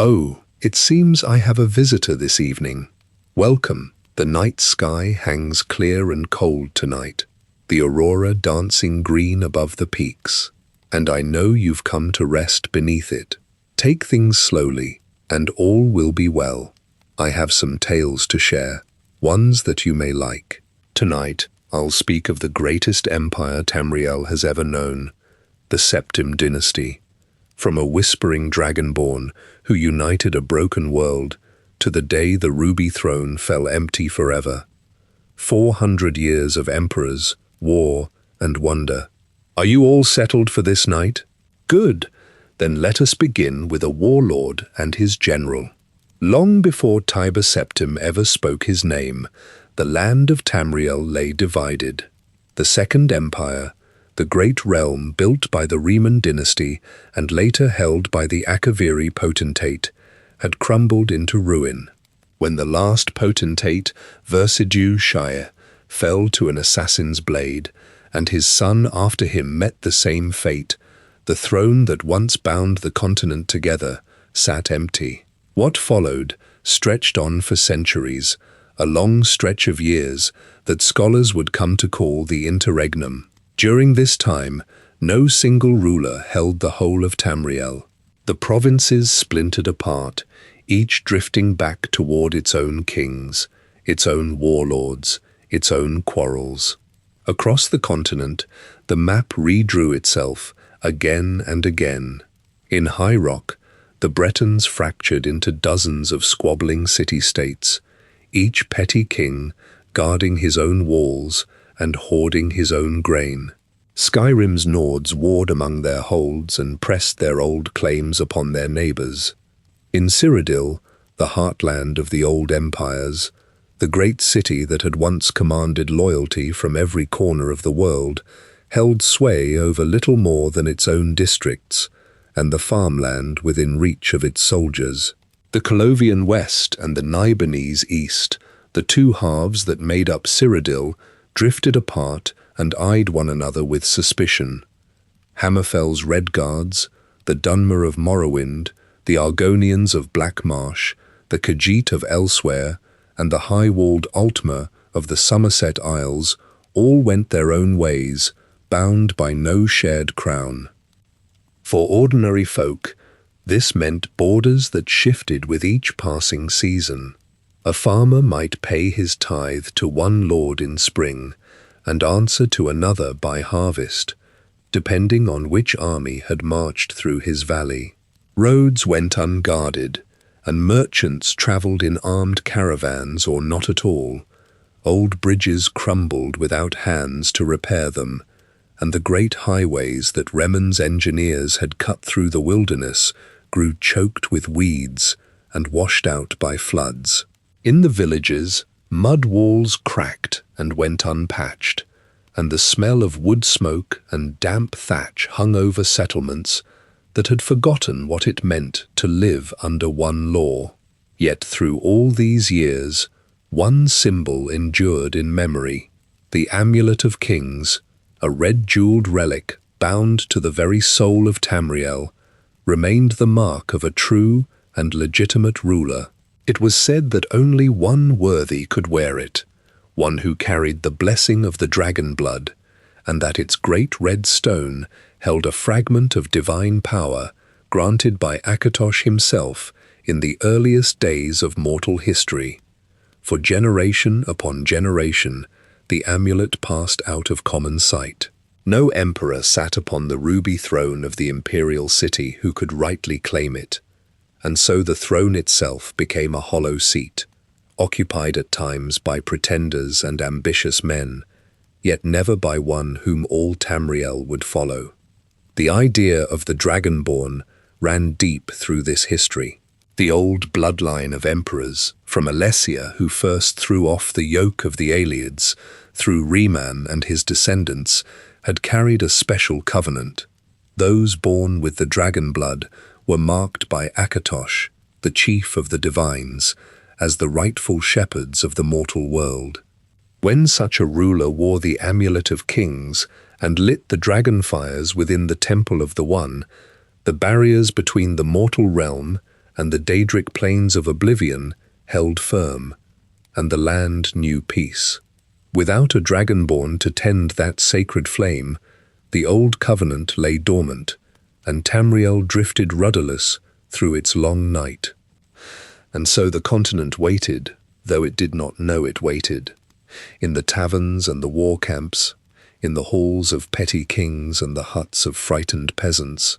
Oh, it seems I have a visitor this evening. Welcome. The night sky hangs clear and cold tonight, the aurora dancing green above the peaks, and I know you've come to rest beneath it. Take things slowly, and all will be well. I have some tales to share, ones that you may like. Tonight, I'll speak of the greatest empire Tamriel has ever known, the Septim dynasty. From a whispering dragonborn who united a broken world to the day the ruby throne fell empty forever. 400 years of emperors, war, and wonder. Are you all settled for this night? Good. Then let us begin with a warlord and his general. Long before Tiber Septim ever spoke his name, the land of Tamriel lay divided. The Second Empire, the great realm built by the Riemann dynasty and later held by the Akaviri potentate, had crumbled into ruin. When the last potentate, Versidue Shire, fell to an assassin's blade, and his son after him met the same fate, the throne that once bound the continent together sat empty. What followed stretched on for centuries, a long stretch of years that scholars would come to call the interregnum. During this time, no single ruler held the whole of Tamriel. The provinces splintered apart, each drifting back toward its own kings, its own warlords, its own quarrels. Across the continent, the map redrew itself again and again. In High Rock, the Bretons fractured into dozens of squabbling city-states, each petty king guarding his own walls and hoarding his own grain. Skyrim's Nords warred among their holds and pressed their old claims upon their neighbors. In Cyrodiil, the heartland of the old empires, the great city that had once commanded loyalty from every corner of the world, held sway over little more than its own districts and the farmland within reach of its soldiers. The Colovian West and the Nibonese East, the two halves that made up Cyrodiil, drifted apart and eyed one another with suspicion. Hammerfell's Red Guards, the Dunmer of Morrowind, the Argonians of Black Marsh, the Khajiit of Elsewhere, and the high-walled Altmer of the Somerset Isles all went their own ways, bound by no shared crown. For ordinary folk, this meant borders that shifted with each passing season. A farmer might pay his tithe to one lord in spring and answer to another by harvest, depending on which army had marched through his valley. Roads went unguarded, and merchants travelled in armed caravans or not at all. Old bridges crumbled without hands to repair them, and the great highways that Remen's engineers had cut through the wilderness grew choked with weeds and washed out by floods. In the villages, mud walls cracked and went unpatched, and the smell of wood smoke and damp thatch hung over settlements that had forgotten what it meant to live under one law. Yet through all these years, one symbol endured in memory: the Amulet of Kings, a red-jeweled relic bound to the very soul of Tamriel, remained the mark of a true and legitimate ruler. It was said that only one worthy could wear it, one who carried the blessing of the dragon blood, and that its great red stone held a fragment of divine power granted by Akatosh himself in the earliest days of mortal history. For generation upon generation, the amulet passed out of common sight. No emperor sat upon the ruby throne of the imperial city who could rightly claim it, and so the throne itself became a hollow seat, occupied at times by pretenders and ambitious men, yet never by one whom all Tamriel would follow. The idea of the Dragonborn ran deep through this history. The old bloodline of emperors, from Alessia, who first threw off the yoke of the Aelids, through Riemann and his descendants, had carried a special covenant. Those born with the dragon blood were marked by Akatosh, the chief of the divines, as the rightful shepherds of the mortal world. When such a ruler wore the Amulet of Kings and lit the dragon fires within the Temple of the One, the barriers between the mortal realm and the Daedric plains of oblivion held firm, and the land knew peace. Without a dragonborn to tend that sacred flame, the old covenant lay dormant, and Tamriel drifted rudderless through its long night. And so the continent waited, though it did not know it waited. In the taverns and the war camps, in the halls of petty kings and the huts of frightened peasants,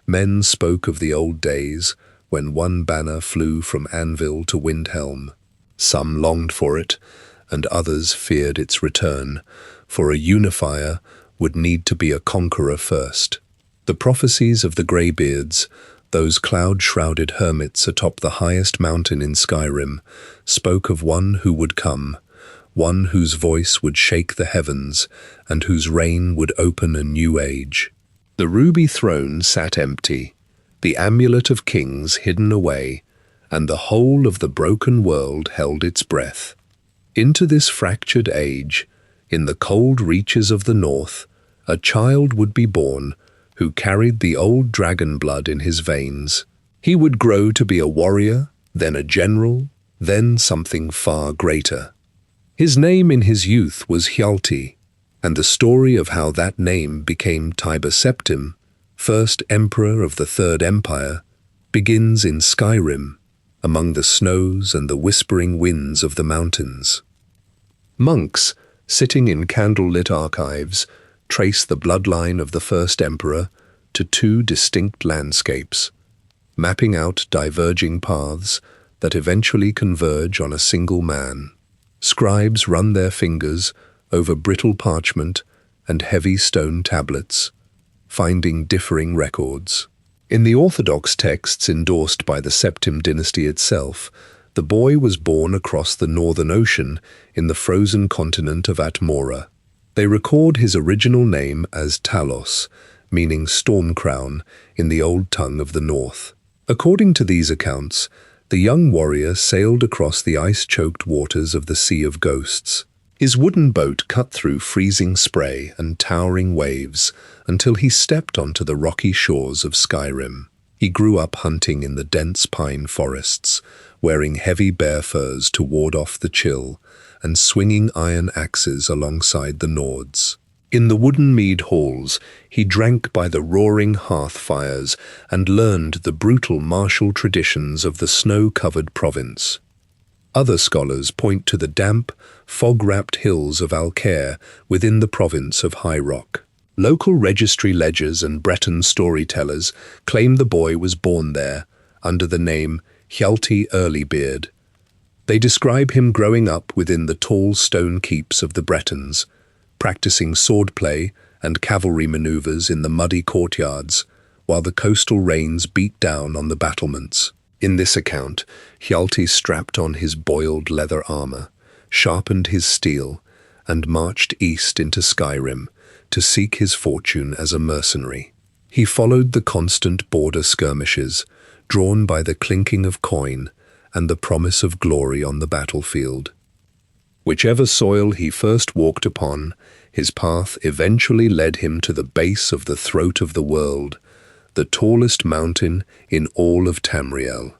men spoke of the old days when one banner flew from anvil to windhelm. Some longed for it, and others feared its return, for a unifier would need to be a conqueror first. The prophecies of the Greybeards, those cloud-shrouded hermits atop the highest mountain in Skyrim, spoke of one who would come, one whose voice would shake the heavens and whose reign would open a new age. The ruby throne sat empty, the amulet of kings hidden away, and the whole of the broken world held its breath. Into this fractured age, in the cold reaches of the north, a child would be born who carried the old dragon blood in his veins. He would grow to be a warrior, then a general, then something far greater. His name in his youth was Hjalti, and the story of how that name became Tiber Septim, first emperor of the Third Empire, begins in Skyrim, among the snows and the whispering winds of the mountains. Monks, sitting in candlelit archives, trace the bloodline of the first emperor to two distinct landscapes, mapping out diverging paths that eventually converge on a single man. Scribes run their fingers over brittle parchment and heavy stone tablets, finding differing records. In the Orthodox texts endorsed by the Septim dynasty itself, the boy was born across the Northern Ocean in the frozen continent of Atmora. They record his original name as Talos, meaning storm crown in the old tongue of the north. According to these accounts, the young warrior sailed across the ice-choked waters of the Sea of Ghosts. His wooden boat cut through freezing spray and towering waves until he stepped onto the rocky shores of Skyrim. He grew up hunting in the dense pine forests, wearing heavy bear furs to ward off the chill, and swinging iron axes alongside the Nords. In the wooden mead halls, he drank by the roaring hearth fires and learned the brutal martial traditions of the snow-covered province. Other scholars point to the damp, fog-wrapped hills of Alcaire within the province of High Rock. Local registry ledgers and Breton storytellers claim the boy was born there, under the name Hjalti Earlybeard. They describe him growing up within the tall stone keeps of the Bretons, practicing swordplay and cavalry maneuvers in the muddy courtyards, while the coastal rains beat down on the battlements. In this account, Hjalti strapped on his boiled leather armor, sharpened his steel, and marched east into Skyrim to seek his fortune as a mercenary. He followed the constant border skirmishes, drawn by the clinking of coin and the promise of glory on the battlefield. Whichever soil he first walked upon, his path eventually led him to the base of the throat of the world, the tallest mountain in all of Tamriel.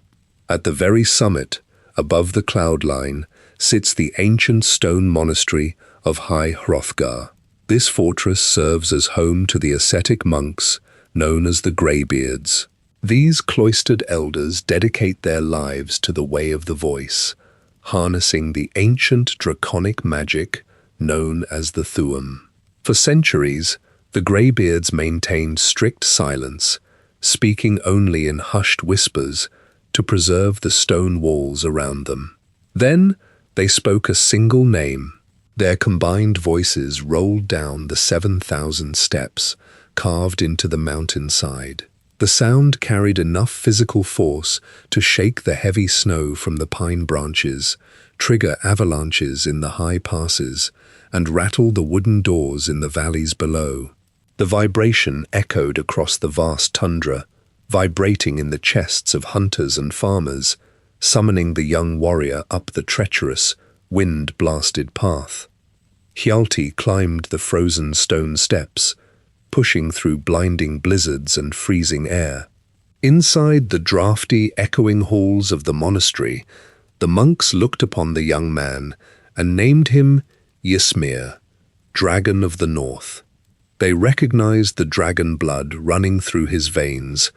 At the very summit, above the cloud line, sits the ancient stone monastery of High Hrothgar. This fortress serves as home to the ascetic monks known as the Greybeards. These cloistered elders dedicate their lives to the way of the voice, harnessing the ancient draconic magic known as the Thuum. For centuries, the Greybeards maintained strict silence, speaking only in hushed whispers to preserve the stone walls around them. Then they spoke a single name. Their combined voices rolled down the 7,000 steps carved into the mountainside. The sound carried enough physical force to shake the heavy snow from the pine branches, trigger avalanches in the high passes, and rattle the wooden doors in the valleys below. The vibration echoed across the vast tundra, vibrating in the chests of hunters and farmers, summoning the young warrior up the treacherous, wind-blasted path. Hjalti climbed the frozen stone steps, pushing through blinding blizzards and freezing air. Inside the draughty, echoing halls of the monastery, the monks looked upon the young man and named him Ysmir, Dragon of the North. They recognized the dragon blood running through his veins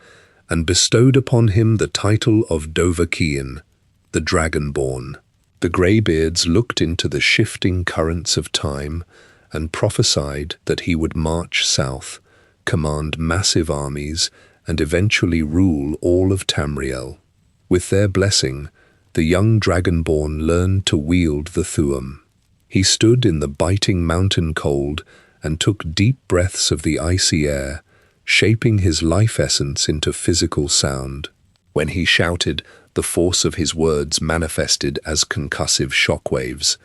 and bestowed upon him the title of Dovahkiin, the Dragonborn. The greybeards looked into the shifting currents of time and prophesied that he would march south, command massive armies, and eventually rule all of Tamriel. With their blessing, the young Dragonborn learned to wield the Thu'um. He stood in the biting mountain cold and took deep breaths of the icy air, shaping his life essence into physical sound. When he shouted, the force of his words manifested as concussive shockwaves.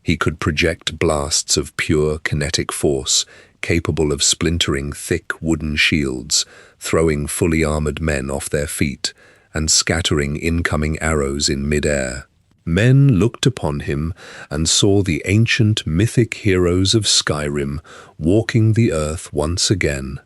He could project blasts of pure kinetic force, capable of splintering thick wooden shields, throwing fully armored men off their feet, and scattering incoming arrows in mid-air. Men looked upon him and saw the ancient mythic heroes of Skyrim walking the earth once again.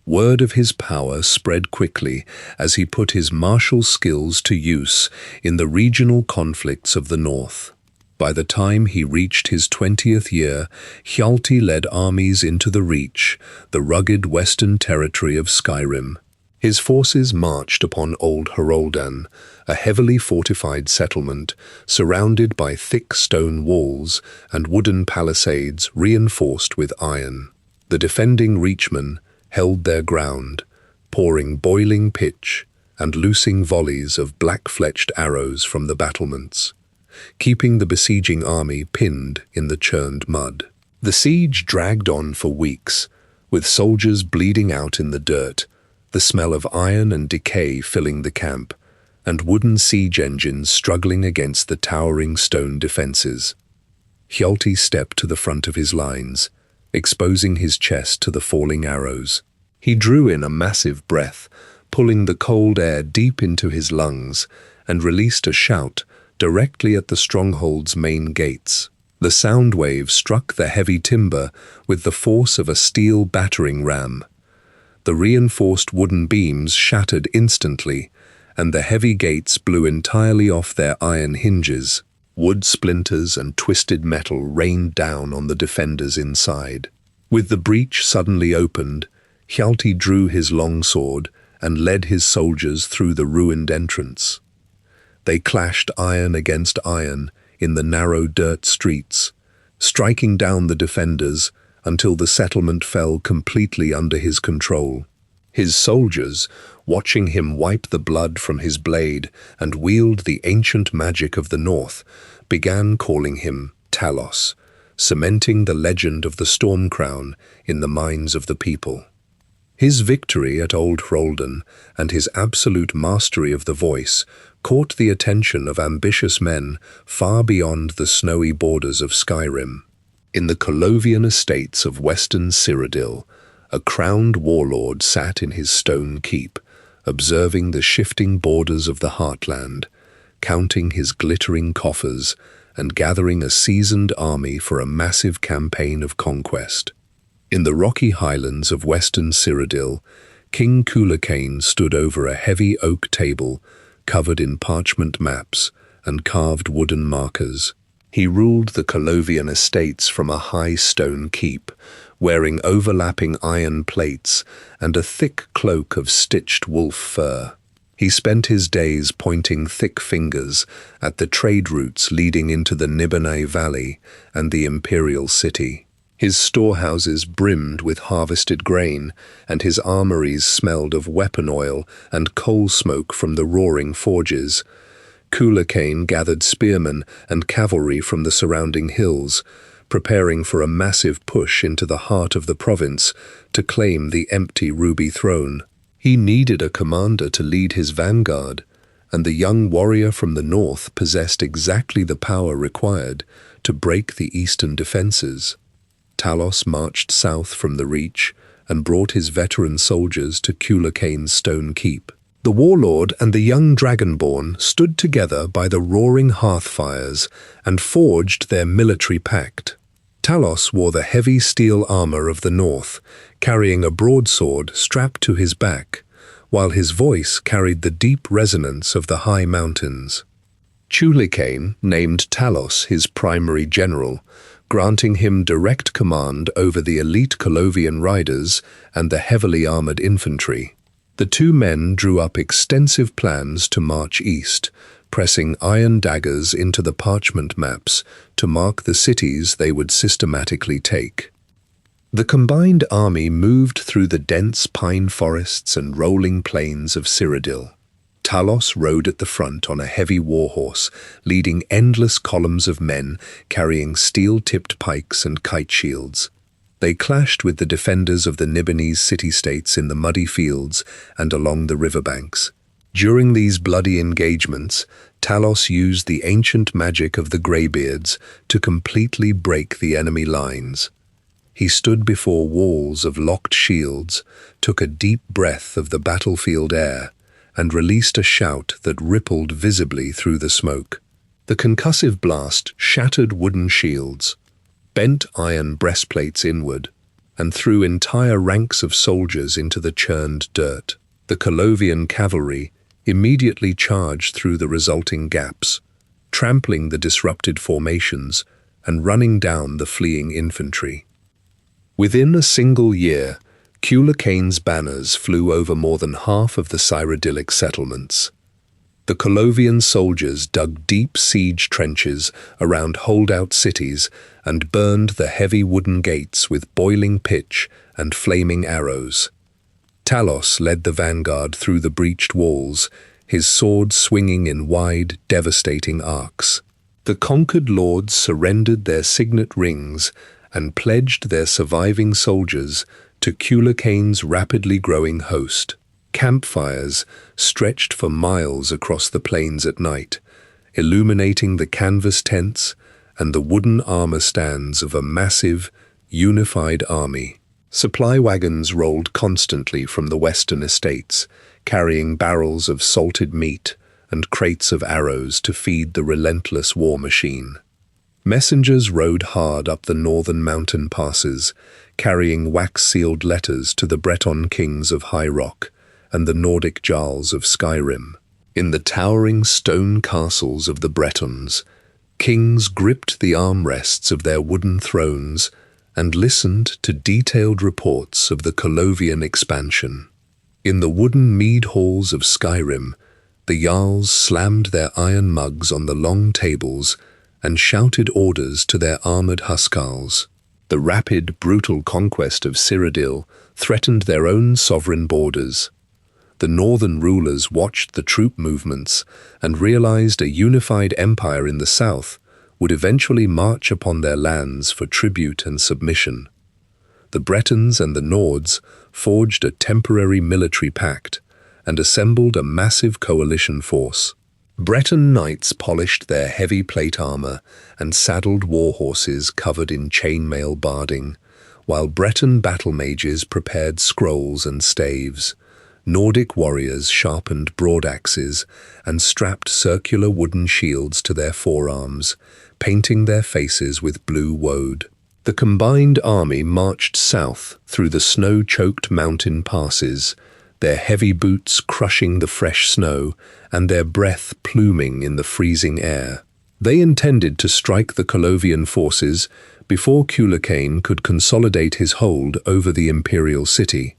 Word of his power spread quickly as he put his martial skills to use in the regional conflicts of the north. By the time he reached his 20th year, Hjalti led armies into the Reach, the rugged western territory of Skyrim. His forces marched upon Old Heroldan, a heavily fortified settlement surrounded by thick stone walls and wooden palisades reinforced with iron. The defending Reachmen held their ground, pouring boiling pitch and loosing volleys of black-fletched arrows from the battlements, keeping the besieging army pinned in the churned mud. The siege dragged on for weeks, with soldiers bleeding out in the dirt, the smell of iron and decay filling the camp, and wooden siege engines struggling against the towering stone defenses. Hjalti stepped to the front of his lines, exposing his chest to the falling arrows. He drew in a massive breath, pulling the cold air deep into his lungs, and released a shout directly at the stronghold's main gates. The sound wave struck the heavy timber with the force of a steel battering ram. The reinforced wooden beams shattered instantly, and the heavy gates blew entirely off their iron hinges. Wood splinters and twisted metal rained down on the defenders inside. With the breach suddenly opened, Hjalti drew his longsword and led his soldiers through the ruined entrance. They clashed iron against iron in the narrow dirt streets, striking down the defenders until the settlement fell completely under his control. His soldiers, watching him wipe the blood from his blade and wield the ancient magic of the north, began calling him Talos, cementing the legend of the Storm Crown in the minds of the people. His victory at Old Hroldan and his absolute mastery of the voice caught the attention of ambitious men far beyond the snowy borders of Skyrim. In the Colovian estates of western Cyrodiil, a crowned warlord sat in his stone keep, observing the shifting borders of the heartland, counting his glittering coffers, and gathering a seasoned army for a massive campaign of conquest. In the rocky highlands of western Cyrodiil, King Culhwch stood over a heavy oak table covered in parchment maps and carved wooden markers. He ruled the Colovian estates from a high stone keep, wearing overlapping iron plates and a thick cloak of stitched wolf fur. He spent his days pointing thick fingers at the trade routes leading into the Nibelheim Valley and the imperial city. His storehouses brimmed with harvested grain, and his armories smelled of weapon oil and coal smoke from the roaring forges. Culhwch gathered spearmen and cavalry from the surrounding hills, preparing for a massive push into the heart of the province to claim the empty ruby throne. He needed a commander to lead his vanguard, and the young warrior from the north possessed exactly the power required to break the eastern defenses. Talos marched south from the Reach and brought his veteran soldiers to Culhwch's stone keep. The warlord and the young dragonborn stood together by the roaring hearth fires and forged their military pact. Talos wore the heavy steel armor of the north, carrying a broadsword strapped to his back, while his voice carried the deep resonance of the high mountains. Cuchulainn named Talos his primary general, granting him direct command over the elite Colovian riders and the heavily armored infantry. The two men drew up extensive plans to march east, pressing iron daggers into the parchment maps to mark the cities they would systematically take. The combined army moved through the dense pine forests and rolling plains of Cyrodiil. Talos rode at the front on a heavy warhorse, leading endless columns of men carrying steel-tipped pikes and kite shields. They clashed with the defenders of the Nibonese city-states in the muddy fields and along the riverbanks. During these bloody engagements, Talos used the ancient magic of the Greybeards to completely break the enemy lines. He stood before walls of locked shields, took a deep breath of the battlefield air, and released a shout that rippled visibly through the smoke. The concussive blast shattered wooden shields, bent iron breastplates inward, and threw entire ranks of soldiers into the churned dirt. The Colovian cavalry immediately charged through the resulting gaps, trampling the disrupted formations and running down the fleeing infantry. Within a single year, Cuchulainn's banners flew over more than half of the Cyrodiilic settlements. The Colovian soldiers dug deep siege trenches around holdout cities and burned the heavy wooden gates with boiling pitch and flaming arrows. Talos led the vanguard through the breached walls, his sword swinging in wide, devastating arcs. The conquered lords surrendered their signet rings and pledged their surviving soldiers to Cuchulainn's rapidly growing host. Campfires stretched for miles across the plains at night, illuminating the canvas tents and the wooden armor stands of a massive, unified army. Supply wagons rolled constantly from the western estates, carrying barrels of salted meat and crates of arrows to feed the relentless war machine. Messengers rode hard up the northern mountain passes, carrying wax-sealed letters to the Breton kings of High Rock and the Nordic Jarls of Skyrim. In the towering stone castles of the Bretons, kings gripped the armrests of their wooden thrones and listened to detailed reports of the Colovian expansion. In the wooden mead halls of Skyrim, the Jarls slammed their iron mugs on the long tables and shouted orders to their armored huskarls. The rapid, brutal conquest of Cyrodiil threatened their own sovereign borders. The northern rulers watched the troop movements and realized a unified empire in the south would eventually march upon their lands for tribute and submission. The Bretons and the Nords forged a temporary military pact and assembled a massive coalition force. Breton knights polished their heavy plate armor and saddled war horses covered in chainmail barding, while Breton battle mages prepared scrolls and staves. Nordic warriors sharpened broadaxes and strapped circular wooden shields to their forearms, painting their faces with blue woad. The combined army marched south through the snow-choked mountain passes, their heavy boots crushing the fresh snow and their breath pluming in the freezing air. They intended to strike the Colovian forces before Cuchulainn could consolidate his hold over the imperial city.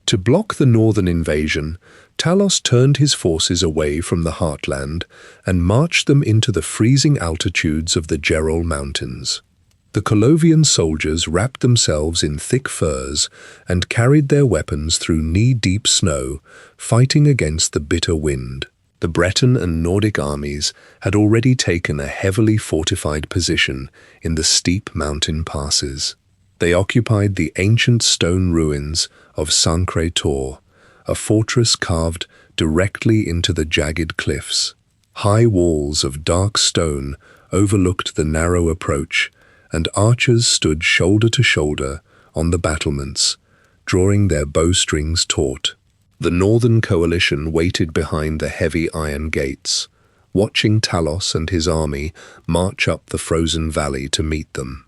To block the northern invasion, Talos turned his forces away from the heartland and marched them into the freezing altitudes of the Gerol Mountains. The Colovian soldiers wrapped themselves in thick furs and carried their weapons through knee-deep snow, fighting against the bitter wind. The Breton and Nordic armies had already taken a heavily fortified position in the steep mountain passes. They occupied the ancient stone ruins of Sancre-Tor, a fortress carved directly into the jagged cliffs. High walls of dark stone overlooked the narrow approach, and archers stood shoulder to shoulder on the battlements, drawing their bowstrings taut. The northern coalition waited behind the heavy iron gates, watching Talos and his army march up the frozen valley to meet them.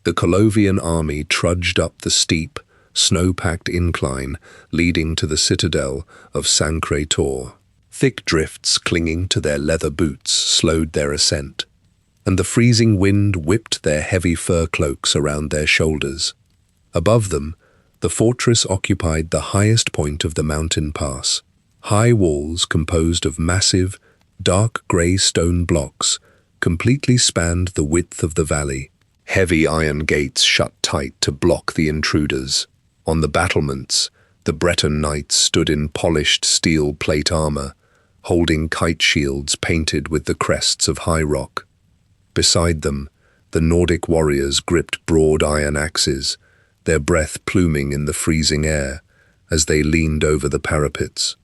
The Colovian army trudged up the steep, snow-packed incline leading to the citadel of Tor. Thick drifts clinging to their leather boots slowed their ascent, and the freezing wind whipped their heavy fur cloaks around their shoulders. Above them, the fortress occupied the highest point of the mountain pass. High walls composed of massive, dark grey stone blocks completely spanned the width of the valley. Heavy iron gates shut tight to block the intruders. On the battlements, the Breton knights stood in polished steel plate armor, holding kite shields painted with the crests of high rock. Beside them, the Nordic warriors gripped broad iron axes, their breath pluming in the freezing air as they leaned over the parapets.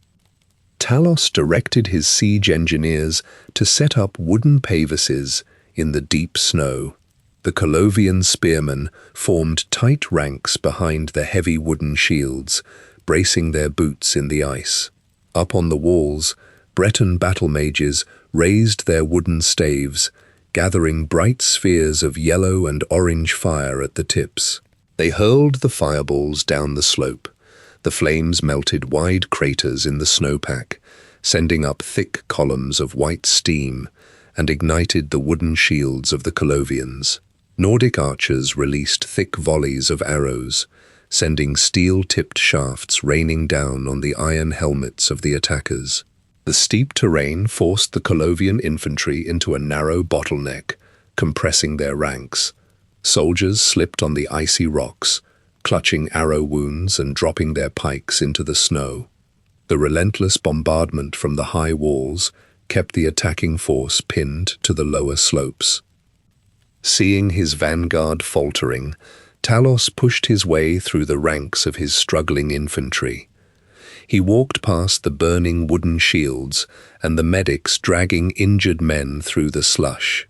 Talos directed his siege engineers to set up wooden pavises in the deep snow. The Colovian spearmen formed tight ranks behind the heavy wooden shields, bracing their boots in the ice. Up on the walls, Breton battle mages raised their wooden staves, gathering bright spheres of yellow and orange fire at the tips. They hurled the fireballs down the slope. The flames melted wide craters in the snowpack, sending up thick columns of white steam, and ignited the wooden shields of the Colovians. Nordic archers released thick volleys of arrows, sending steel-tipped shafts raining down on the iron helmets of the attackers. The steep terrain forced the Colovian infantry into a narrow bottleneck, compressing their ranks. Soldiers slipped on the icy rocks, clutching arrow wounds and dropping their pikes into the snow. The relentless bombardment from the high walls kept the attacking force pinned to the lower slopes. Seeing his vanguard faltering, Talos pushed his way through the ranks of his struggling infantry. He walked past the burning wooden shields and the medics dragging injured men through the slush.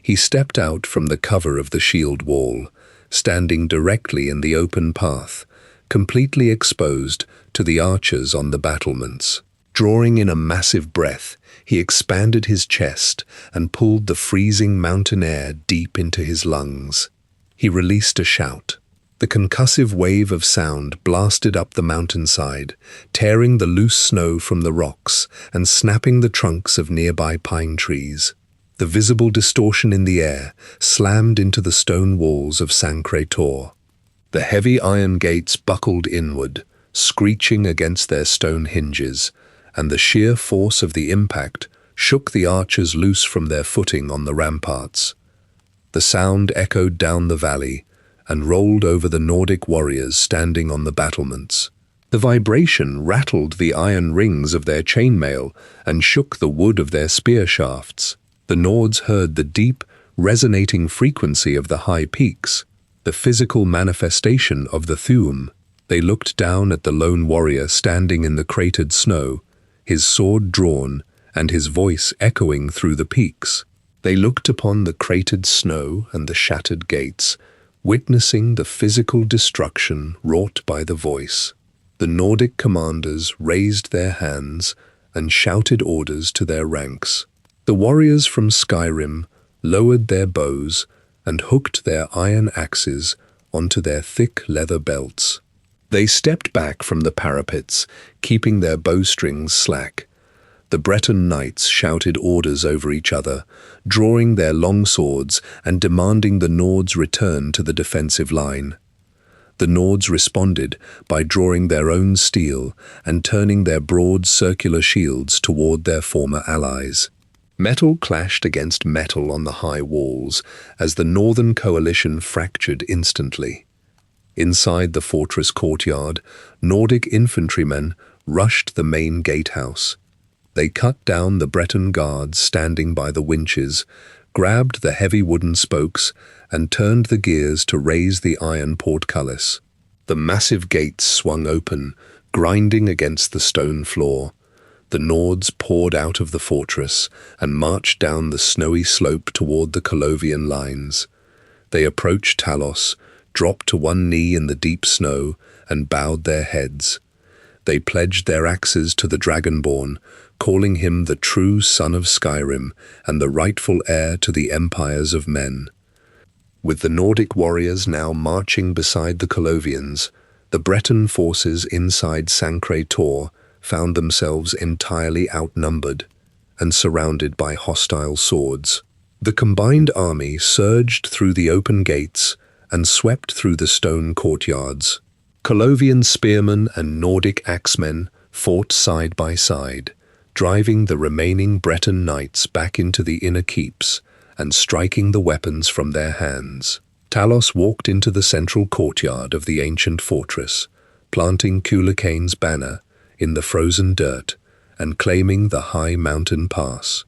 He stepped out from the cover of the shield wall, standing directly in the open path, completely exposed to the archers on the battlements. Drawing in a massive breath, he expanded his chest and pulled the freezing mountain air deep into his lungs. He released a shout. The concussive wave of sound blasted up the mountainside, tearing the loose snow from the rocks and snapping the trunks of nearby pine trees. The visible distortion in the air slammed into the stone walls of Tor. The heavy iron gates buckled inward, screeching against their stone hinges, and the sheer force of the impact shook the archers loose from their footing on the ramparts. The sound echoed down the valley and rolled over the Nordic warriors standing on the battlements. The vibration rattled the iron rings of their chainmail and shook the wood of their spear shafts. The Nords heard the deep, resonating frequency of the high peaks, the physical manifestation of the Thuum. They looked down at the lone warrior standing in the cratered snow, his sword drawn and his voice echoing through the peaks. They looked upon the cratered snow and the shattered gates, witnessing the physical destruction wrought by the voice. The Nordic commanders raised their hands and shouted orders to their ranks. The warriors from Skyrim lowered their bows and hooked their iron axes onto their thick leather belts. They stepped back from the parapets, keeping their bowstrings slack. The Breton knights shouted orders over each other, drawing their long swords and demanding the Nords return to the defensive line. The Nords responded by drawing their own steel and turning their broad circular shields toward their former allies. Metal clashed against metal on the high walls as the Northern coalition fractured instantly. Inside the fortress courtyard, Nordic infantrymen rushed the main gatehouse. They cut down the Breton guards standing by the winches, grabbed the heavy wooden spokes, and turned the gears to raise the iron portcullis. The massive gates swung open, grinding against the stone floor. The Nords poured out of the fortress and marched down the snowy slope toward the Colovian lines. They approached Talos, dropped to one knee in the deep snow, and bowed their heads. They pledged their axes to the Dragonborn, calling him the true son of Skyrim and the rightful heir to the empires of men. With the Nordic warriors now marching beside the Colovians, The Breton forces inside Sancré-Tor found themselves entirely outnumbered and surrounded by hostile swords. The combined army surged through the open gates and swept through the stone courtyards. Colovian spearmen and Nordic axemen fought side by side, driving the remaining Breton knights back into the inner keeps and striking the weapons from their hands. Talos walked into the central courtyard of the ancient fortress, planting Cuchulainn's banner in the frozen dirt and claiming the high mountain pass.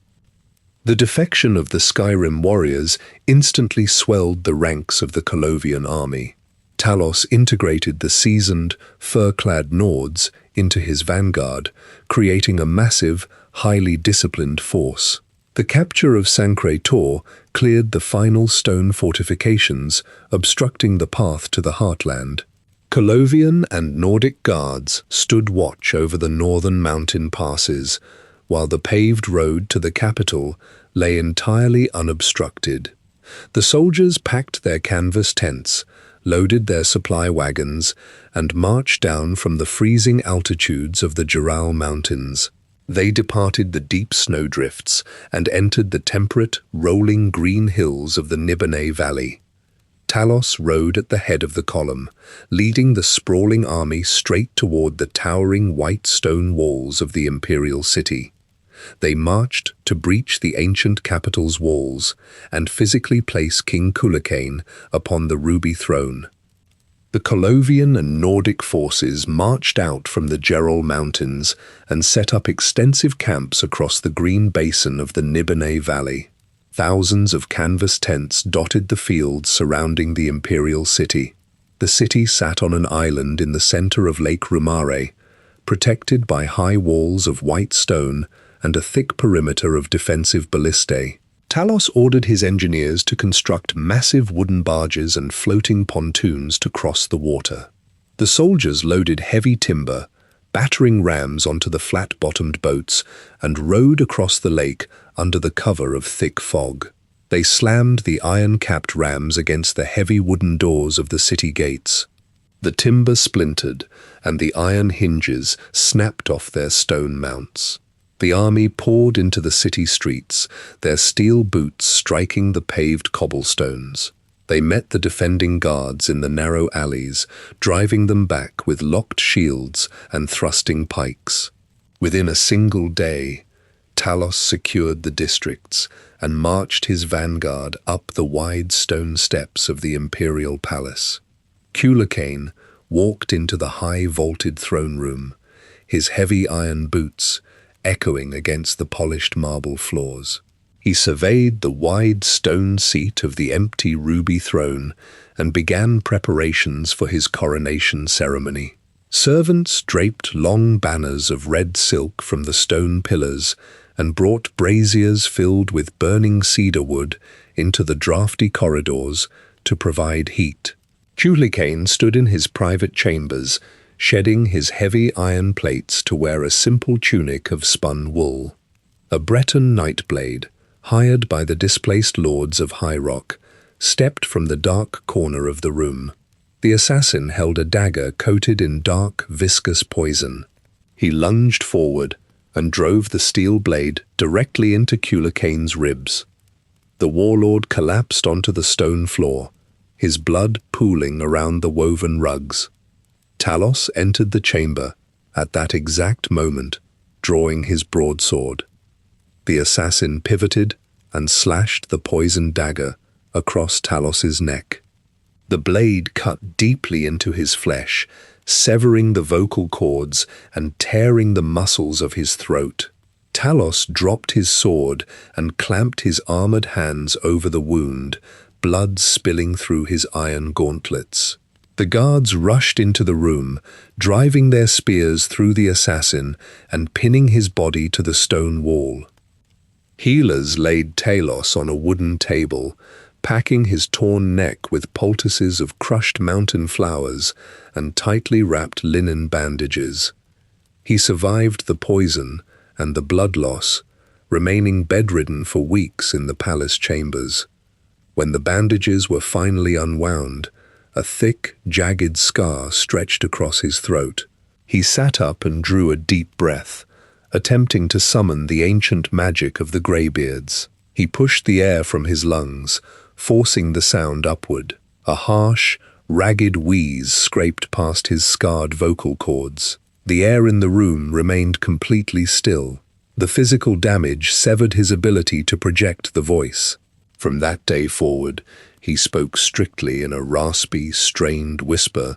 The defection of the Skyrim warriors instantly swelled the ranks of the Colovian army. Talos integrated the seasoned, fur-clad Nords into his vanguard, creating a massive, highly disciplined force. The capture of Sancré-Tor cleared the final stone fortifications, obstructing the path to the heartland. Colovian and Nordic guards stood watch over the northern mountain passes, while the paved road to the capital lay entirely unobstructed. The soldiers packed their canvas tents, loaded their supply wagons, and marched down from the freezing altitudes of the Jural Mountains. They departed the deep snowdrifts and entered the temperate, rolling green hills of the Nibonais Valley. Talos rode at the head of the column, leading the sprawling army straight toward the towering white stone walls of the imperial city. They marched to breach the ancient capital's walls and physically place King Cuchulainn upon the ruby throne. The Colovian and Nordic forces marched out from the Jural Mountains and set up extensive camps across the green basin of the Nibonais Valley. Thousands of canvas tents dotted the fields surrounding the imperial city. The city sat on an island in the center of Lake Rumare, protected by high walls of white stone and a thick perimeter of defensive ballistae. Talos ordered his engineers to construct massive wooden barges and floating pontoons to cross the water. The soldiers loaded heavy timber, battering rams onto the flat-bottomed boats, and rowed across the lake under the cover of thick fog. They slammed the iron-capped rams against the heavy wooden doors of the city gates. The timber splintered, and the iron hinges snapped off their stone mounts. The army poured into the city streets, their steel boots striking the paved cobblestones. They met the defending guards in the narrow alleys, driving them back with locked shields and thrusting pikes. Within a single day, Talos secured the districts and marched his vanguard up the wide stone steps of the imperial palace. Cuchulainn walked into the high vaulted throne room, his heavy iron boots echoing against the polished marble floors. He surveyed the wide stone seat of the empty ruby throne and began preparations for his coronation ceremony. Servants draped long banners of red silk from the stone pillars and brought braziers filled with burning cedar wood into the draughty corridors to provide heat. Cuchulainn stood in his private chambers, shedding his heavy iron plates to wear a simple tunic of spun wool. A Breton nightblade, hired by the displaced lords of High Rock, stepped from the dark corner of the room. The assassin held a dagger coated in dark, viscous poison. He lunged forward and drove the steel blade directly into Cuchulainn's ribs. The warlord collapsed onto the stone floor, his blood pooling around the woven rugs. Talos entered the chamber at that exact moment, drawing his broadsword. The assassin pivoted and slashed the poisoned dagger across Talos's neck. The blade cut deeply into his flesh, severing the vocal cords and tearing the muscles of his throat. Talos dropped his sword and clamped his armored hands over the wound, blood spilling through his iron gauntlets. The guards rushed into the room, driving their spears through the assassin and pinning his body to the stone wall. Healers laid Talos on a wooden table, packing his torn neck with poultices of crushed mountain flowers and tightly wrapped linen bandages. He survived the poison and the blood loss, remaining bedridden for weeks in the palace chambers. When the bandages were finally unwound, A thick, jagged scar stretched across his throat. He sat up and drew a deep breath, attempting to summon the ancient magic of the greybeards. He pushed the air from his lungs, forcing the sound upward. A harsh, ragged wheeze scraped past his scarred vocal cords. The air in the room remained completely still. The physical damage severed his ability to project the voice. From that day forward, he spoke strictly in a raspy, strained whisper,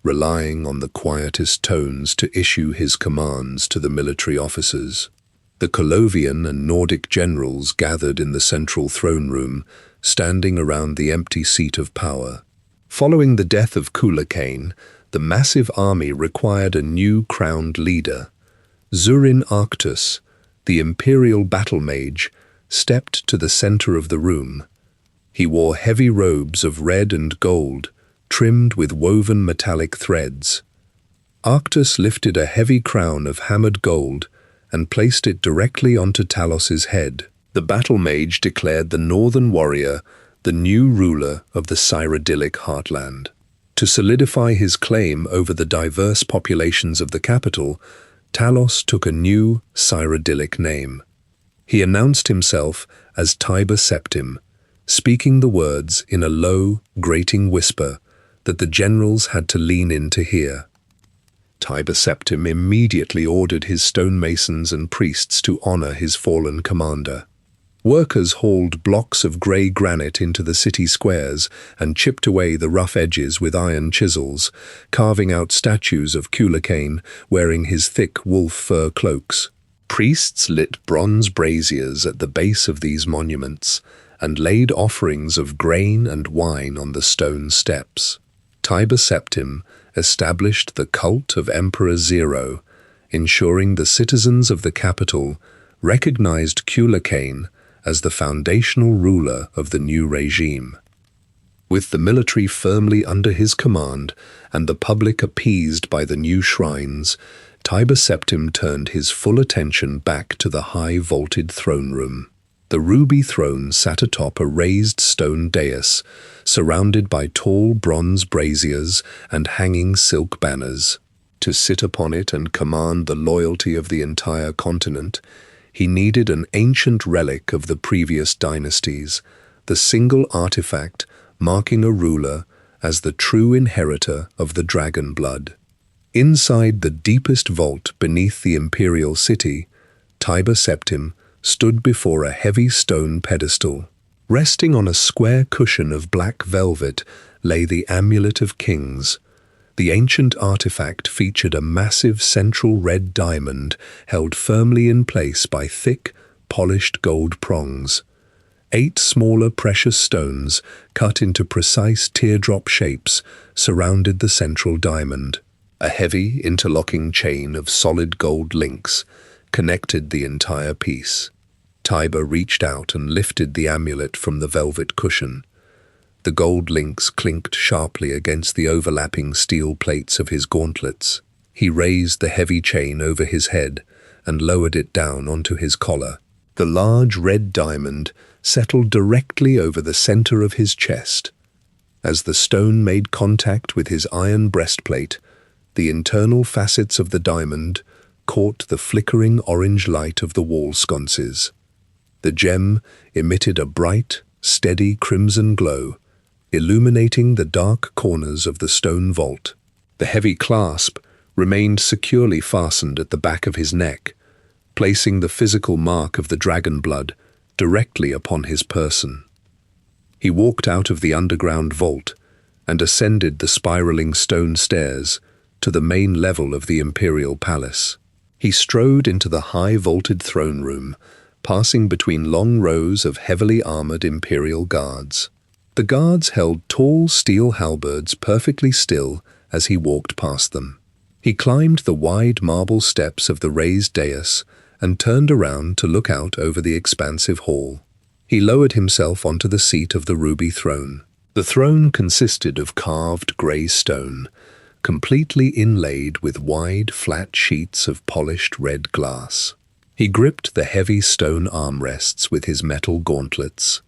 relying on the quietest tones to issue his commands to the military officers. The Colovian and Nordic generals gathered in the central throne room, standing around the empty seat of power. Following the death of Cuchulainn, the massive army required a new crowned leader. Zurin Arctus, the imperial battle mage, stepped to the center of the room. He wore heavy robes of red and gold, trimmed with woven metallic threads. Arctus lifted a heavy crown of hammered gold and placed it directly onto Talos's head. The battle mage declared the northern warrior the new ruler of the Cyrodiilic heartland. To solidify his claim over the diverse populations of the capital, Talos took a new Cyrodiilic name. He announced himself as Tiber Septim, speaking the words in a low, grating whisper that the generals had to lean in to hear. Tiber Septim immediately ordered his stonemasons and priests to honor his fallen commander. Workers hauled blocks of grey granite into the city squares and chipped away the rough edges with iron chisels, carving out statues of Cuchulainn wearing his thick wolf fur cloaks. Priests lit bronze braziers at the base of these monuments and laid offerings of grain and wine on the stone steps. Tiber Septim established the cult of Emperor Zero, ensuring the citizens of the capital recognized Cuchulainn as the foundational ruler of the new regime. With the military firmly under his command and the public appeased by the new shrines, Tiber Septim turned his full attention back to the high-vaulted throne room. The ruby throne sat atop a raised stone dais, surrounded by tall bronze braziers and hanging silk banners. To sit upon it and command the loyalty of the entire continent, he needed an ancient relic of the previous dynasties, the single artifact marking a ruler as the true inheritor of the dragon blood. Inside the deepest vault beneath the imperial city, Tiber Septim stood before a heavy stone pedestal. Resting on a square cushion of black velvet lay the Amulet of Kings. The ancient artifact featured a massive central red diamond held firmly in place by thick, polished gold prongs. 8 smaller precious stones, cut into precise teardrop shapes, surrounded the central diamond. A heavy, interlocking chain of solid gold links connected the entire piece. Tiber reached out and lifted the amulet from the velvet cushion. The gold links clinked sharply against the overlapping steel plates of his gauntlets. He raised the heavy chain over his head and lowered it down onto his collar. The large red diamond settled directly over the center of his chest. As the stone made contact with his iron breastplate, the internal facets of the diamond caught the flickering orange light of the wall sconces. The gem emitted a bright, steady crimson glow, illuminating the dark corners of the stone vault. The heavy clasp remained securely fastened at the back of his neck, placing the physical mark of the dragon blood directly upon his person. He walked out of the underground vault and ascended the spiraling stone stairs to the main level of the imperial palace. He strode into the high-vaulted throne room, passing between long rows of heavily armored imperial guards. The guards held tall steel halberds perfectly still as he walked past them. He climbed the wide marble steps of the raised dais and turned around to look out over the expansive hall. He lowered himself onto the seat of the ruby throne. The throne consisted of carved grey stone, completely inlaid with wide, flat sheets of polished red glass. He gripped the heavy stone armrests with his metal gauntlets.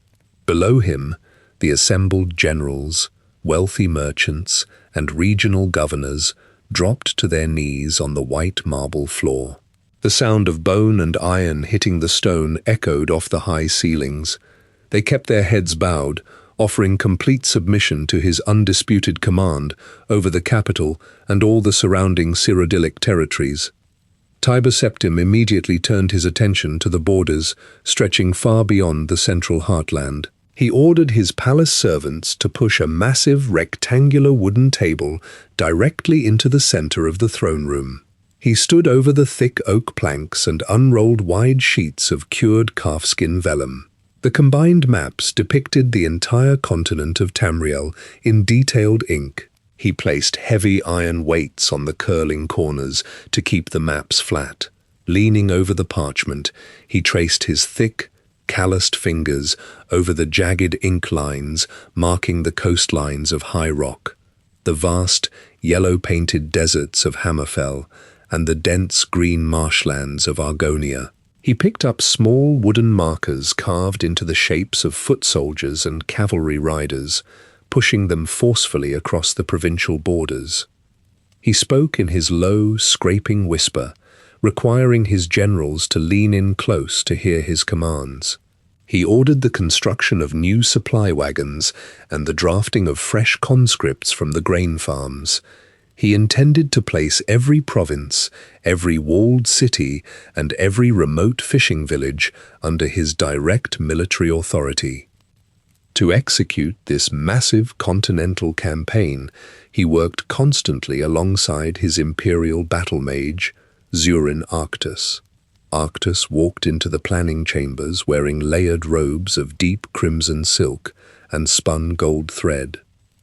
Below him, the assembled generals, wealthy merchants, and regional governors dropped to their knees on the white marble floor. The sound of bone and iron hitting the stone echoed off the high ceilings. They kept their heads bowed, offering complete submission to his undisputed command over the capital and all the surrounding Cyrodiilic territories. Tiber Septim immediately turned his attention to the borders, stretching far beyond the central heartland. He ordered his palace servants to push a massive rectangular wooden table directly into the center of the throne room. He stood over the thick oak planks and unrolled wide sheets of cured calfskin vellum. The combined maps depicted the entire continent of Tamriel in detailed ink. He placed heavy iron weights on the curling corners to keep the maps flat. Leaning over the parchment, he traced his thick, calloused fingers over the jagged ink lines marking the coastlines of High Rock, the vast, yellow-painted deserts of Hammerfell, and the dense green marshlands of Argonia. He picked up small wooden markers carved into the shapes of foot soldiers and cavalry riders, pushing them forcefully across the provincial borders. He spoke in his low, scraping whisper, requiring his generals to lean in close to hear his commands. He ordered the construction of new supply wagons and the drafting of fresh conscripts from the grain farms. He intended to place every province, every walled city, and every remote fishing village under his direct military authority. To execute this massive continental campaign, he worked constantly alongside his imperial battle mage, Zurin Arctus. Arctus walked into the planning chambers wearing layered robes of deep crimson silk and spun gold thread.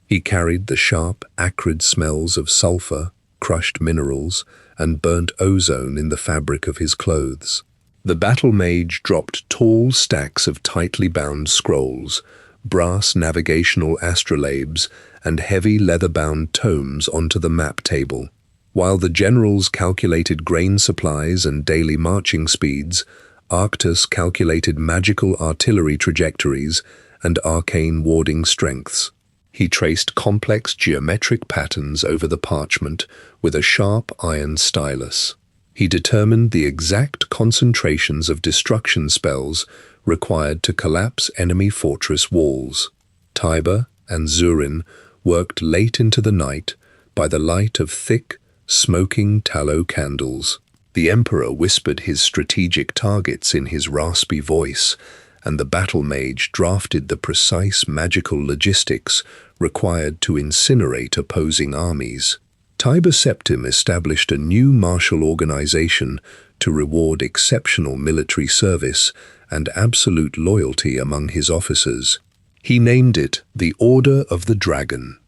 He carried the sharp, acrid smells of sulfur, crushed minerals, and burnt ozone in the fabric of his clothes. The battle mage dropped tall stacks of tightly bound scrolls, brass navigational astrolabes, and heavy leather-bound tomes onto the map table. While the generals calculated grain supplies and daily marching speeds, Arctus calculated magical artillery trajectories and arcane warding strengths. He traced complex geometric patterns over the parchment with a sharp iron stylus. He determined the exact concentrations of destruction spells required to collapse enemy fortress walls. Tiber and Zurin worked late into the night by the light of thick, smoking tallow candles. The Emperor whispered his strategic targets in his raspy voice, and the battle mage drafted the precise magical logistics required to incinerate opposing armies. Tiber Septim established a new martial organization to reward exceptional military service and absolute loyalty among his officers. He named it the Order of the Dragon.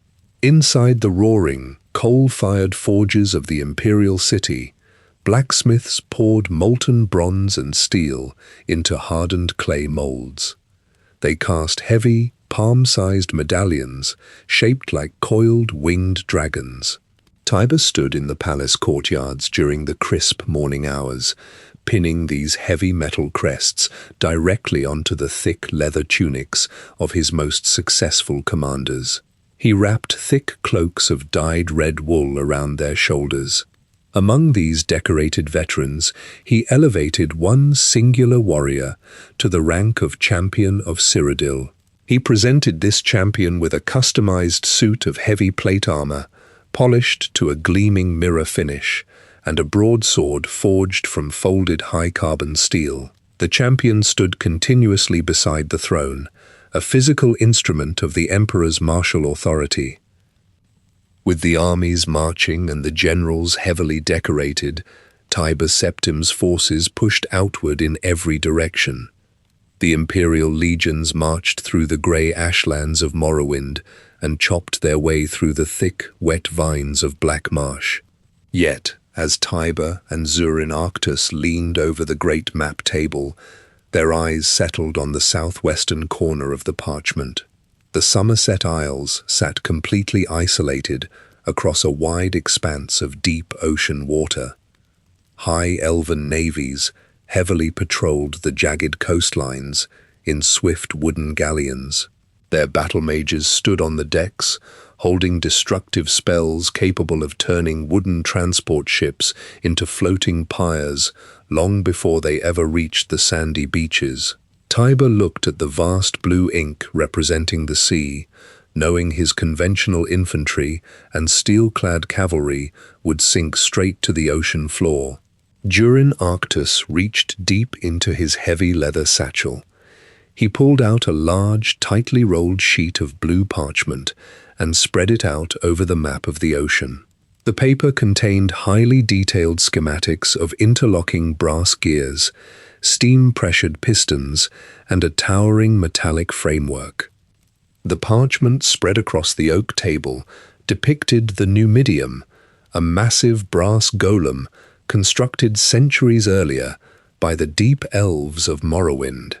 Inside the roaring, coal-fired forges of the imperial city, blacksmiths poured molten bronze and steel into hardened clay molds. They cast heavy, palm-sized medallions shaped like coiled winged dragons. Tiber stood in the palace courtyards during the crisp morning hours, pinning these heavy metal crests directly onto the thick leather tunics of his most successful commanders. He wrapped thick cloaks of dyed red wool around their shoulders. Among these decorated veterans, he elevated one singular warrior to the rank of Champion of Cyrodiil. He presented this champion with a customized suit of heavy plate armor, polished to a gleaming mirror finish, and a broadsword forged from folded high-carbon steel. The champion stood continuously beside the throne, a physical instrument of the Emperor's martial authority. With the armies marching and the generals heavily decorated, Tiber Septim's forces pushed outward in every direction. The imperial legions marched through the grey ashlands of Morrowind and chopped their way through the thick, wet vines of Black Marsh. Yet, as Tiber and Zurin Arctus leaned over the great map table, their eyes settled on the southwestern corner of the parchment. The Somerset Isles sat completely isolated across a wide expanse of deep ocean water. High elven navies heavily patrolled the jagged coastlines in swift wooden galleons. Their battle mages stood on the decks, holding destructive spells capable of turning wooden transport ships into floating pyres long before they ever reached the sandy beaches. Tiber looked at the vast blue ink representing the sea, knowing his conventional infantry and steel-clad cavalry would sink straight to the ocean floor. Durin Arctus reached deep into his heavy leather satchel. He pulled out a large, tightly rolled sheet of blue parchment and spread it out over the map of the ocean. The paper contained highly detailed schematics of interlocking brass gears, steam-pressured pistons, and a towering metallic framework. The parchment spread across the oak table depicted the Numidium, a massive brass golem constructed centuries earlier by the deep elves of Morrowind.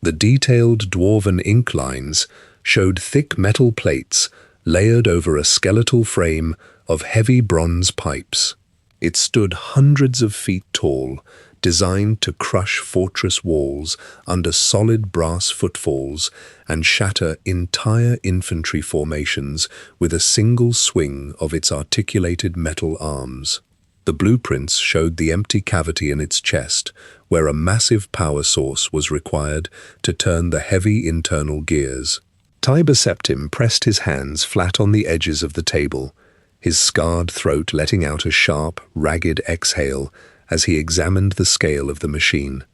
The detailed dwarven ink lines showed thick metal plates layered over a skeletal frame of heavy bronze pipes. It stood hundreds of feet tall, designed to crush fortress walls under solid brass footfalls and shatter entire infantry formations with a single swing of its articulated metal arms. The blueprints showed the empty cavity in its chest, where a massive power source was required to turn the heavy internal gears. Tiber Septim pressed his hands flat on the edges of the table, his scarred throat letting out a sharp, ragged exhale as he examined the scale of the machine.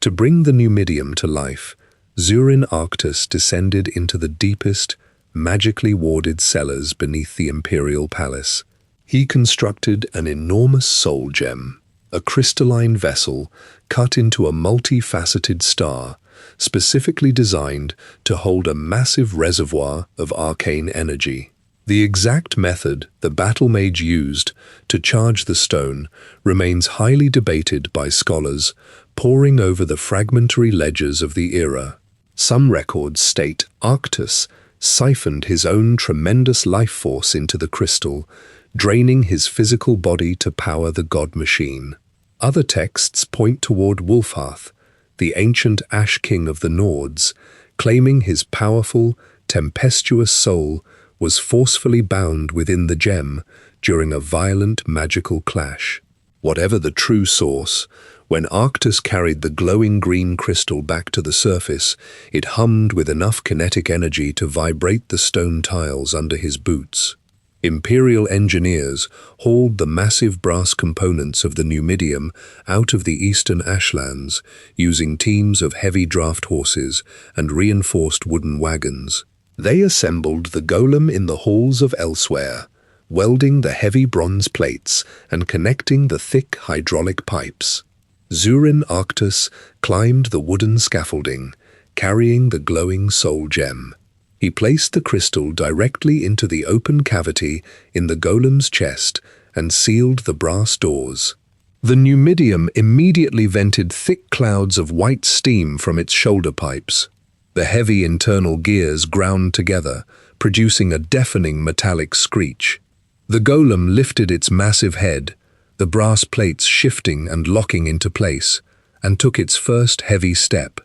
To bring the Numidium to life, Zurin Arctus descended into the deepest, magically warded cellars beneath the imperial palace. He constructed an enormous soul gem, a crystalline vessel cut into a multifaceted star, specifically designed to hold a massive reservoir of arcane energy. The exact method the battle mage used to charge the stone remains highly debated by scholars, poring over the fragmentary ledgers of the era. Some records state Arctus siphoned his own tremendous life force into the crystal, draining his physical body to power the god machine. Other texts point toward Wulfharth, the ancient Ash King of the Nords, claiming his powerful, tempestuous soul was forcefully bound within the gem during a violent magical clash. Whatever the true source, when Arctus carried the glowing green crystal back to the surface, it hummed with enough kinetic energy to vibrate the stone tiles under his boots. Imperial engineers hauled the massive brass components of the Numidium out of the eastern ashlands using teams of heavy draft horses and reinforced wooden wagons. They assembled the golem in the halls of Elsewhere, welding the heavy bronze plates and connecting the thick hydraulic pipes. Zurin Arctus climbed the wooden scaffolding, carrying the glowing soul gem. He placed the crystal directly into the open cavity in the golem's chest and sealed the brass doors. The Numidium immediately vented thick clouds of white steam from its shoulder pipes. The heavy internal gears ground together, producing a deafening metallic screech. The golem lifted its massive head, the brass plates shifting and locking into place, and took its first heavy step.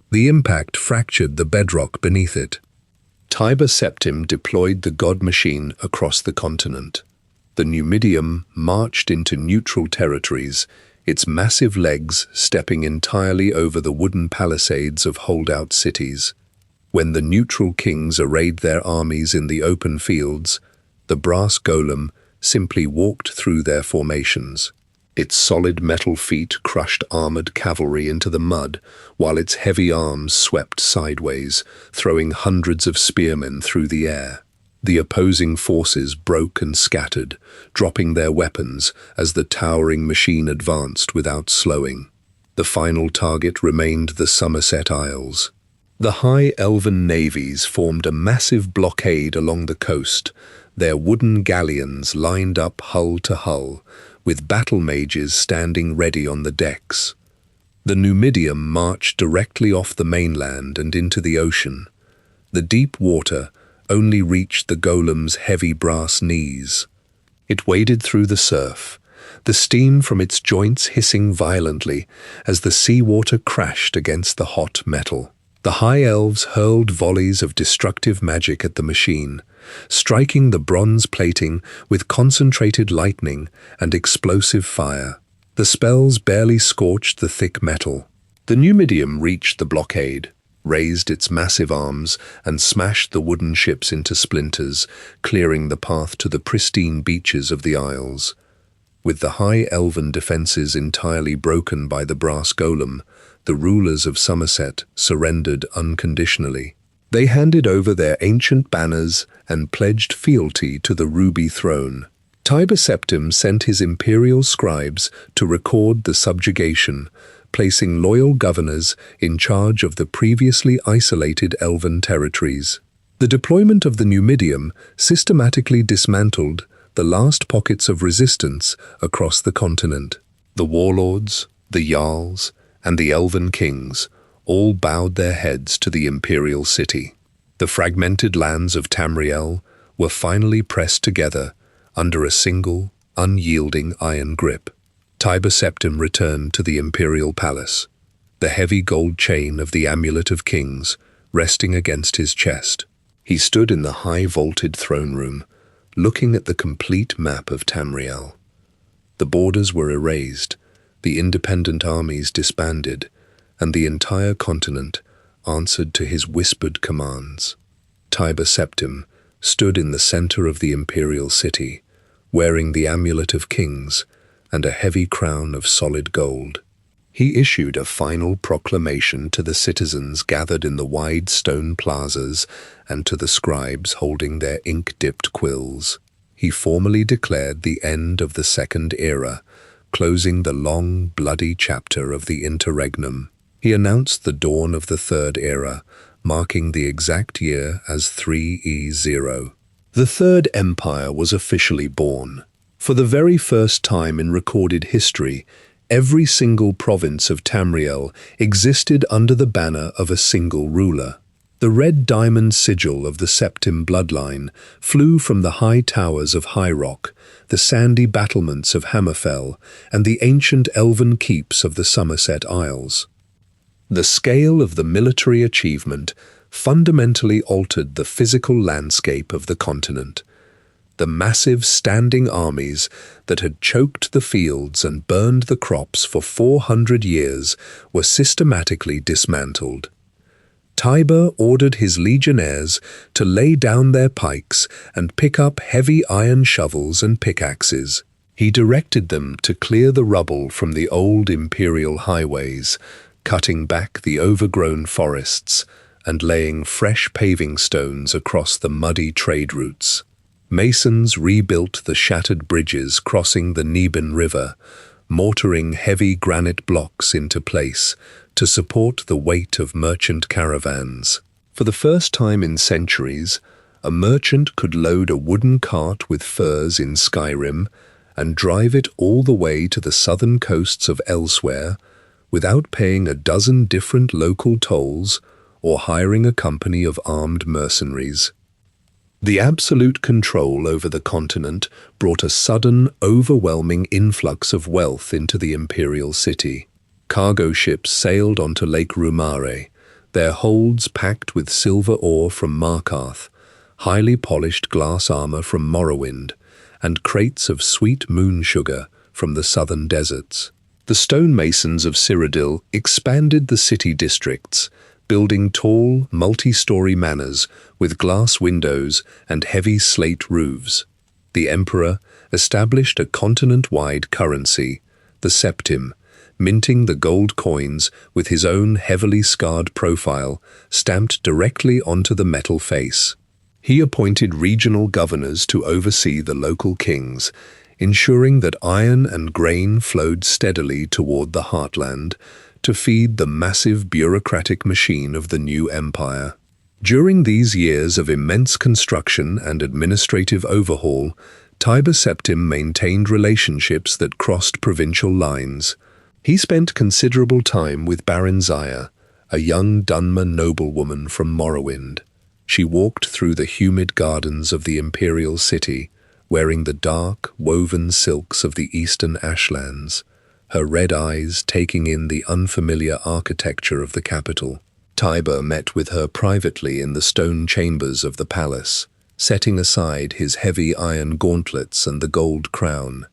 The impact fractured the bedrock beneath it. Tiber Septim deployed the god machine across the continent. The Numidium marched into neutral territories, its massive legs stepping entirely over the wooden palisades of holdout cities. When the neutral kings arrayed their armies in the open fields, the brass golem simply walked through their formations. Its solid metal feet crushed armored cavalry into the mud, while its heavy arms swept sideways, throwing hundreds of spearmen through the air. The opposing forces broke and scattered, dropping their weapons as the towering machine advanced without slowing. The final target remained the Somerset Isles. The high elven navies formed a massive blockade along the coast, their wooden galleons lined up hull to hull, with battle mages standing ready on the decks. The Numidium marched directly off the mainland and into the ocean. The deep water only reached the golem's heavy brass knees. It waded through the surf, the steam from its joints hissing violently as the seawater crashed against the hot metal. The High Elves hurled volleys of destructive magic at the machine, striking the bronze plating with concentrated lightning and explosive fire. The spells barely scorched the thick metal. The Numidium reached the blockade, raised its massive arms, and smashed the wooden ships into splinters, clearing the path to the pristine beaches of the Isles. With the high elven defences entirely broken by the brass golem, the rulers of Somerset surrendered unconditionally. They handed over their ancient banners and pledged fealty to the ruby throne. Tiber Septim sent his imperial scribes to record the subjugation, placing loyal governors in charge of the previously isolated elven territories. The deployment of the Numidium systematically dismantled the last pockets of resistance across the continent. The warlords, the jarls, and the elven kings all bowed their heads to the imperial city. The fragmented lands of Tamriel were finally pressed together under a single, unyielding iron grip. Tiber Septim returned to the imperial palace, the heavy gold chain of the Amulet of Kings resting against his chest. He stood in the high-vaulted throne room, looking at the complete map of Tamriel. The borders were erased, the independent armies disbanded, and the entire continent answered to his whispered commands. Tiber Septim stood in the center of the imperial city, wearing the Amulet of Kings and a heavy crown of solid gold. He issued a final proclamation to the citizens gathered in the wide stone plazas and to the scribes holding their ink-dipped quills. He formally declared the end of the Second Era, closing the long, bloody chapter of the interregnum. He announced the dawn of the Third Era, marking the exact year as 3E0. The Third Empire was officially born. For the very first time in recorded history, every single province of Tamriel existed under the banner of a single ruler. The red diamond sigil of the Septim bloodline flew from the high towers of High Rock, the sandy battlements of Hammerfell, and the ancient elven keeps of the Somerset Isles. The scale of the military achievement fundamentally altered the physical landscape of the continent. The massive standing armies that had choked the fields and burned the crops for 400 years were systematically dismantled. Tiber ordered his legionnaires to lay down their pikes and pick up heavy iron shovels and pickaxes. He directed them to clear the rubble from the old imperial highways, cutting back the overgrown forests and laying fresh paving stones across the muddy trade routes. Masons rebuilt the shattered bridges crossing the Neben River, mortaring heavy granite blocks into place to support the weight of merchant caravans. For the first time in centuries, a merchant could load a wooden cart with furs in Skyrim and drive it all the way to the southern coasts of Elsewhere without paying a dozen different local tolls or hiring a company of armed mercenaries. The absolute control over the continent brought a sudden, overwhelming influx of wealth into the imperial city. Cargo ships sailed onto Lake Rumare, their holds packed with silver ore from Markarth, highly polished glass armor from Morrowind, and crates of sweet moon sugar from the southern deserts. The stonemasons of Cyrodiil expanded the city districts, building tall, multi-story manors with glass windows and heavy slate roofs. The emperor established a continent-wide currency, the Septim, minting the gold coins with his own heavily scarred profile stamped directly onto the metal face. He appointed regional governors to oversee the local kings, ensuring that iron and grain flowed steadily toward the heartland to feed the massive bureaucratic machine of the new empire. During these years of immense construction and administrative overhaul, Tiber Septim maintained relationships that crossed provincial lines. He spent considerable time with Baron Zaya, a young Dunmer noblewoman from Morrowind. She walked through the humid gardens of the imperial city, wearing the dark, woven silks of the eastern ashlands, her red eyes taking in the unfamiliar architecture of the capital. Tiber met with her privately in the stone chambers of the palace, setting aside his heavy iron gauntlets and the gold crown.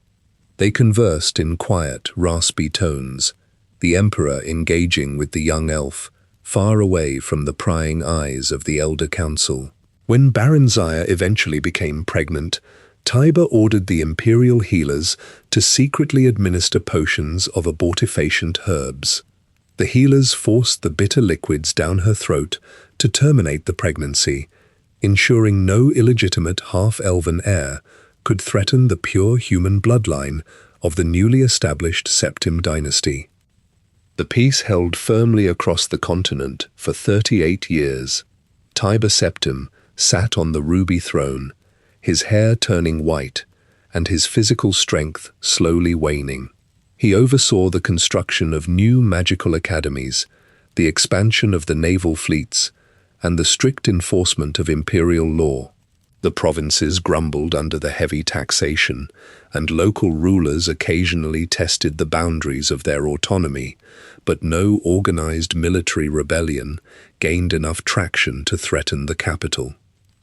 They conversed in quiet, raspy tones, the emperor engaging with the young elf, far away from the prying eyes of the elder council. When Baranzaya eventually became pregnant, Tiber ordered the imperial healers to secretly administer potions of abortifacient herbs. The healers forced the bitter liquids down her throat to terminate the pregnancy, ensuring no illegitimate half-elven heir could threaten the pure human bloodline of the newly established Septim dynasty. The peace held firmly across the continent for 38 years. Tiber Septim sat on the ruby throne, his hair turning white and his physical strength slowly waning. He oversaw the construction of new magical academies, the expansion of the naval fleets, and the strict enforcement of imperial law. The provinces grumbled under the heavy taxation, and local rulers occasionally tested the boundaries of their autonomy, but no organized military rebellion gained enough traction to threaten the capital.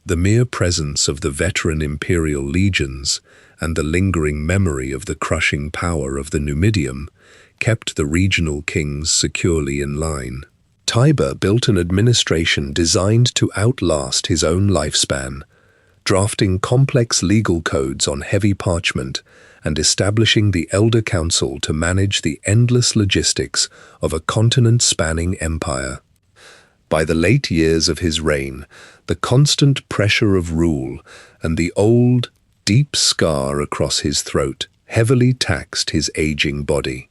The mere presence of the veteran imperial legions and the lingering memory of the crushing power of the Numidium kept the regional kings securely in line. Tiber built an administration designed to outlast his own lifespan, drafting complex legal codes on heavy parchment and establishing the Elder Council to manage the endless logistics of a continent-spanning empire. By the late years of his reign, the constant pressure of rule and the old, deep scar across his throat heavily taxed his aging body.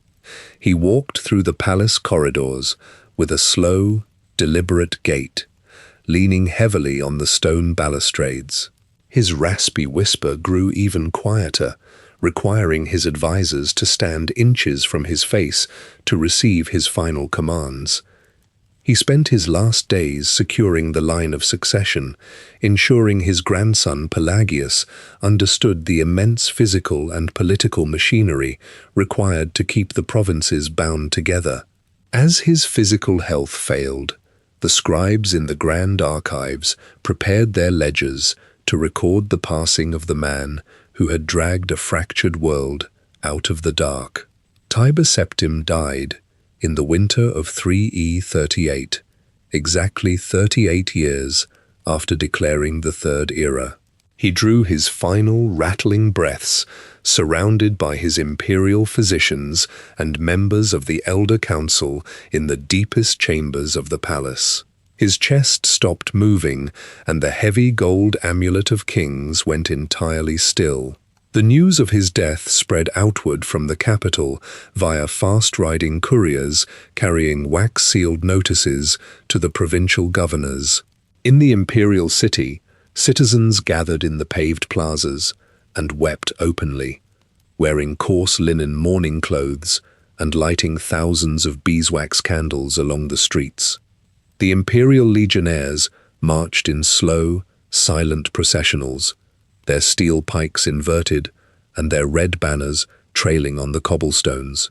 He walked through the palace corridors with a slow, deliberate gait, leaning heavily on the stone balustrades. His raspy whisper grew even quieter, requiring his advisors to stand inches from his face to receive his final commands. He spent his last days securing the line of succession, ensuring his grandson Pelagius understood the immense physical and political machinery required to keep the provinces bound together. As his physical health failed, the scribes in the grand archives prepared their ledgers to record the passing of the man who had dragged a fractured world out of the dark. Tiber Septim died in the winter of 3E38, exactly 38 years after declaring the Third Era. He drew his final rattling breaths, surrounded by his imperial physicians and members of the Elder Council in the deepest chambers of the palace. His chest stopped moving, and the heavy gold amulet of kings went entirely still. The news of his death spread outward from the capital via fast-riding couriers carrying wax-sealed notices to the provincial governors. In the imperial city, citizens gathered in the paved plazas and wept openly, wearing coarse linen mourning clothes and lighting thousands of beeswax candles along the streets. The imperial legionnaires marched in slow, silent processionals, their steel pikes inverted and their red banners trailing on the cobblestones.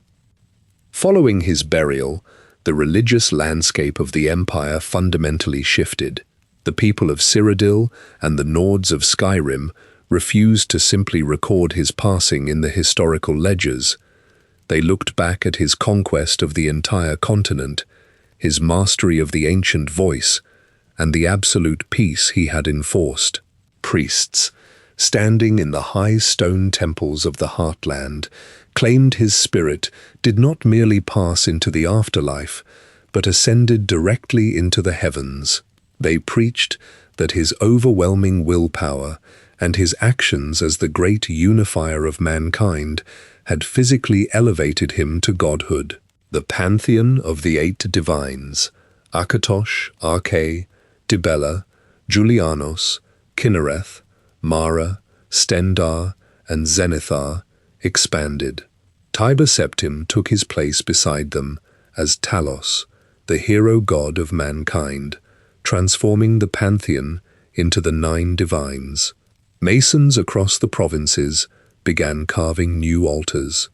Following his burial, the religious landscape of the empire fundamentally shifted. The people of Cyrodiil and the Nords of Skyrim refused to simply record his passing in the historical ledgers. They looked back at his conquest of the entire continent, his mastery of the ancient voice, and the absolute peace he had enforced. Priests, standing in the high stone temples of the heartland, claimed his spirit did not merely pass into the afterlife, but ascended directly into the heavens. They preached that his overwhelming willpower and his actions as the great unifier of mankind had physically elevated him to godhood. The pantheon of the 8 divines, Akatosh, Arche, Dibella, Julianos, Kinnereth, Mara, Stendar, and Zenithar, expanded. Tiber Septim took his place beside them as Talos, the hero god of mankind, transforming the pantheon into the 9 divines. Masons across the provinces began carving new altars.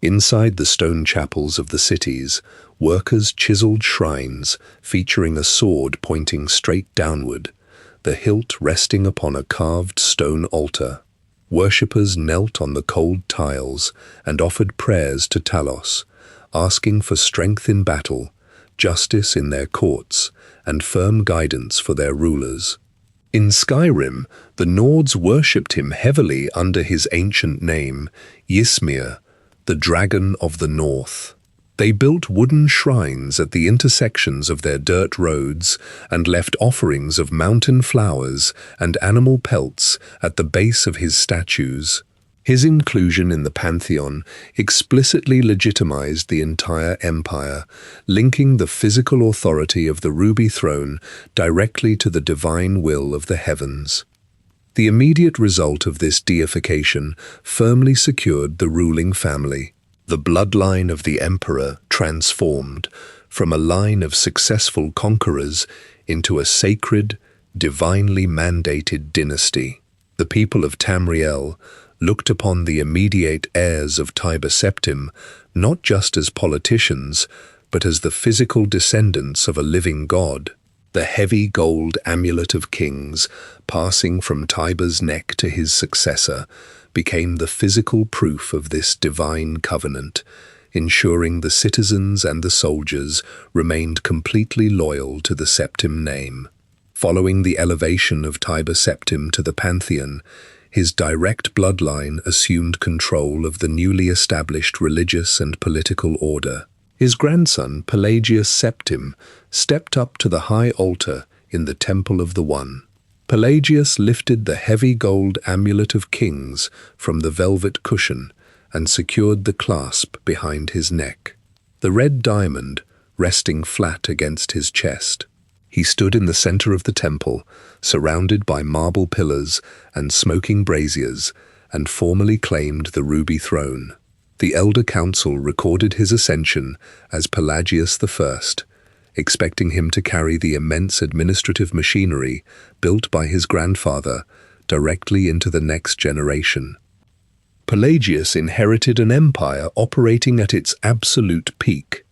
Inside the stone chapels of the cities, Workers chiseled shrines featuring a sword pointing straight downward, the hilt resting upon a carved stone altar. Worshippers knelt on the cold tiles and offered prayers to Talos, asking for strength in battle, justice in their courts, and firm guidance for their rulers. In Skyrim, the Nords worshipped him heavily under his ancient name, Ysmir, the Dragon of the North. They built wooden shrines at the intersections of their dirt roads and left offerings of mountain flowers and animal pelts at the base of his statues. His inclusion in the pantheon explicitly legitimized the entire empire, linking the physical authority of the Ruby Throne directly to the divine will of the heavens. The immediate result of this deification firmly secured the ruling family. The bloodline of the emperor transformed from a line of successful conquerors into a sacred, divinely mandated dynasty. The people of Tamriel looked upon the immediate heirs of Tiber Septim not just as politicians, but as the physical descendants of a living god. The heavy gold amulet of kings, passing from Tiber's neck to his successor, became the physical proof of this divine covenant, ensuring the citizens and the soldiers remained completely loyal to the Septim name. Following the elevation of Tiber Septim to the pantheon, his direct bloodline assumed control of the newly established religious and political order. His grandson, Pelagius Septim, stepped up to the high altar in the Temple of the One. Pelagius lifted the heavy gold amulet of kings from the velvet cushion and secured the clasp behind his neck, the red diamond resting flat against his chest. He stood in the center of the temple, surrounded by marble pillars and smoking braziers, and formally claimed the Ruby Throne. The Elder Council recorded his ascension as Pelagius I, expecting him to carry the immense administrative machinery built by his grandfather directly into the next generation. Pelagius inherited an empire operating at its absolute peak.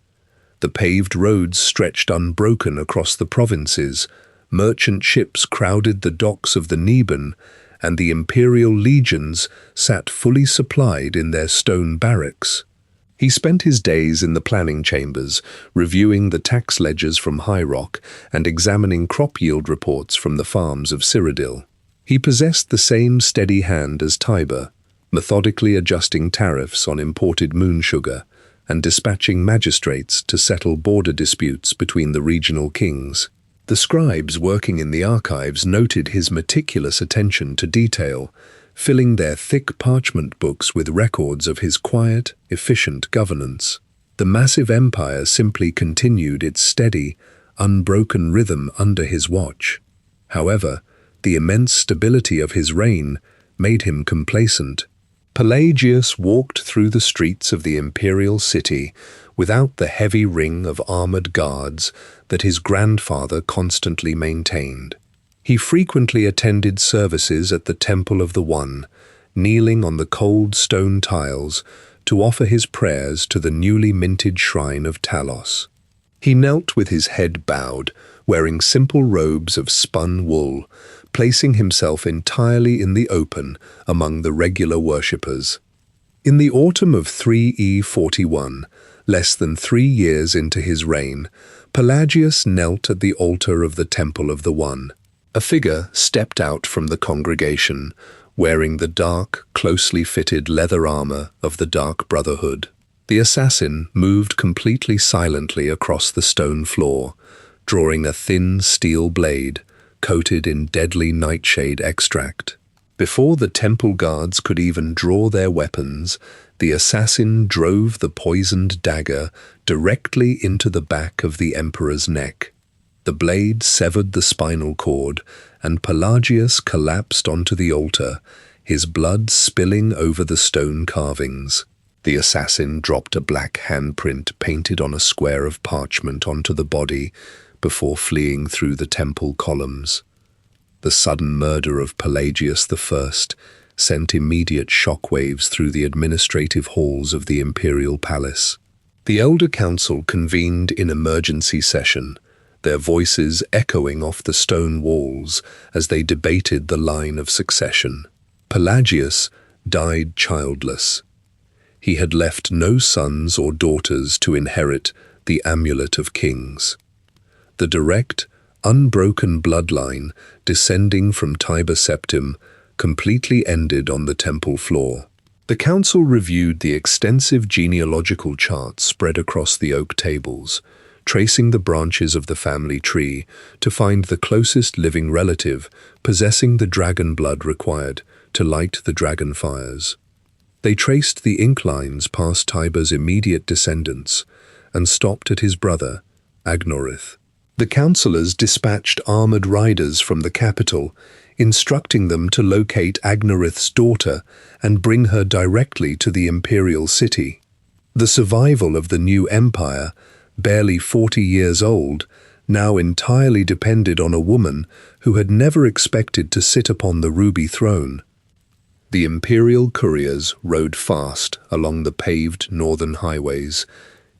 The paved roads stretched unbroken across the provinces, merchant ships crowded the docks of the Neben, and the imperial legions sat fully supplied in their stone barracks. He spent his days in the planning chambers, reviewing the tax ledgers from High Rock and examining crop yield reports from the farms of Cyrodiil. He possessed the same steady hand as Tiber, methodically adjusting tariffs on imported moon sugar and dispatching magistrates to settle border disputes between the regional kings. The scribes working in the archives noted his meticulous attention to detail, filling their thick parchment books with records of his quiet, efficient governance. The massive empire simply continued its steady, unbroken rhythm under his watch. However, the immense stability of his reign made him complacent. Pelagius walked through the streets of the imperial city without the heavy ring of armored guards that his grandfather constantly maintained. He frequently attended services at the Temple of the One, kneeling on the cold stone tiles to offer his prayers to the newly minted shrine of Talos. He knelt with his head bowed, wearing simple robes of spun wool, placing himself entirely in the open among the regular worshippers. In the autumn of 3E41, less than 3 years into his reign, Pelagius knelt at the altar of the Temple of the One. A figure stepped out from the congregation, wearing the dark, closely fitted leather armor of the Dark Brotherhood. The assassin moved completely silently across the stone floor, drawing a thin steel blade coated in deadly nightshade extract. Before the temple guards could even draw their weapons, the assassin drove the poisoned dagger directly into the back of the emperor's neck. The blade severed the spinal cord, and Pelagius collapsed onto the altar, his blood spilling over the stone carvings. The assassin dropped a black handprint painted on a square of parchment onto the body before fleeing through the temple columns. The sudden murder of Pelagius I sent immediate shockwaves through the administrative halls of the imperial palace. The Elder Council convened in emergency session, their voices echoing off the stone walls as they debated the line of succession. Pelagius died childless. He had left no sons or daughters to inherit the Amulet of Kings. The direct, unbroken bloodline descending from Tiber Septim completely ended on the temple floor. The council reviewed the extensive genealogical charts spread across the oak tables, tracing the branches of the family tree to find the closest living relative possessing the dragon blood required to light the dragon fires. They traced the inclines past Tiber's immediate descendants and stopped at his brother, Agnorith. The councillors dispatched armoured riders from the capital, instructing them to locate Agnorith's daughter and bring her directly to the imperial city. The survival of the new empire, barely 40 years old, now entirely depended on a woman who had never expected to sit upon the ruby throne. The imperial couriers rode fast along the paved northern highways,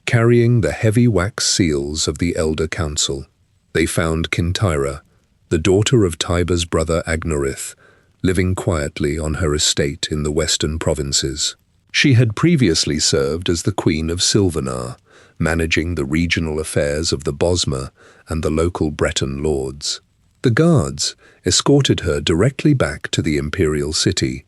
carrying the heavy wax seals of the Elder Council. They found Kintyra, the daughter of Tiber's brother Agnorith, living quietly on her estate in the western provinces. She had previously served as the Queen of Silvanar, managing the regional affairs of the Bosmer and the local Breton lords. The guards escorted her directly back to the imperial city,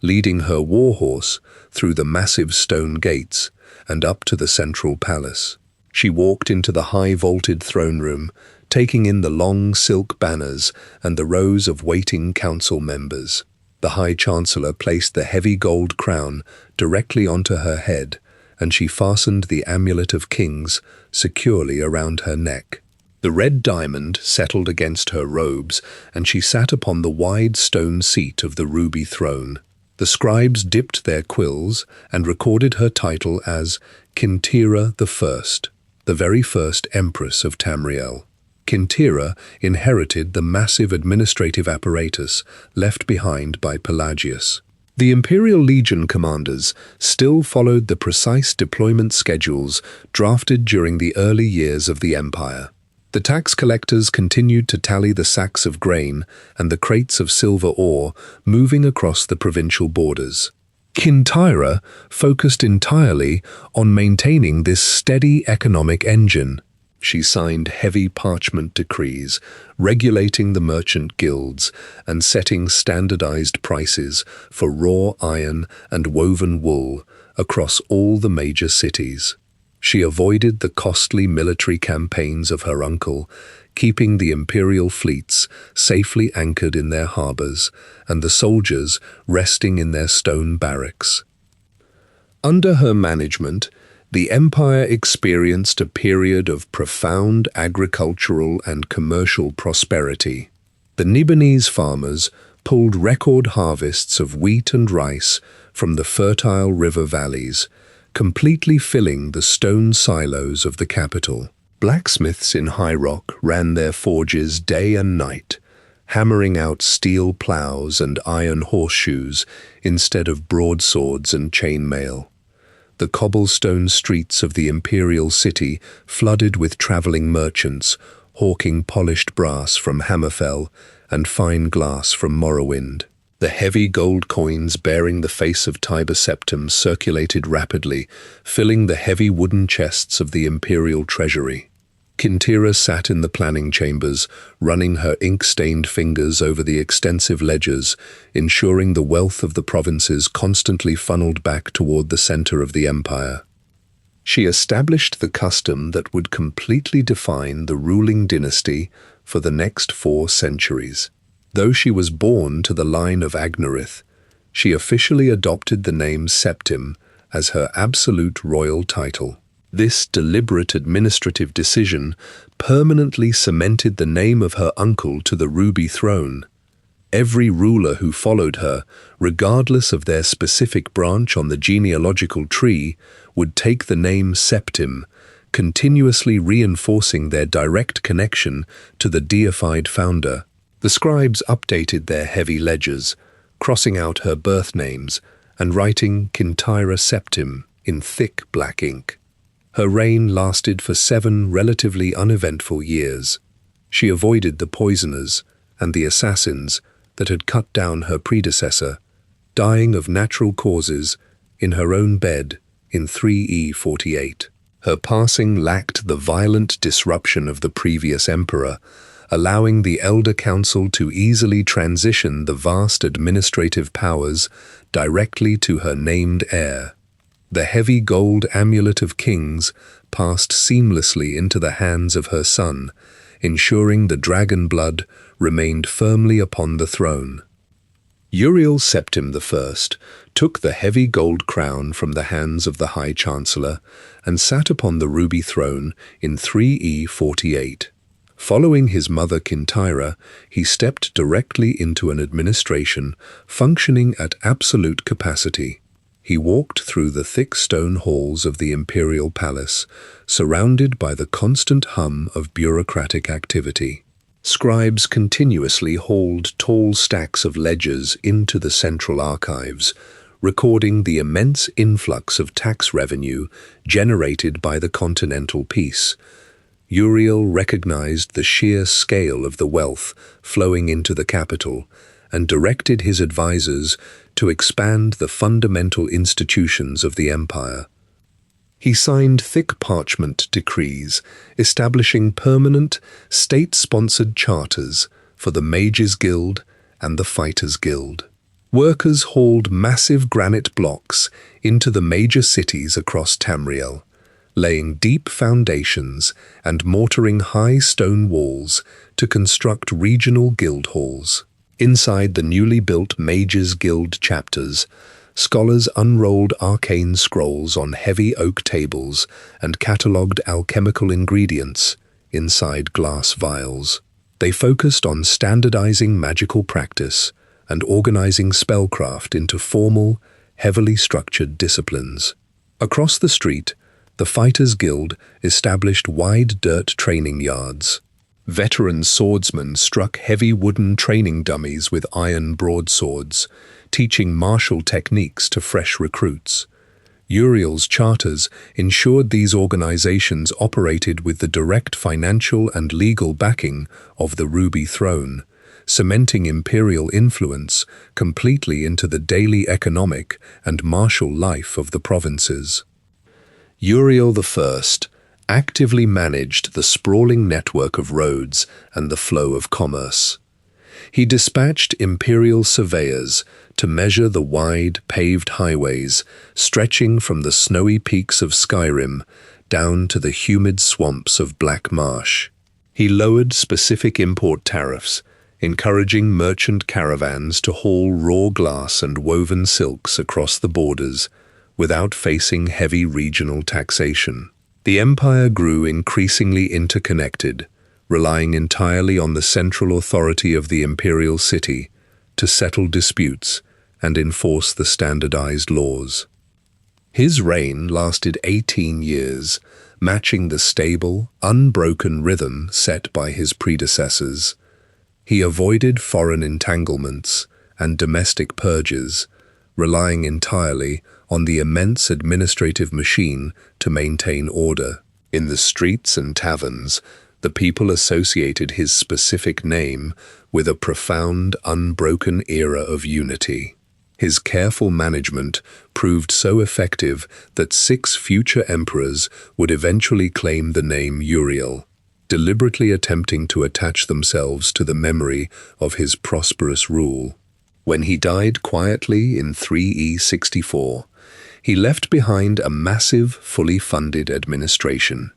leading her warhorse through the massive stone gates and up to the central palace. She walked into the high-vaulted throne room, taking in the long silk banners and the rows of waiting council members. The High Chancellor placed the heavy gold crown directly onto her head, and she fastened the Amulet of Kings securely around her neck. The red diamond settled against her robes, and she sat upon the wide stone seat of the ruby throne. The scribes dipped their quills and recorded her title as Kintyra I, the very first Empress of Tamriel. Kintyra inherited the massive administrative apparatus left behind by Pelagius. The Imperial Legion commanders still followed the precise deployment schedules drafted during the early years of the Empire. The tax collectors continued to tally the sacks of grain and the crates of silver ore moving across the provincial borders. Kintyra focused entirely on maintaining this steady economic engine. She signed heavy parchment decrees, regulating the merchant guilds and setting standardized prices for raw iron and woven wool across all the major cities. She avoided the costly military campaigns of her uncle, keeping the imperial fleets safely anchored in their harbors and the soldiers resting in their stone barracks. Under her management, the empire experienced a period of profound agricultural and commercial prosperity. The Nibonese farmers pulled record harvests of wheat and rice from the fertile river valleys, completely filling the stone silos of the capital. Blacksmiths in High Rock ran their forges day and night, hammering out steel plows and iron horseshoes instead of broadswords and chainmail. The cobblestone streets of the imperial city flooded with traveling merchants, hawking polished brass from Hammerfell and fine glass from Morrowind. The heavy gold coins bearing the face of Tiber Septim circulated rapidly, filling the heavy wooden chests of the imperial treasury. Kintyra sat in the planning chambers, running her ink-stained fingers over the extensive ledgers, ensuring the wealth of the provinces constantly funneled back toward the center of the empire. She established the custom that would completely define the ruling dynasty for the next 4 centuries. Though she was born to the line of Agnorith, she officially adopted the name Septim as her absolute royal title. This deliberate administrative decision permanently cemented the name of her uncle to the ruby throne. Every ruler who followed her, regardless of their specific branch on the genealogical tree, would take the name Septim, continuously reinforcing their direct connection to the deified founder. The scribes updated their heavy ledgers, crossing out her birth names and writing Kintyra Septim in thick black ink. Her reign lasted for 7 relatively uneventful years. She avoided the poisoners and the assassins that had cut down her predecessor, dying of natural causes in her own bed in 3E48. Her passing lacked the violent disruption of the previous emperor, allowing the Elder Council to easily transition the vast administrative powers directly to her named heir. The heavy gold amulet of kings passed seamlessly into the hands of her son, ensuring the dragon blood remained firmly upon the throne. Uriel Septim I took the heavy gold crown from the hands of the High Chancellor and sat upon the ruby throne in 3E48. Following his mother Kintyra, he stepped directly into an administration functioning at absolute capacity. He walked through the thick stone halls of the imperial palace, surrounded by the constant hum of bureaucratic activity. Scribes continuously hauled tall stacks of ledgers into the central archives, recording the immense influx of tax revenue generated by the continental peace. Uriel recognized the sheer scale of the wealth flowing into the capital and directed his advisors to expand the fundamental institutions of the empire. He signed thick parchment decrees establishing permanent, state-sponsored charters for the Mages Guild and the Fighters Guild. Workers hauled massive granite blocks into the major cities across Tamriel, laying deep foundations and mortaring high stone walls to construct regional guild halls. Inside the newly built Mages Guild chapters, scholars unrolled arcane scrolls on heavy oak tables and catalogued alchemical ingredients inside glass vials. They focused on standardizing magical practice and organizing spellcraft into formal, heavily structured disciplines. Across the street, the Fighters Guild established wide dirt training yards. Veteran swordsmen struck heavy wooden training dummies with iron broadswords, teaching martial techniques to fresh recruits. Uriel's charters ensured these organizations operated with the direct financial and legal backing of the Ruby Throne, cementing imperial influence completely into the daily economic and martial life of the provinces. Uriel I actively managed the sprawling network of roads and the flow of commerce. He dispatched imperial surveyors to measure the wide, paved highways stretching from the snowy peaks of Skyrim down to the humid swamps of Black Marsh. He lowered specific import tariffs, encouraging merchant caravans to haul raw glass and woven silks across the borders without facing heavy regional taxation. The empire grew increasingly interconnected, relying entirely on the central authority of the imperial city to settle disputes and enforce the standardized laws. His reign lasted 18 years, matching the stable, unbroken rhythm set by his predecessors. He avoided foreign entanglements and domestic purges, relying entirely on the immense administrative machine to maintain order. In the streets and taverns, the people associated his specific name with a profound, unbroken era of unity. His careful management proved so effective that 6 future emperors would eventually claim the name Uriel, deliberately attempting to attach themselves to the memory of his prosperous rule. When he died quietly in 3E64, he left behind a massive, fully funded administration.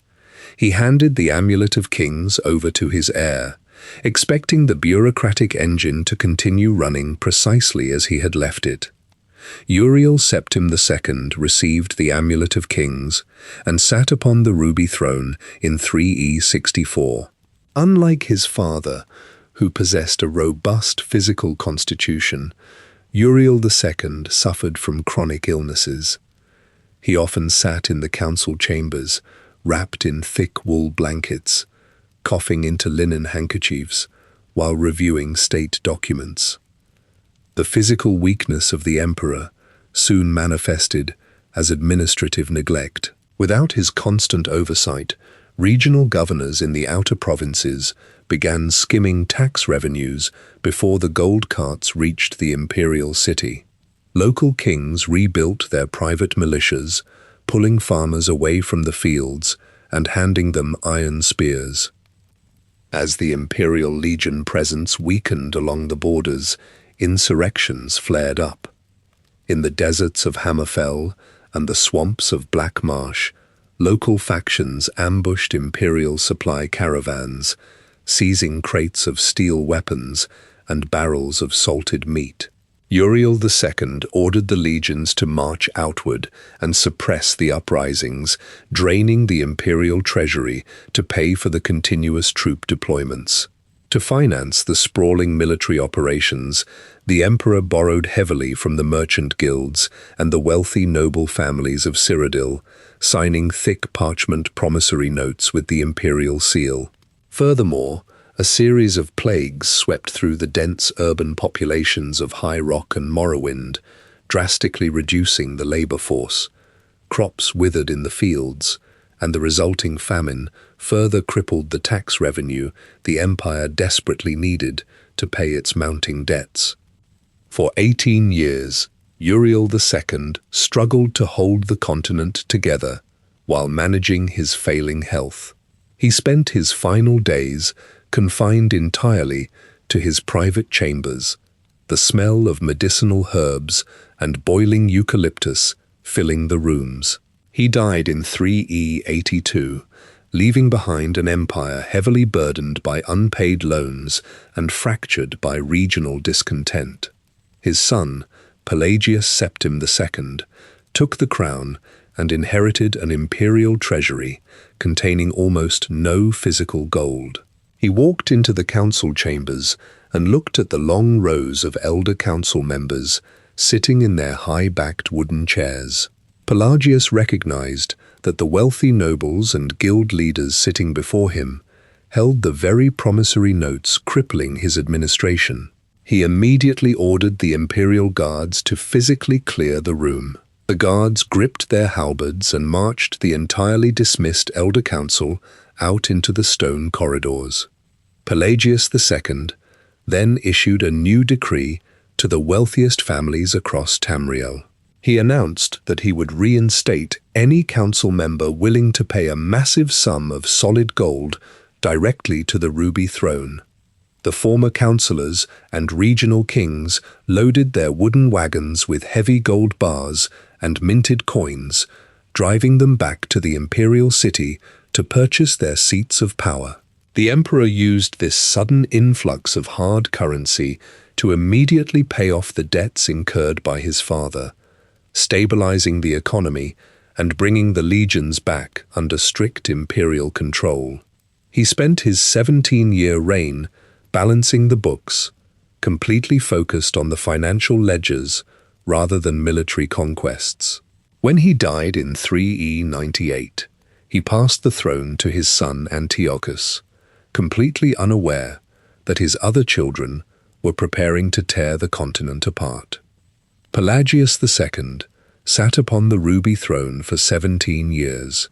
He handed the Amulet of Kings over to his heir, expecting the bureaucratic engine to continue running precisely as he had left it. Uriel Septim II received the Amulet of Kings and sat upon the ruby throne in 3E64. Unlike his father, who possessed a robust physical constitution, Uriel II suffered from chronic illnesses. He often sat in the council chambers, wrapped in thick wool blankets, coughing into linen handkerchiefs while reviewing state documents. The physical weakness of the emperor soon manifested as administrative neglect. Without his constant oversight, regional governors in the outer provinces began skimming tax revenues before the gold carts reached the imperial city. Local kings rebuilt their private militias, pulling farmers away from the fields and handing them iron spears. As the imperial legion presence weakened along the borders, insurrections flared up. In the deserts of Hammerfell and the swamps of Black Marsh, local factions ambushed imperial supply caravans, seizing crates of steel weapons and barrels of salted meat. Uriel II ordered the legions to march outward and suppress the uprisings, draining the imperial treasury to pay for the continuous troop deployments. To finance the sprawling military operations, the emperor borrowed heavily from the merchant guilds and the wealthy noble families of Cyrodiil, signing thick parchment promissory notes with the imperial seal. Furthermore, a series of plagues swept through the dense urban populations of High Rock and Morrowind, drastically reducing the labor force. Crops withered in the fields, and the resulting famine further crippled the tax revenue the empire desperately needed to pay its mounting debts. For 18 years, Uriel II struggled to hold the continent together while managing his failing health. He spent his final days confined entirely to his private chambers, the smell of medicinal herbs and boiling eucalyptus filling the rooms. He died in 3E82, leaving behind an empire heavily burdened by unpaid loans and fractured by regional discontent. His son, Pelagius Septim II, took the crown and inherited an imperial treasury containing almost no physical gold. He walked into the council chambers and looked at the long rows of elder council members sitting in their high-backed wooden chairs. Pelagius recognized that the wealthy nobles and guild leaders sitting before him held the very promissory notes crippling his administration. He immediately ordered the imperial guards to physically clear the room. The guards gripped their halberds and marched the entirely dismissed elder council out into the stone corridors. Pelagius II then issued a new decree to the wealthiest families across Tamriel. He announced that he would reinstate any council member willing to pay a massive sum of solid gold directly to the ruby throne. The former councillors and regional kings loaded their wooden wagons with heavy gold bars and minted coins, driving them back to the imperial city to purchase their seats of power. The emperor used this sudden influx of hard currency to immediately pay off the debts incurred by his father, stabilizing the economy and bringing the legions back under strict imperial control. He spent his 17-year reign balancing the books, completely focused on the financial ledgers rather than military conquests. When he died in 3E98, he passed the throne to his son Antiochus, completely unaware that his other children were preparing to tear the continent apart. Pelagius II sat upon the ruby throne for 17 years,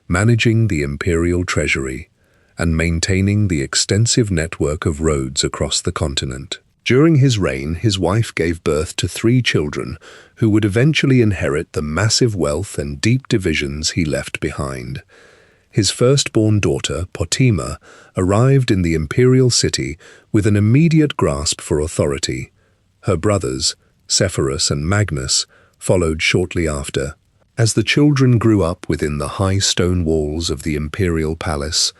managing the imperial treasury and maintaining the extensive network of roads across the continent. During his reign, his wife gave birth to 3 children who would eventually inherit the massive wealth and deep divisions he left behind. His firstborn daughter, Potima, arrived in the imperial city with an immediate grasp for authority. Her brothers, Sepphoris and Magnus, followed shortly after. As the children grew up within the high stone walls of the imperial palace,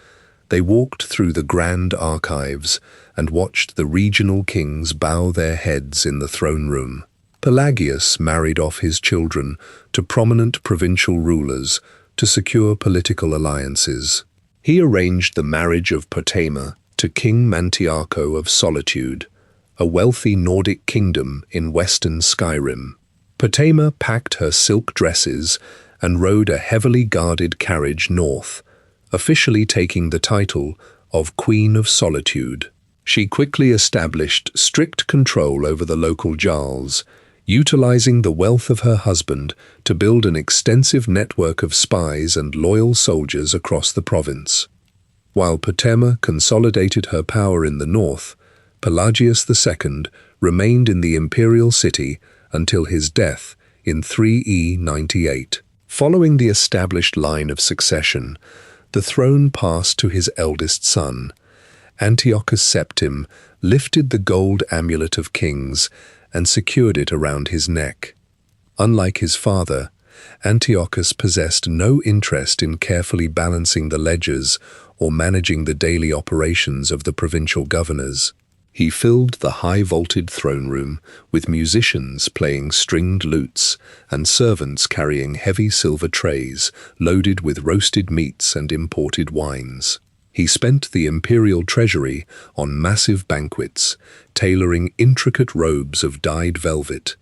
they walked through the grand archives and watched the regional kings bow their heads in the throne room. Pelagius married off his children to prominent provincial rulers to secure political alliances. He arranged the marriage of Potima to King Mantiarco of Solitude, a wealthy Nordic kingdom in western Skyrim. Potima packed her silk dresses and rode a heavily guarded carriage north, officially taking the title of Queen of Solitude. She quickly established strict control over the local jarls, utilizing the wealth of her husband to build an extensive network of spies and loyal soldiers across the province. While Potema consolidated her power in the north, Pelagius II remained in the imperial city until his death in 3E98. Following the established line of succession, the throne passed to his eldest son. Antiochus Septim lifted the gold amulet of kings and secured it around his neck. Unlike his father, Antiochus possessed no interest in carefully balancing the ledgers or managing the daily operations of the provincial governors. He filled the high-vaulted throne room with musicians playing stringed lutes and servants carrying heavy silver trays loaded with roasted meats and imported wines. He spent the imperial treasury on massive banquets, tailoring intricate robes of dyed velvet,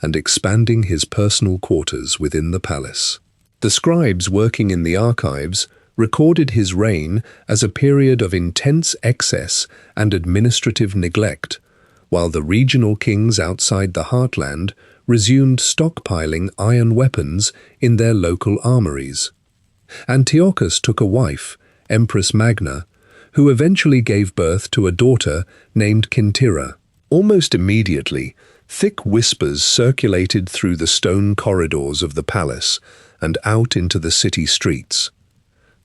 and expanding his personal quarters within the palace. The scribes working in the archives recorded his reign as a period of intense excess and administrative neglect, while the regional kings outside the heartland resumed stockpiling iron weapons in their local armories. Antiochus took a wife, Empress Magna, who eventually gave birth to a daughter named Quintira. Almost immediately, thick whispers circulated through the stone corridors of the palace and out into the city streets.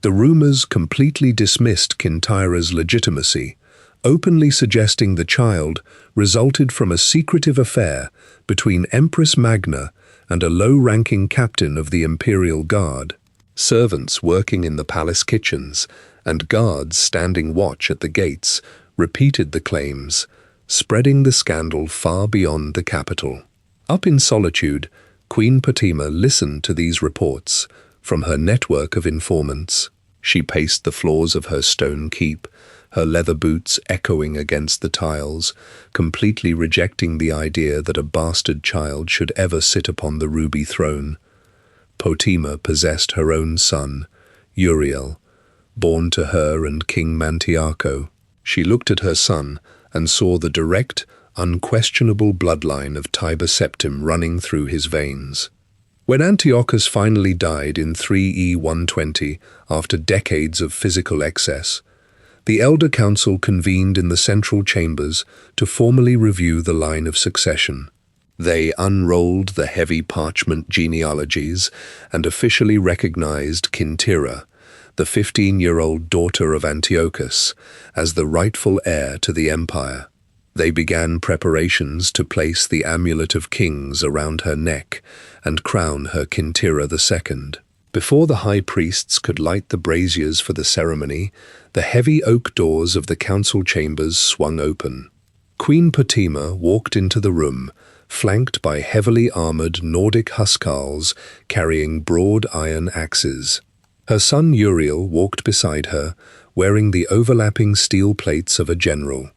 The rumors completely dismissed Quintira's legitimacy, openly suggesting the child resulted from a secretive affair between Empress Magna and a low-ranking captain of the Imperial Guard. Servants working in the palace kitchens and guards standing watch at the gates repeated the claims, spreading the scandal far beyond the capital. Up in solitude, Queen Potema listened to these reports from her network of informants. She paced the floors of her stone keep, her leather boots echoing against the tiles, completely rejecting the idea that a bastard child should ever sit upon the ruby throne. Potema possessed her own son, Uriel, born to her and King Mantiarco. She looked at her son and saw the direct, unquestionable bloodline of Tiber Septim running through his veins. When Antiochus finally died in 3E120, after decades of physical excess, the Elder Council convened in the central chambers to formally review the line of succession. They unrolled the heavy parchment genealogies and officially recognized Quintira, the 15-year-old daughter of Antiochus, as the rightful heir to the empire. They began preparations to place the Amulet of Kings around her neck and crown her Quintira II. Before the high priests could light the braziers for the ceremony, the heavy oak doors of the council chambers swung open. Queen Potema walked into the room, flanked by heavily armored Nordic huscarls carrying broad iron axes. Her son Uriel walked beside her, wearing the overlapping steel plates of a general.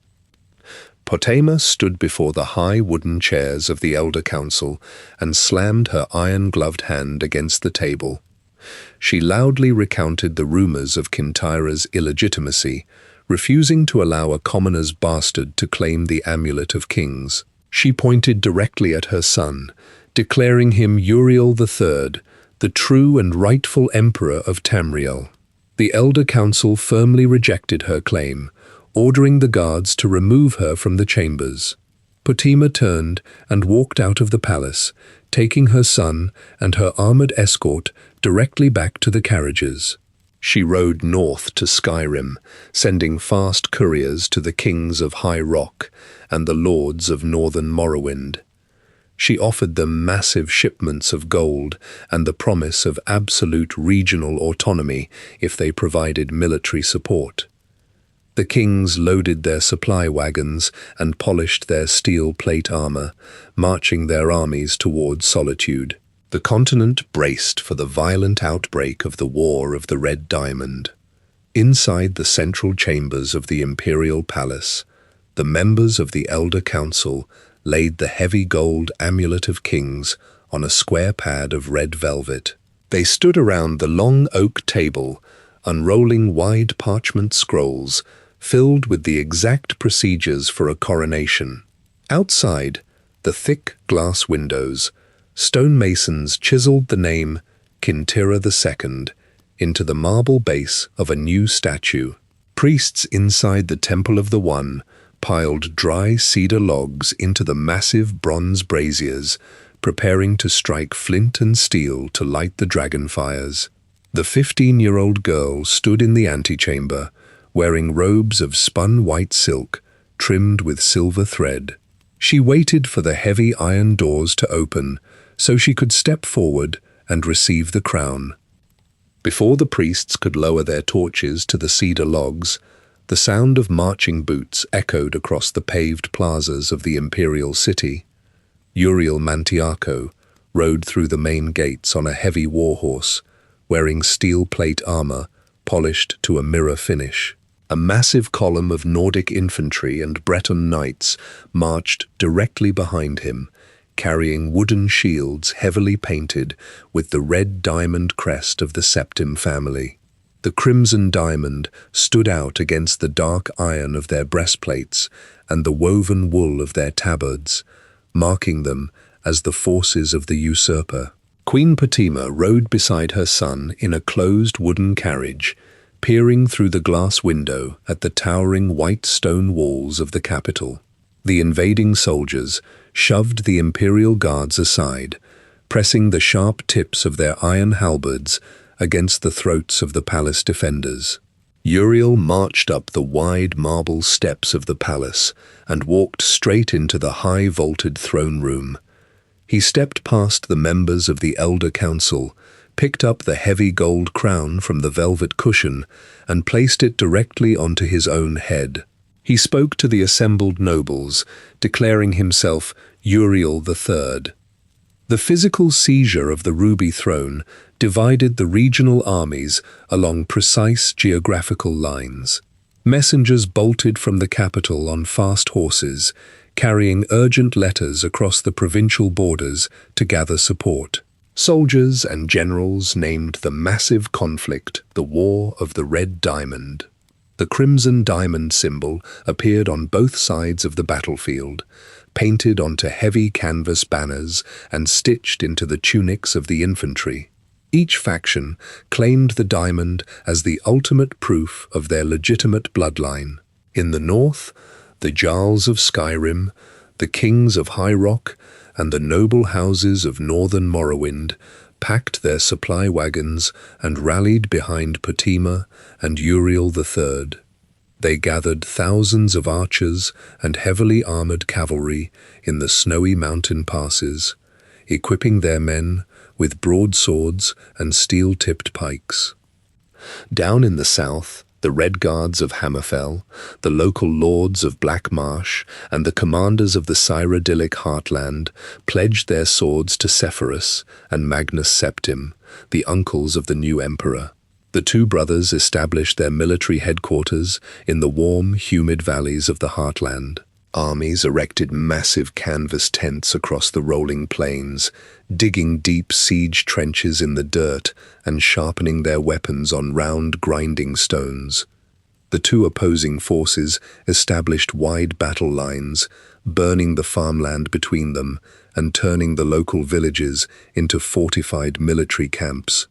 Potema stood before the high wooden chairs of the Elder Council and slammed her iron-gloved hand against the table. She loudly recounted the rumors of Quintira's illegitimacy, refusing to allow a commoner's bastard to claim the Amulet of Kings. She pointed directly at her son, declaring him Uriel III, the true and rightful emperor of Tamriel. The Elder Council firmly rejected her claim, ordering the guards to remove her from the chambers. Potema turned and walked out of the palace, taking her son and her armored escort directly back to the carriages. She rode north to Skyrim, sending fast couriers to the kings of High Rock and the lords of northern Morrowind. She offered them massive shipments of gold and the promise of absolute regional autonomy if they provided military support. The kings loaded their supply wagons and polished their steel plate armor, marching their armies toward Solitude. The continent braced for the violent outbreak of the War of the Red Diamond. Inside the central chambers of the imperial palace, the members of the Elder Council laid the heavy gold Amulet of Kings on a square pad of red velvet. They stood around the long oak table, unrolling wide parchment scrolls filled with the exact procedures for a coronation. Outside, the thick glass windows, stonemasons chiseled the name Kintira II into the marble base of a new statue. Priests inside the Temple of the One piled dry cedar logs into the massive bronze braziers, preparing to strike flint and steel to light the dragon fires. The 15-year-old girl stood in the antechamber, wearing robes of spun white silk, trimmed with silver thread. She waited for the heavy iron doors to open, so she could step forward and receive the crown. Before the priests could lower their torches to the cedar logs, the sound of marching boots echoed across the paved plazas of the imperial city. Uriel Mantiaco rode through the main gates on a heavy warhorse, wearing steel plate armor polished to a mirror finish. A massive column of Nordic infantry and Breton knights marched directly behind him, carrying wooden shields heavily painted with the red diamond crest of the Septim family. The crimson diamond stood out against the dark iron of their breastplates and the woven wool of their tabards, marking them as the forces of the usurper. Queen Fatima rode beside her son in a closed wooden carriage, peering through the glass window at the towering white stone walls of the capital. The invading soldiers shoved the imperial guards aside, pressing the sharp tips of their iron halberds against the throats of the palace defenders. Uriel marched up the wide marble steps of the palace and walked straight into the high-vaulted throne room. He stepped past the members of the Elder Council, picked up the heavy gold crown from the velvet cushion, and placed it directly onto his own head. He spoke to the assembled nobles, declaring himself Uriel III. The physical seizure of the ruby throne divided the regional armies along precise geographical lines. Messengers bolted from the capital on fast horses, carrying urgent letters across the provincial borders to gather support. Soldiers and generals named the massive conflict the War of the Red Diamond. The crimson diamond symbol appeared on both sides of the battlefield, painted onto heavy canvas banners and stitched into the tunics of the infantry. Each faction claimed the diamond as the ultimate proof of their legitimate bloodline. In the north, the Jarls of Skyrim, the kings of High Rock, and the noble houses of northern Morrowind packed their supply wagons and rallied behind Fatima and Uriel III. They gathered thousands of archers and heavily armored cavalry in the snowy mountain passes, equipping their men with broadswords and steel-tipped pikes. Down in the south, the Red Guards of Hammerfell, the local lords of Black Marsh, and the commanders of the Cyrodiilic Heartland pledged their swords to Sepphoris and Magnus Septim, the uncles of the new emperor. The two brothers established their military headquarters in the warm, humid valleys of the Heartland. Armies erected massive canvas tents across the rolling plains, digging deep siege trenches in the dirt and sharpening their weapons on round grinding stones. The two opposing forces established wide battle lines, burning the farmland between them and turning the local villages into fortified military camps.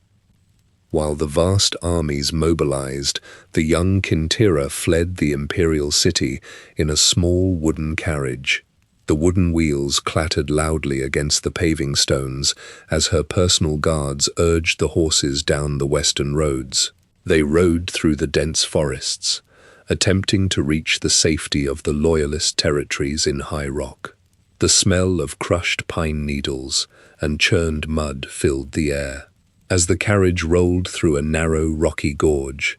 While the vast armies mobilized, the young Kintira fled the imperial city in a small wooden carriage. The wooden wheels clattered loudly against the paving stones as her personal guards urged the horses down the western roads. They rode through the dense forests, attempting to reach the safety of the loyalist territories in High Rock. The smell of crushed pine needles and churned mud filled the air. As the carriage rolled through a narrow, rocky gorge,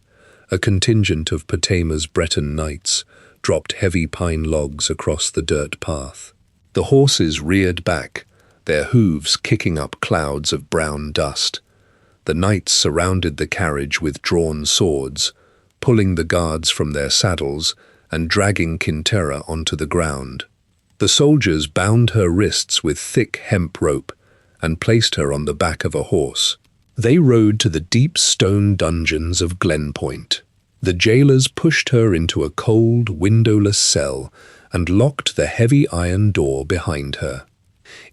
a contingent of Fatima's Breton knights dropped heavy pine logs across the dirt path. The horses reared back, their hooves kicking up clouds of brown dust. The knights surrounded the carriage with drawn swords, pulling the guards from their saddles and dragging Kintira onto the ground. The soldiers bound her wrists with thick hemp rope and placed her on the back of a horse. They rode to the deep stone dungeons of Glenpoint. The jailers pushed her into a cold, windowless cell and locked the heavy iron door behind her.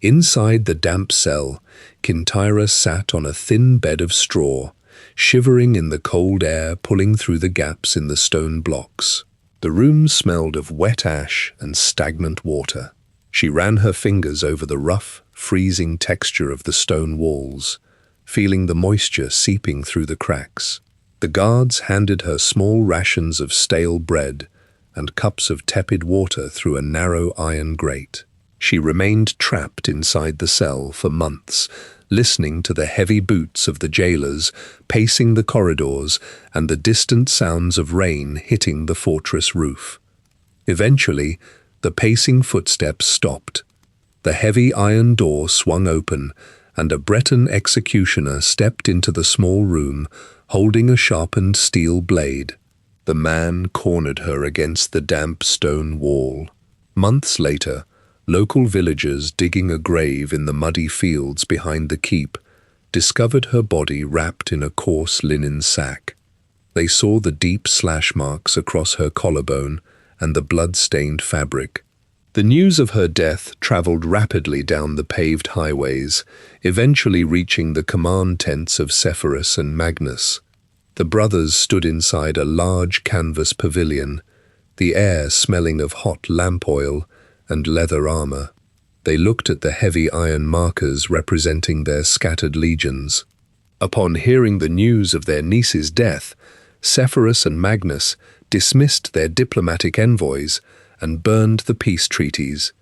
Inside the damp cell, Kintyra sat on a thin bed of straw, shivering in the cold air pulling through the gaps in the stone blocks. The room smelled of wet ash and stagnant water. She ran her fingers over the rough, freezing texture of the stone walls, feeling the moisture seeping through the cracks. The guards handed her small rations of stale bread and cups of tepid water through a narrow iron grate. She remained trapped inside the cell for months, listening to the heavy boots of the jailers pacing the corridors and the distant sounds of rain hitting the fortress roof. Eventually, the pacing footsteps stopped. The heavy iron door swung open, and a Breton executioner stepped into the small room, holding a sharpened steel blade. The man cornered her against the damp stone wall. Months later, local villagers digging a grave in the muddy fields behind the keep discovered her body wrapped in a coarse linen sack. They saw the deep slash marks across her collarbone and the blood-stained fabric. The news of her death traveled rapidly down the paved highways, eventually reaching the command tents of Sepphoris and Magnus. The brothers stood inside a large canvas pavilion, the air smelling of hot lamp oil and leather armor. They looked at the heavy iron markers representing their scattered legions. Upon hearing the news of their niece's death, Sepphoris and Magnus dismissed their diplomatic envoys and burned the peace treaties.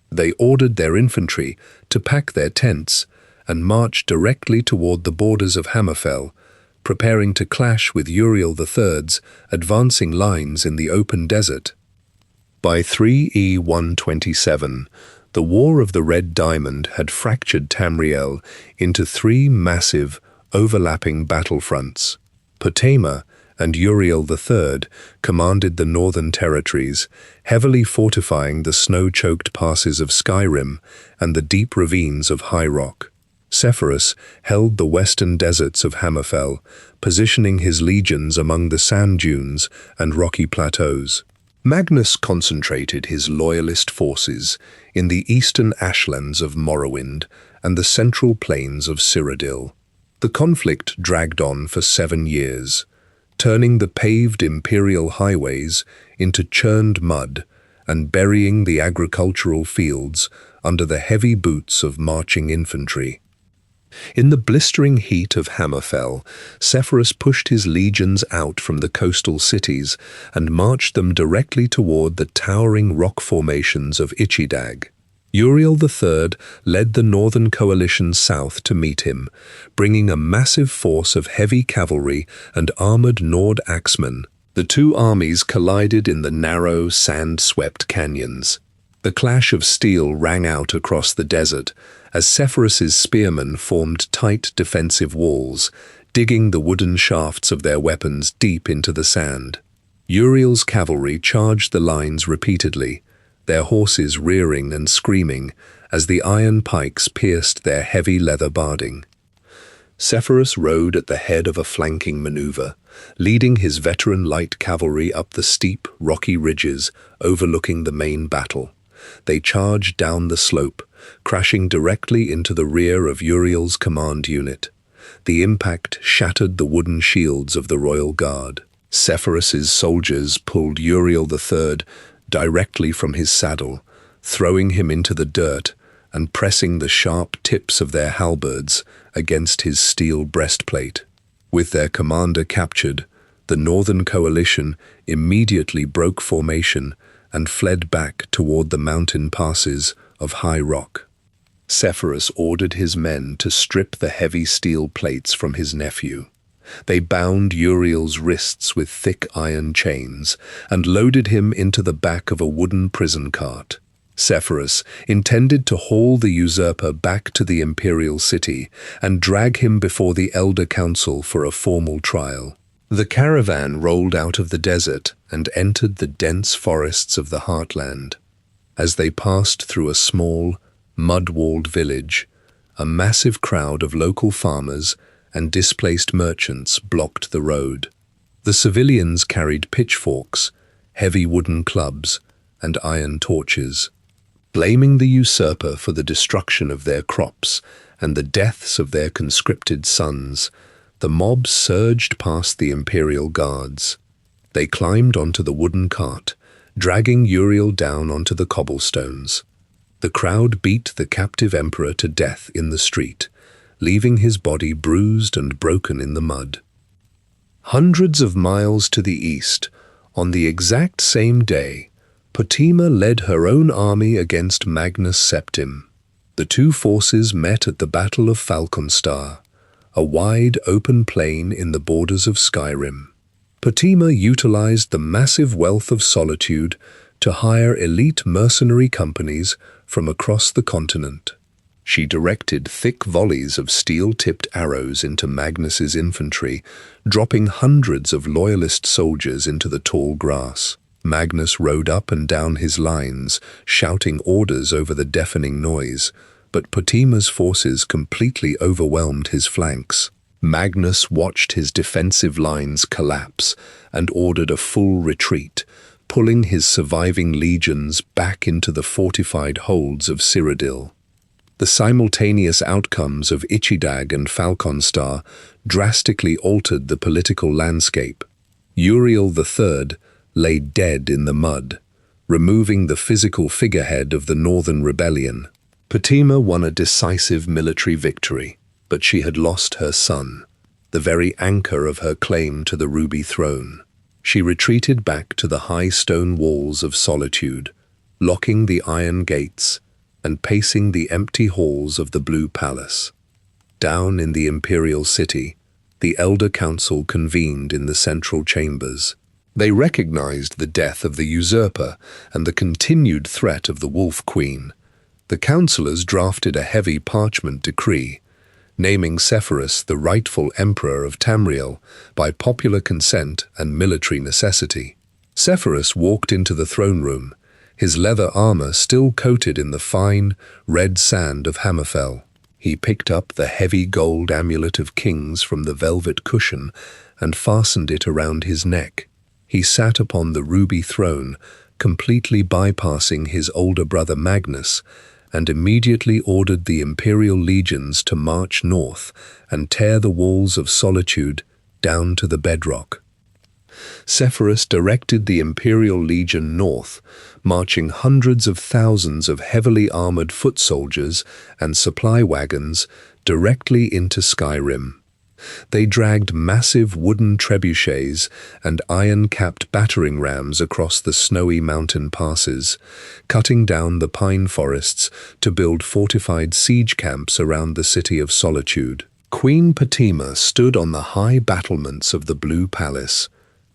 They ordered their infantry to pack their tents and march directly toward the borders of Hammerfell, preparing to clash with Uriel III's advancing lines in the open desert. By 3E127, the War of the Red Diamond had fractured Tamriel into three massive, overlapping battlefronts. Potema and Uriel III commanded the northern territories, heavily fortifying the snow-choked passes of Skyrim and the deep ravines of High Rock. Sepphoris held the western deserts of Hammerfell, positioning his legions among the sand dunes and rocky plateaus. Magnus concentrated his loyalist forces in the eastern ashlands of Morrowind and the central plains of Cyrodiil. The conflict dragged on for 7 years, turning the paved imperial highways into churned mud and burying the agricultural fields under the heavy boots of marching infantry. In the blistering heat of Hammerfell, Sepphoris pushed his legions out from the coastal cities and marched them directly toward the towering rock formations of Ichidag. Uriel III led the northern coalition south to meet him, bringing a massive force of heavy cavalry and armored Nord axemen. The two armies collided in the narrow, sand-swept canyons. The clash of steel rang out across the desert as Sepphoris's spearmen formed tight defensive walls, digging the wooden shafts of their weapons deep into the sand. Uriel's cavalry charged the lines repeatedly, their horses rearing and screaming as the iron pikes pierced their heavy leather barding. Sepphoris rode at the head of a flanking maneuver, leading his veteran light cavalry up the steep, rocky ridges overlooking the main battle. They charged down the slope, crashing directly into the rear of Uriel's command unit. The impact shattered the wooden shields of the royal guard. Sepphoris's soldiers pulled Uriel III directly from his saddle, throwing him into the dirt and pressing the sharp tips of their halberds against his steel breastplate. With their commander captured, the Northern Coalition immediately broke formation and fled back toward the mountain passes of High Rock. Sepphoris ordered his men to strip the heavy steel plates from his nephew. They bound Uriel's wrists with thick iron chains and loaded him into the back of a wooden prison cart. Sepphoris intended to haul the usurper back to the imperial city and drag him before the Elder Council for a formal trial. The caravan rolled out of the desert and entered the dense forests of the heartland. As they passed through a small, mud-walled village, a massive crowd of local farmers and displaced merchants blocked the road. The civilians carried pitchforks, heavy wooden clubs, and iron torches. Blaming the usurper for the destruction of their crops and the deaths of their conscripted sons, the mob surged past the imperial guards. They climbed onto the wooden cart, dragging Uriel down onto the cobblestones. The crowd beat the captive emperor to death in the street, leaving his body bruised and broken in the mud. Hundreds of miles to the east, on the exact same day, Potima led her own army against Magnus Septim. The two forces met at the Battle of Falconstar, a wide, open plain in the borders of Skyrim. Potima utilized the massive wealth of Solitude to hire elite mercenary companies from across the continent. She directed thick volleys of steel-tipped arrows into Magnus's infantry, dropping hundreds of loyalist soldiers into the tall grass. Magnus rode up and down his lines, shouting orders over the deafening noise, but Potima's forces completely overwhelmed his flanks. Magnus watched his defensive lines collapse and ordered a full retreat, pulling his surviving legions back into the fortified holds of Cyrodiil. The simultaneous outcomes of Ichidag and Falconstar drastically altered the political landscape. Uriel III lay dead in the mud, removing the physical figurehead of the Northern Rebellion. Potima won a decisive military victory, but she had lost her son, the very anchor of her claim to the Ruby Throne. She retreated back to the high stone walls of Solitude, locking the iron gates and pacing the empty halls of the Blue Palace. Down in the imperial city, the Elder Council convened in the central chambers. They recognized the death of the usurper and the continued threat of the Wolf Queen. The councillors drafted a heavy parchment decree, naming Sepphoris the rightful emperor of Tamriel by popular consent and military necessity. Sepphoris walked into the throne room, his leather armor still coated in the fine, red sand of Hammerfell. He picked up the heavy gold amulet of kings from the velvet cushion and fastened it around his neck. He sat upon the ruby throne, completely bypassing his older brother Magnus, and immediately ordered the imperial legions to march north and tear the walls of Solitude down to the bedrock. Sepphoris directed the imperial legion north, marching hundreds of thousands of heavily armored foot soldiers and supply wagons directly into Skyrim. They dragged massive wooden trebuchets and iron-capped battering rams across the snowy mountain passes, cutting down the pine forests to build fortified siege camps around the city of Solitude. Queen Potima stood on the high battlements of the Blue Palace,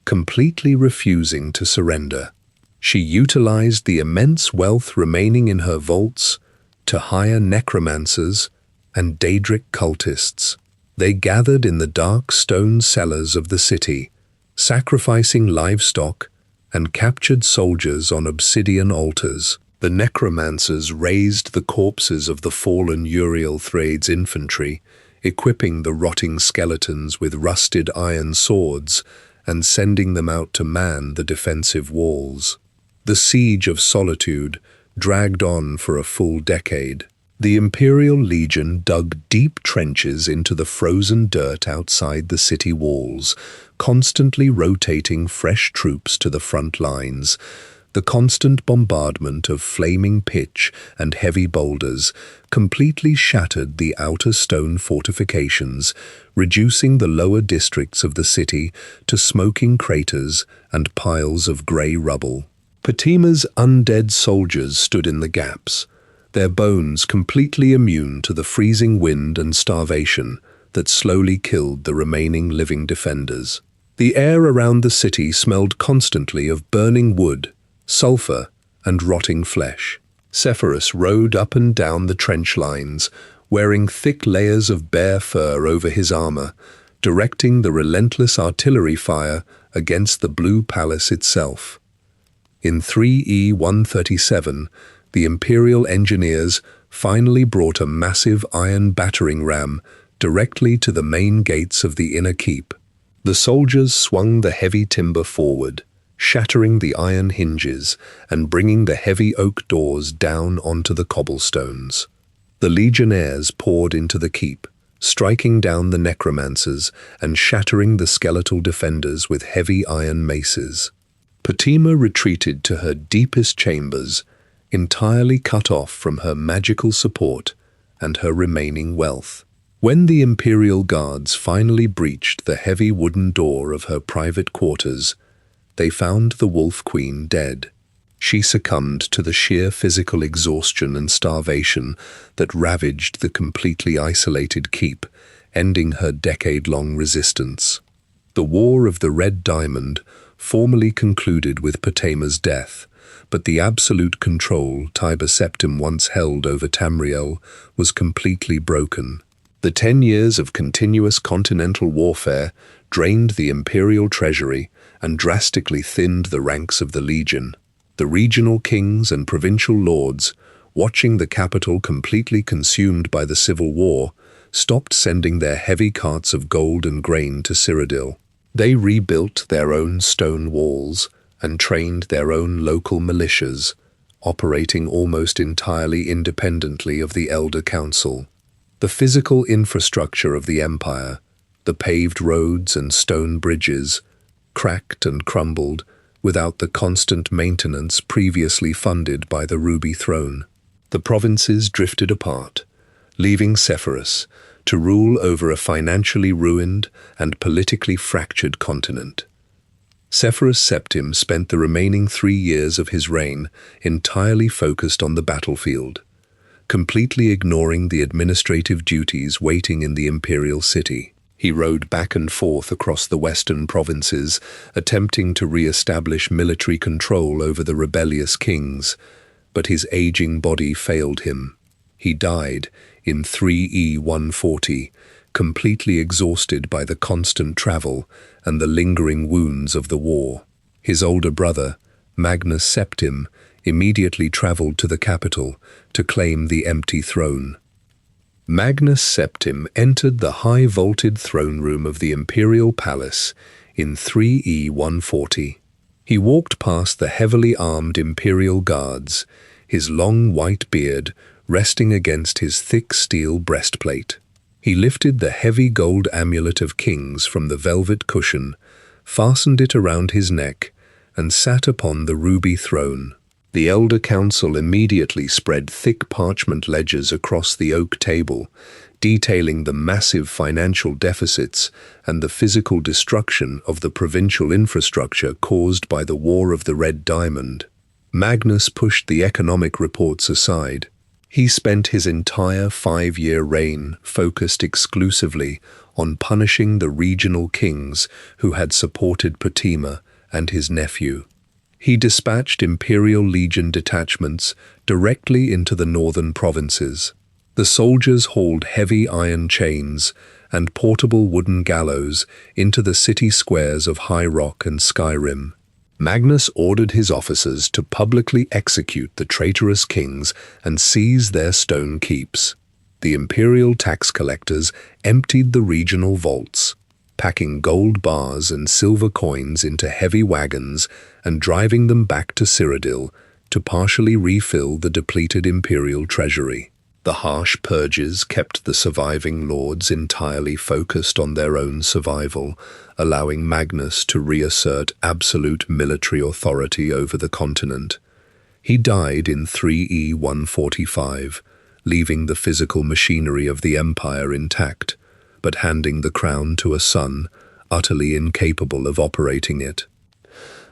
completely refusing to surrender. She utilized the immense wealth remaining in her vaults to hire necromancers and Daedric cultists. They gathered in the dark stone cellars of the city, sacrificing livestock and captured soldiers on obsidian altars. The necromancers raised the corpses of the fallen Uriel III's infantry, equipping the rotting skeletons with rusted iron swords and sending them out to man the defensive walls. The siege of Solitude dragged on for a full decade. The Imperial Legion dug deep trenches into the frozen dirt outside the city walls, constantly rotating fresh troops to the front lines. The constant bombardment of flaming pitch and heavy boulders completely shattered the outer stone fortifications, reducing the lower districts of the city to smoking craters and piles of grey rubble. Potima's undead soldiers stood in the gaps, their bones completely immune to the freezing wind and starvation that slowly killed the remaining living defenders. The air around the city smelled constantly of burning wood, sulfur, and rotting flesh. Sepphoris rode up and down the trench lines, wearing thick layers of bear fur over his armor, directing the relentless artillery fire against the Blue Palace itself. In 3E137, the Imperial engineers finally brought a massive iron battering ram directly to the main gates of the inner keep. The soldiers swung the heavy timber forward, shattering the iron hinges and bringing the heavy oak doors down onto the cobblestones. The legionnaires poured into the keep, striking down the necromancers and shattering the skeletal defenders with heavy iron maces. Fatima retreated to her deepest chambers, entirely cut off from her magical support and her remaining wealth. When the Imperial Guards finally breached the heavy wooden door of her private quarters, they found the Wolf Queen dead. She succumbed to the sheer physical exhaustion and starvation that ravaged the completely isolated keep, ending her decade-long resistance. The War of the Red Diamond formally concluded with Fatima's death, but the absolute control Tiber Septim once held over Tamriel was completely broken. The 10 years of continuous continental warfare drained the imperial treasury and drastically thinned the ranks of the legion. The regional kings and provincial lords, watching the capital completely consumed by the civil war, stopped sending their heavy carts of gold and grain to Cyrodiil. They rebuilt their own stone walls and trained their own local militias, operating almost entirely independently of the Elder Council. The physical infrastructure of the empire, the paved roads and stone bridges, cracked and crumbled without the constant maintenance previously funded by the Ruby Throne. The provinces drifted apart, leaving Sepphoris to rule over a financially ruined and politically fractured continent. Sepphoris Septim spent the remaining 3 years of his reign entirely focused on the battlefield, completely ignoring the administrative duties waiting in the imperial city. He rode back and forth across the western provinces, attempting to re-establish military control over the rebellious kings, but his aging body failed him. He died in 3E140, completely exhausted by the constant travel and the lingering wounds of the war. His older brother, Magnus Septim, immediately traveled to the capital to claim the empty throne. Magnus Septim entered the high-vaulted throne room of the imperial palace in 3E140. He walked past the heavily armed imperial guards, his long white beard resting against his thick steel breastplate. He lifted the heavy gold amulet of kings from the velvet cushion, fastened it around his neck, and sat upon the ruby throne. The Elder Council immediately spread thick parchment ledgers across the oak table, detailing the massive financial deficits and the physical destruction of the provincial infrastructure caused by the War of the Red Diamond. Magnus pushed the economic reports aside. He spent his entire 5-year reign focused exclusively on punishing the regional kings who had supported Fatima and his nephew. He dispatched Imperial Legion detachments directly into the northern provinces. The soldiers hauled heavy iron chains and portable wooden gallows into the city squares of High Rock and Skyrim. Magnus ordered his officers to publicly execute the traitorous kings and seize their stone keeps. The imperial tax collectors emptied the regional vaults, packing gold bars and silver coins into heavy wagons and driving them back to Cyrodiil to partially refill the depleted imperial treasury. The harsh purges kept the surviving lords entirely focused on their own survival, allowing Magnus to reassert absolute military authority over the continent. He died in 3E145, leaving the physical machinery of the empire intact, but handing the crown to a son, utterly incapable of operating it.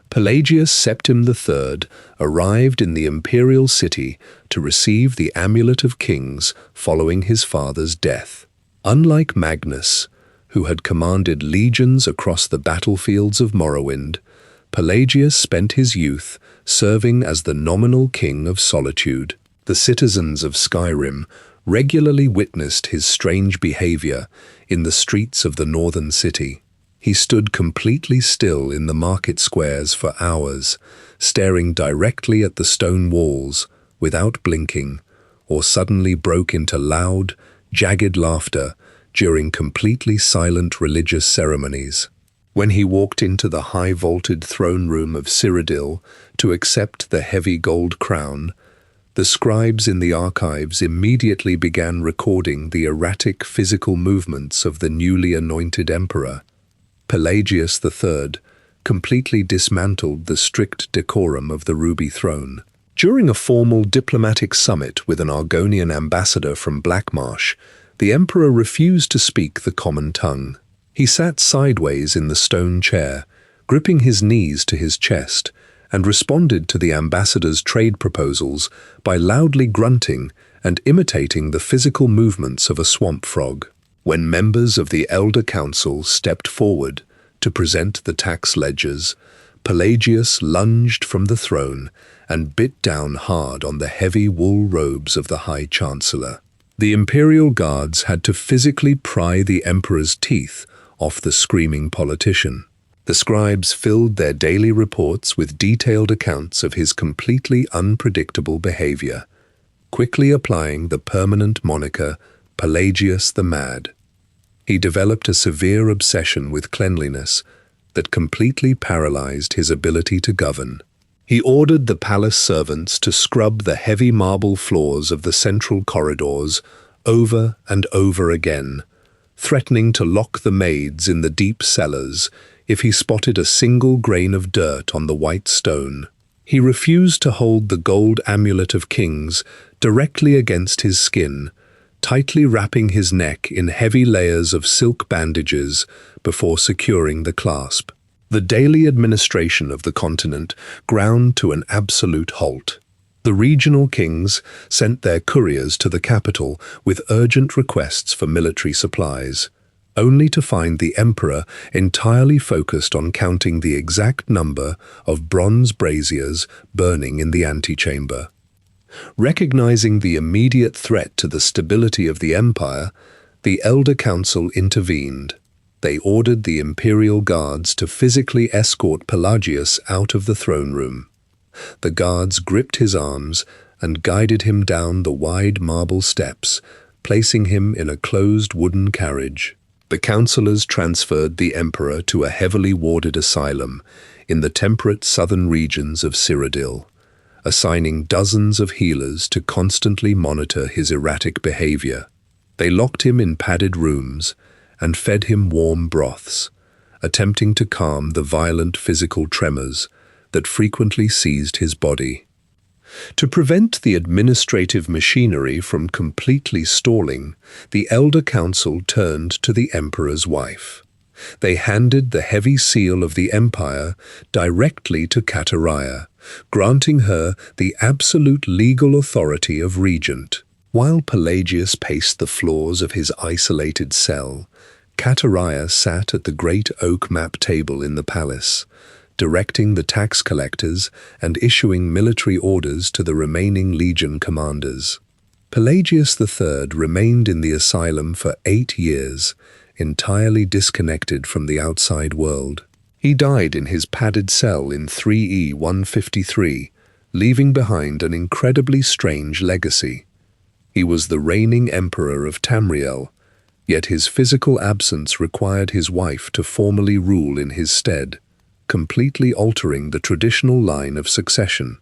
Pelagius Septim III arrived in the imperial city to receive the Amulet of Kings following his father's death. Unlike Magnus, who had commanded legions across the battlefields of Morrowind, Pelagius spent his youth serving as the nominal king of solitude. The citizens of Skyrim regularly witnessed his strange behavior in the streets of the northern city. He stood completely still in the market squares for hours, staring directly at the stone walls without blinking, or suddenly broke into loud, jagged laughter during completely silent religious ceremonies. When he walked into the high-vaulted throne room of Cyrodiil to accept the heavy gold crown, the scribes in the archives immediately began recording the erratic physical movements of the newly anointed emperor. Pelagius III completely dismantled the strict decorum of the Ruby Throne. During a formal diplomatic summit with an Argonian ambassador from Blackmarsh, the emperor refused to speak the common tongue. He sat sideways in the stone chair, gripping his knees to his chest, and responded to the ambassador's trade proposals by loudly grunting and imitating the physical movements of a swamp frog. When members of the Elder Council stepped forward to present the tax ledgers, Pelagius lunged from the throne and bit down hard on the heavy wool robes of the High Chancellor. The imperial guards had to physically pry the emperor's teeth off the screaming politician. The scribes filled their daily reports with detailed accounts of his completely unpredictable behavior, quickly applying the permanent moniker Pelagius the Mad. He developed a severe obsession with cleanliness that completely paralyzed his ability to govern. He ordered the palace servants to scrub the heavy marble floors of the central corridors over and over again, threatening to lock the maids in the deep cellars if he spotted a single grain of dirt on the white stone. He refused to hold the gold amulet of kings directly against his skin, tightly wrapping his neck in heavy layers of silk bandages before securing the clasp. The daily administration of the continent ground to an absolute halt. The regional kings sent their couriers to the capital with urgent requests for military supplies, only to find the emperor entirely focused on counting the exact number of bronze braziers burning in the antechamber. Recognizing the immediate threat to the stability of the empire, the Elder Council intervened. They ordered the imperial guards to physically escort Pelagius out of the throne room. The guards gripped his arms and guided him down the wide marble steps, placing him in a closed wooden carriage. The councillors transferred the emperor to a heavily warded asylum in the temperate southern regions of Cyrodiil, assigning dozens of healers to constantly monitor his erratic behavior. They locked him in padded rooms and fed him warm broths, attempting to calm the violent physical tremors that frequently seized his body. To prevent the administrative machinery from completely stalling, the Elder Council turned to the emperor's wife. They handed the heavy seal of the empire directly to Catariah, granting her the absolute legal authority of regent. While Pelagius paced the floors of his isolated cell, Catariah sat at the great oak map table in the palace, directing the tax collectors and issuing military orders to the remaining legion commanders. Pelagius III remained in the asylum for 8 years, entirely disconnected from the outside world. He died in his padded cell in 3E 153, leaving behind an incredibly strange legacy. He was the reigning emperor of Tamriel, yet his physical absence required his wife to formally rule in his stead, completely altering the traditional line of succession.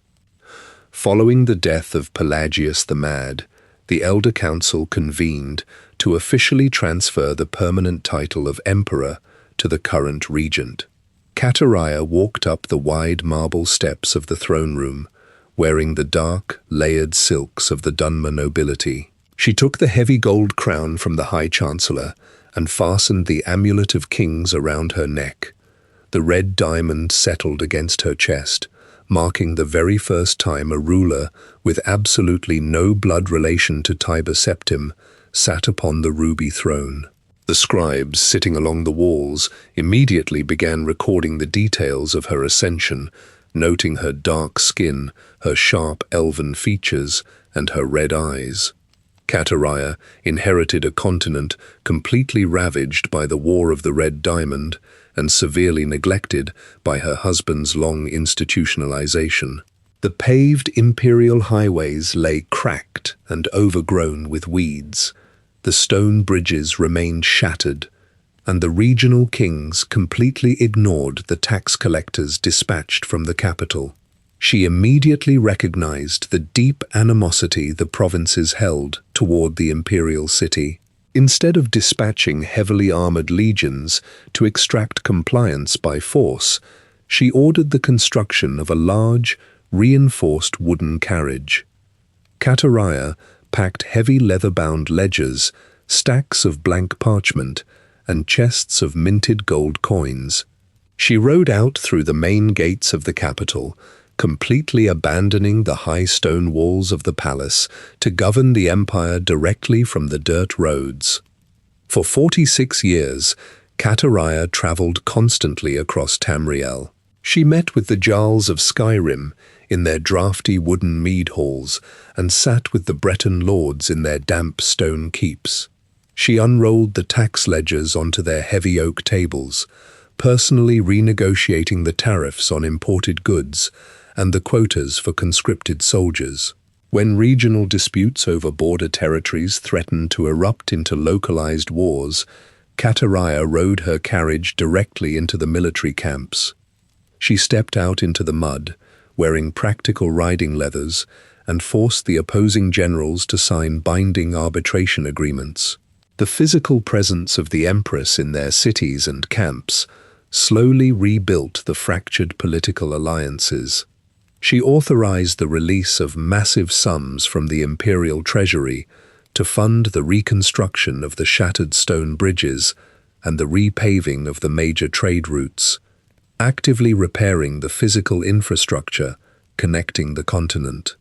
Following the death of Pelagius the Mad, the Elder Council convened to officially transfer the permanent title of emperor to the current regent. Catariah walked up the wide marble steps of the throne room, wearing the dark, layered silks of the Dunmer nobility. She took the heavy gold crown from the High Chancellor and fastened the amulet of kings around her neck. The red diamond settled against her chest, marking the very first time a ruler with absolutely no blood relation to Tiber Septim sat upon the ruby throne. The scribes sitting along the walls immediately began recording the details of her ascension, noting her dark skin, her sharp elven features, and her red eyes. Catariah inherited a continent completely ravaged by the War of the Red Diamond and severely neglected by her husband's long institutionalization. The paved imperial highways lay cracked and overgrown with weeds. The stone bridges remained shattered, and the regional kings completely ignored the tax collectors dispatched from the capital. She immediately recognized the deep animosity the provinces held toward the imperial city. Instead of dispatching heavily armored legions to extract compliance by force, she ordered the construction of a large, reinforced wooden carriage. Kataraya packed heavy leather-bound ledgers, stacks of blank parchment, and chests of minted gold coins. She rode out through the main gates of the capital, completely abandoning the high stone walls of the palace to govern the empire directly from the dirt roads. For 46 years, Kataraya traveled constantly across Tamriel. She met with the Jarls of Skyrim in their drafty wooden mead halls and sat with the Breton lords in their damp stone keeps. She unrolled the tax ledgers onto their heavy oak tables, personally renegotiating the tariffs on imported goods and the quotas for conscripted soldiers. When regional disputes over border territories threatened to erupt into localized wars, Kataraya rode her carriage directly into the military camps. She stepped out into the mud, wearing practical riding leathers, and forced the opposing generals to sign binding arbitration agreements. The physical presence of the Empress in their cities and camps slowly rebuilt the fractured political alliances. She authorized the release of massive sums from the imperial treasury to fund the reconstruction of the shattered stone bridges and the repaving of the major trade routes, actively repairing the physical infrastructure connecting the continent.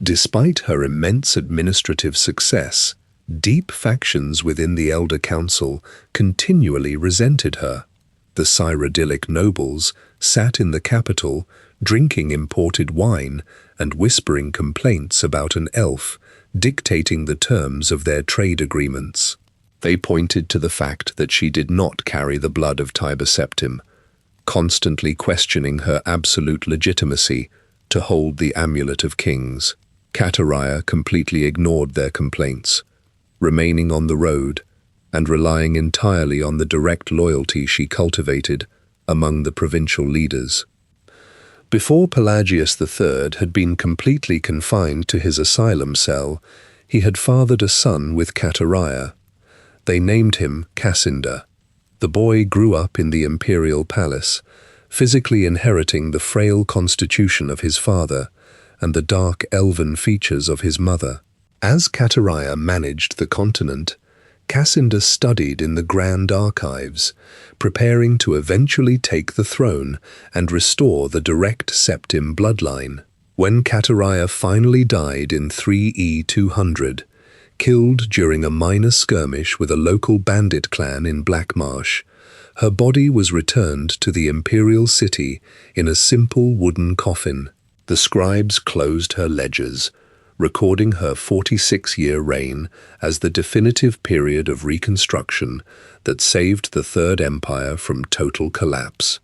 Despite her immense administrative success, deep factions within the Elder Council continually resented her. The Cyrodiilic nobles sat in the capital, drinking imported wine and whispering complaints about an elf dictating the terms of their trade agreements. They pointed to the fact that she did not carry the blood of Tiber Septim, constantly questioning her absolute legitimacy to hold the Amulet of Kings. Kataraya completely ignored their complaints, remaining on the road and relying entirely on the direct loyalty she cultivated among the provincial leaders. Before Pelagius III had been completely confined to his asylum cell, he had fathered a son with Kataraya. They named him Cassander. The boy grew up in the imperial palace, physically inheriting the frail constitution of his father and the dark elven features of his mother. As Kataraya managed the continent, Cassander studied in the Grand Archives, preparing to eventually take the throne and restore the direct Septim bloodline. When Kataraya finally died in 3E200, killed during a minor skirmish with a local bandit clan in Blackmarsh, her body was returned to the imperial city in a simple wooden coffin. The scribes closed her ledgers, recording her 46-year reign as the definitive period of reconstruction that saved the Third Empire from total collapse.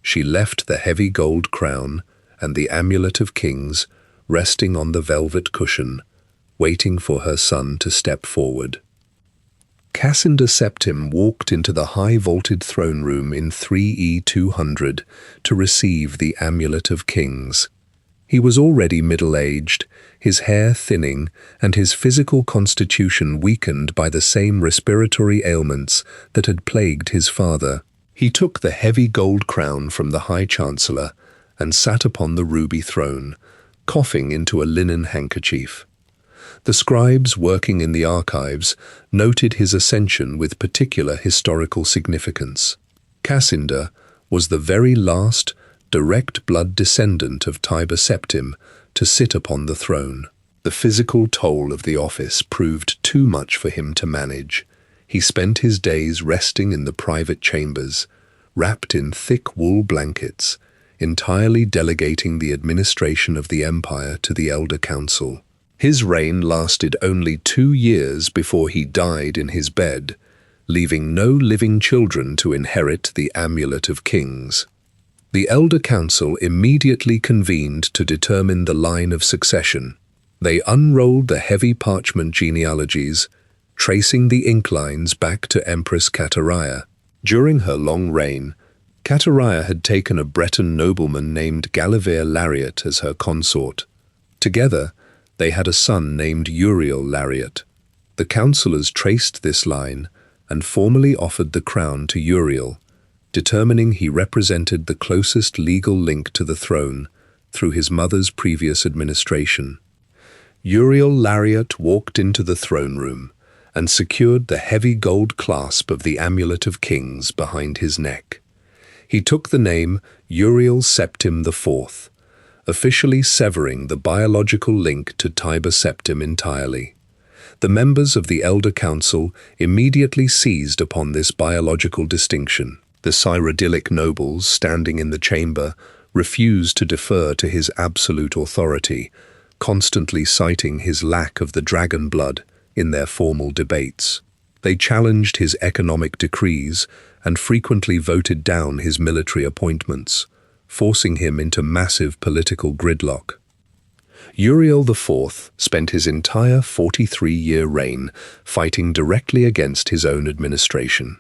She left the heavy gold crown and the Amulet of Kings resting on the velvet cushion, waiting for her son to step forward. Cassander Septim walked into the high-vaulted throne room in 3E200 to receive the Amulet of Kings. He was already middle-aged, his hair thinning and his physical constitution weakened by the same respiratory ailments that had plagued his father. He took the heavy gold crown from the High Chancellor and sat upon the ruby throne, coughing into a linen handkerchief. The scribes working in the archives noted his ascension with particular historical significance. Cassander was the very last direct blood descendant of Tiber Septim to sit upon the throne. The physical toll of the office proved too much for him to manage. He spent his days resting in the private chambers, wrapped in thick wool blankets, entirely delegating the administration of the empire to the Elder Council. His reign lasted only 2 years before he died in his bed, leaving no living children to inherit the Amulet of Kings. The Elder Council immediately convened to determine the line of succession. They unrolled the heavy parchment genealogies, tracing the ink lines back to Empress Kataraya. During her long reign, Kataraya had taken a Breton nobleman named Galivere Lariat as her consort. Together, they had a son named Uriel Lariat. The councillors traced this line and formally offered the crown to Uriel, determining he represented the closest legal link to the throne through his mother's previous administration. Uriel Lariat walked into the throne room and secured the heavy gold clasp of the Amulet of Kings behind his neck. He took the name Uriel Septim IV, officially severing the biological link to Tiber Septim entirely. The members of the Elder Council immediately seized upon this biological distinction. The Cyrodiilic nobles standing in the chamber refused to defer to his absolute authority, constantly citing his lack of the dragon blood in their formal debates. They challenged his economic decrees and frequently voted down his military appointments, forcing him into massive political gridlock. Uriel IV spent his entire 43-year reign fighting directly against his own administration.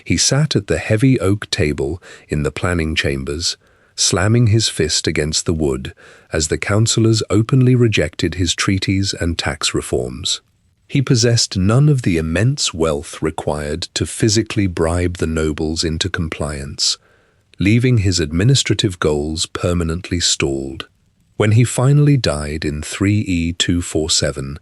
He sat at the heavy oak table in the planning chambers, slamming his fist against the wood as the councillors openly rejected his treaties and tax reforms. He possessed none of the immense wealth required to physically bribe the nobles into compliance, leaving his administrative goals permanently stalled. When he finally died in 3E247,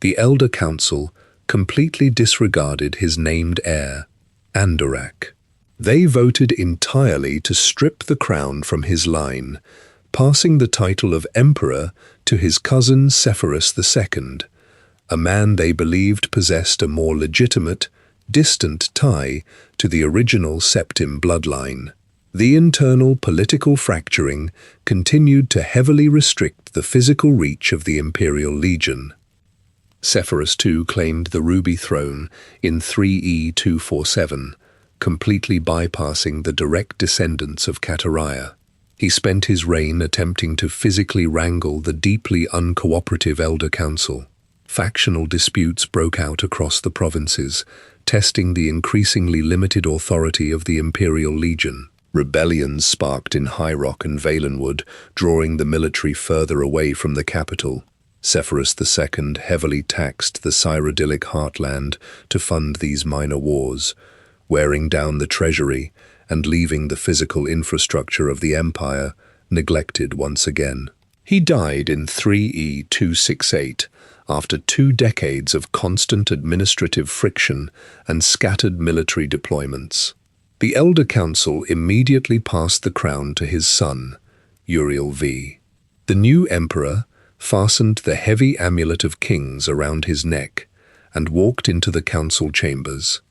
the Elder Council completely disregarded his named heir, Andorak. They voted entirely to strip the crown from his line, passing the title of Emperor to his cousin Sepphoris II, a man they believed possessed a more legitimate, distant tie to the original Septim bloodline. The internal political fracturing continued to heavily restrict the physical reach of the Imperial Legion. Sepphoris II claimed the Ruby Throne in 3E247, completely bypassing the direct descendants of Kataraya. He spent his reign attempting to physically wrangle the deeply uncooperative Elder Council. Factional disputes broke out across the provinces, testing the increasingly limited authority of the Imperial Legion. Rebellions sparked in High Rock and Valenwood, drawing the military further away from the capital. Sepphoris II heavily taxed the Cyrodiilic heartland to fund these minor wars, wearing down the treasury and leaving the physical infrastructure of the empire neglected once again. He died in 3E268 after 2 decades of constant administrative friction and scattered military deployments. The Elder Council immediately passed the crown to his son, Uriel V. The new emperor fastened the heavy Amulet of Kings around his neck and walked into the council chambers.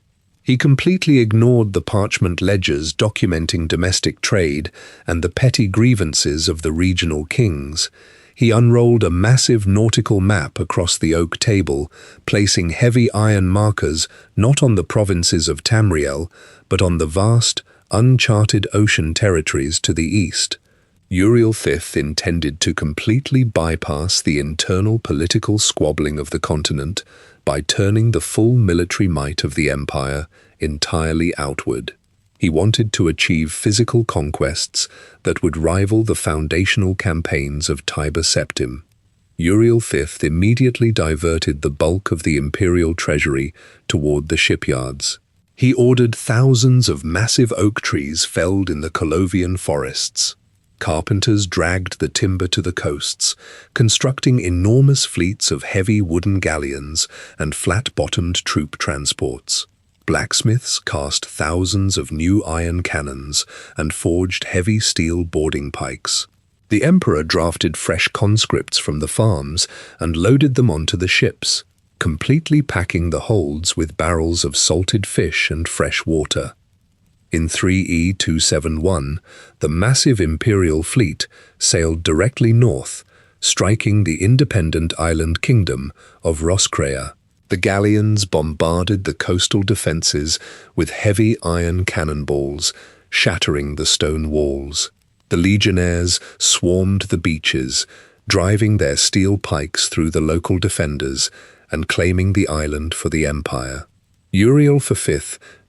He completely ignored the parchment ledgers documenting domestic trade and the petty grievances of the regional kings. He unrolled a massive nautical map across the oak table, placing heavy iron markers not on the provinces of Tamriel, but on the vast, uncharted ocean territories to the east. Uriel V intended to completely bypass the internal political squabbling of the continent by turning the full military might of the empire entirely outward. He wanted to achieve physical conquests that would rival the foundational campaigns of Tiber Septim. Uriel V immediately diverted the bulk of the imperial treasury toward the shipyards. He ordered thousands of massive oak trees felled in the Colovian forests. Carpenters dragged the timber to the coasts, constructing enormous fleets of heavy wooden galleons and flat-bottomed troop transports. Blacksmiths cast thousands of new iron cannons and forged heavy steel boarding pikes. The emperor drafted fresh conscripts from the farms and loaded them onto the ships, completely packing the holds with barrels of salted fish and fresh water. In 3E271, the massive imperial fleet sailed directly north, striking the independent island kingdom of Roscrea. The galleons bombarded the coastal defenses with heavy iron cannonballs, shattering the stone walls. The legionnaires swarmed the beaches, driving their steel pikes through the local defenders and claiming the island for the empire. Uriel V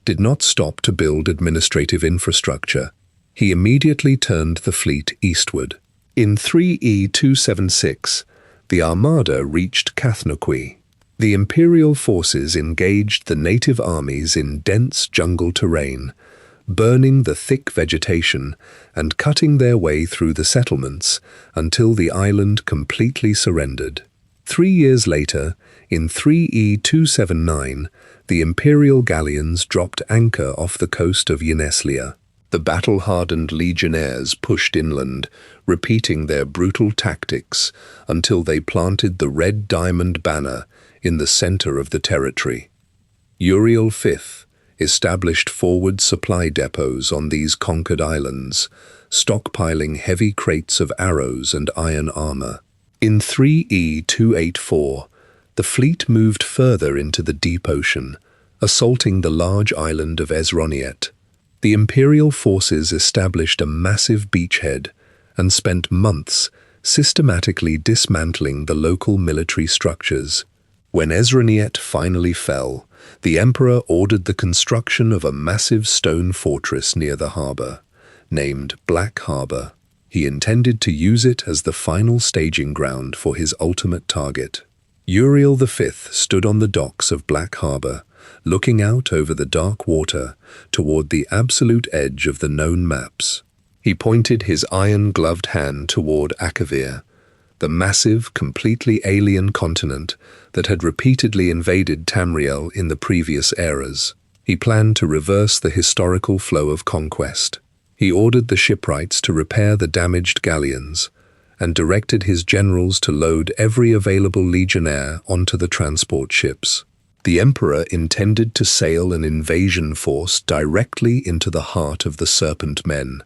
did not stop to build administrative infrastructure. He immediately turned the fleet eastward. In 3E276, the Armada reached Kathnoqui. The imperial forces engaged the native armies in dense jungle terrain, burning the thick vegetation and cutting their way through the settlements until the island completely surrendered. 3 years later, in 3E279, the imperial galleons dropped anchor off the coast of Yaneslia. The battle-hardened legionnaires pushed inland, repeating their brutal tactics until they planted the Red Diamond banner in the center of the territory. Uriel V established forward supply depots on these conquered islands, stockpiling heavy crates of arrows and iron armor. In 3E284, the fleet moved further into the deep ocean, assaulting the large island of Ezroniet. The imperial forces established a massive beachhead and spent months systematically dismantling the local military structures. When Ezroniet finally fell, the emperor ordered the construction of a massive stone fortress near the harbor, named Black Harbor. He intended to use it as the final staging ground for his ultimate target. Uriel V stood on the docks of Black Harbor, looking out over the dark water toward the absolute edge of the known maps. He pointed his iron-gloved hand toward Akavir, the massive, completely alien continent that had repeatedly invaded Tamriel in the previous eras. He planned to reverse the historical flow of conquest. He ordered the shipwrights to repair the damaged galleons and directed his generals to load every available legionnaire onto the transport ships. The emperor intended to sail an invasion force directly into the heart of the Serpent Men,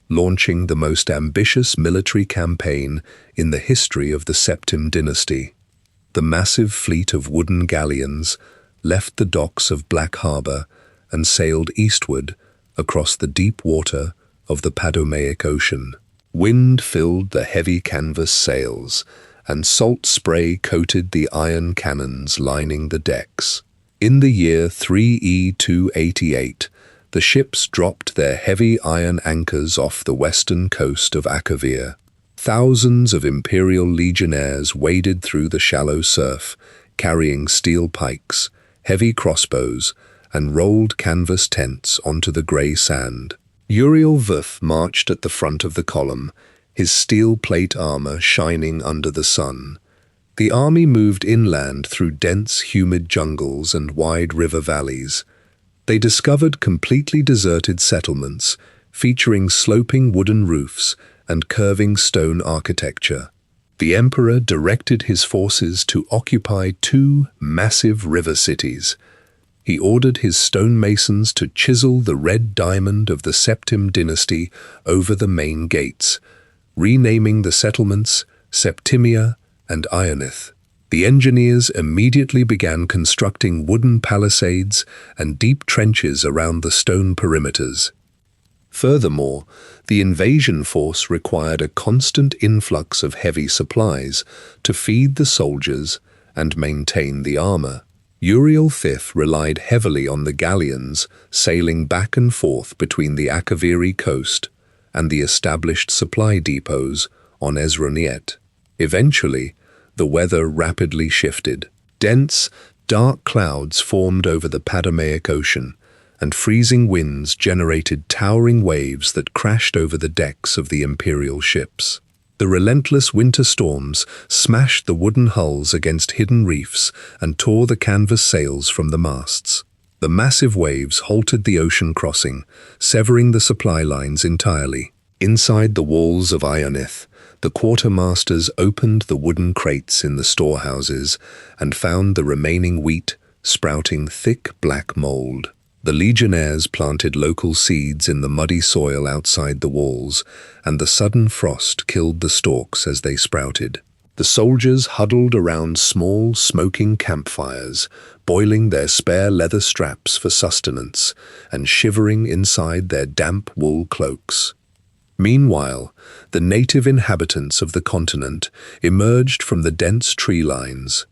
launching the most ambitious military campaign in the history of the Septim dynasty. The massive fleet of wooden galleons left the docks of Black Harbor and sailed eastward across the deep water of the Padomaic Ocean. Wind filled the heavy canvas sails, and salt spray coated the iron cannons lining the decks. In the year 3E288, the ships dropped their heavy iron anchors off the western coast of Akavir. Thousands of imperial legionnaires waded through the shallow surf, carrying steel pikes, heavy crossbows, and rolled canvas tents onto the grey sand. Uriel V marched at the front of the column, his steel plate armor shining under the sun. The army moved inland through dense, humid jungles and wide river valleys. They discovered completely deserted settlements, featuring sloping wooden roofs and curving stone architecture. The emperor directed his forces to occupy 2 massive river cities. He ordered his stonemasons to chisel the red diamond of the Septim dynasty over the main gates, renaming the settlements Septimia and Ionith. The engineers immediately began constructing wooden palisades and deep trenches around the stone perimeters. Furthermore, the invasion force required a constant influx of heavy supplies to feed the soldiers and maintain the armor. Uriel V relied heavily on the galleons sailing back and forth between the Akaviri coast and the established supply depots on Ezroniet. Eventually, the weather rapidly shifted. Dense, dark clouds formed over the Padomaic Ocean, and freezing winds generated towering waves that crashed over the decks of the imperial ships. The relentless winter storms smashed the wooden hulls against hidden reefs and tore the canvas sails from the masts. The massive waves halted the ocean crossing, severing the supply lines entirely. Inside the walls of Ionith, the quartermasters opened the wooden crates in the storehouses and found the remaining wheat sprouting thick black mold. The legionnaires planted local seeds in the muddy soil outside the walls, and the sudden frost killed the stalks as they sprouted. The soldiers huddled around small, smoking campfires, boiling their spare leather straps for sustenance and shivering inside their damp wool cloaks. Meanwhile, the native inhabitants of the continent emerged from the dense tree lines.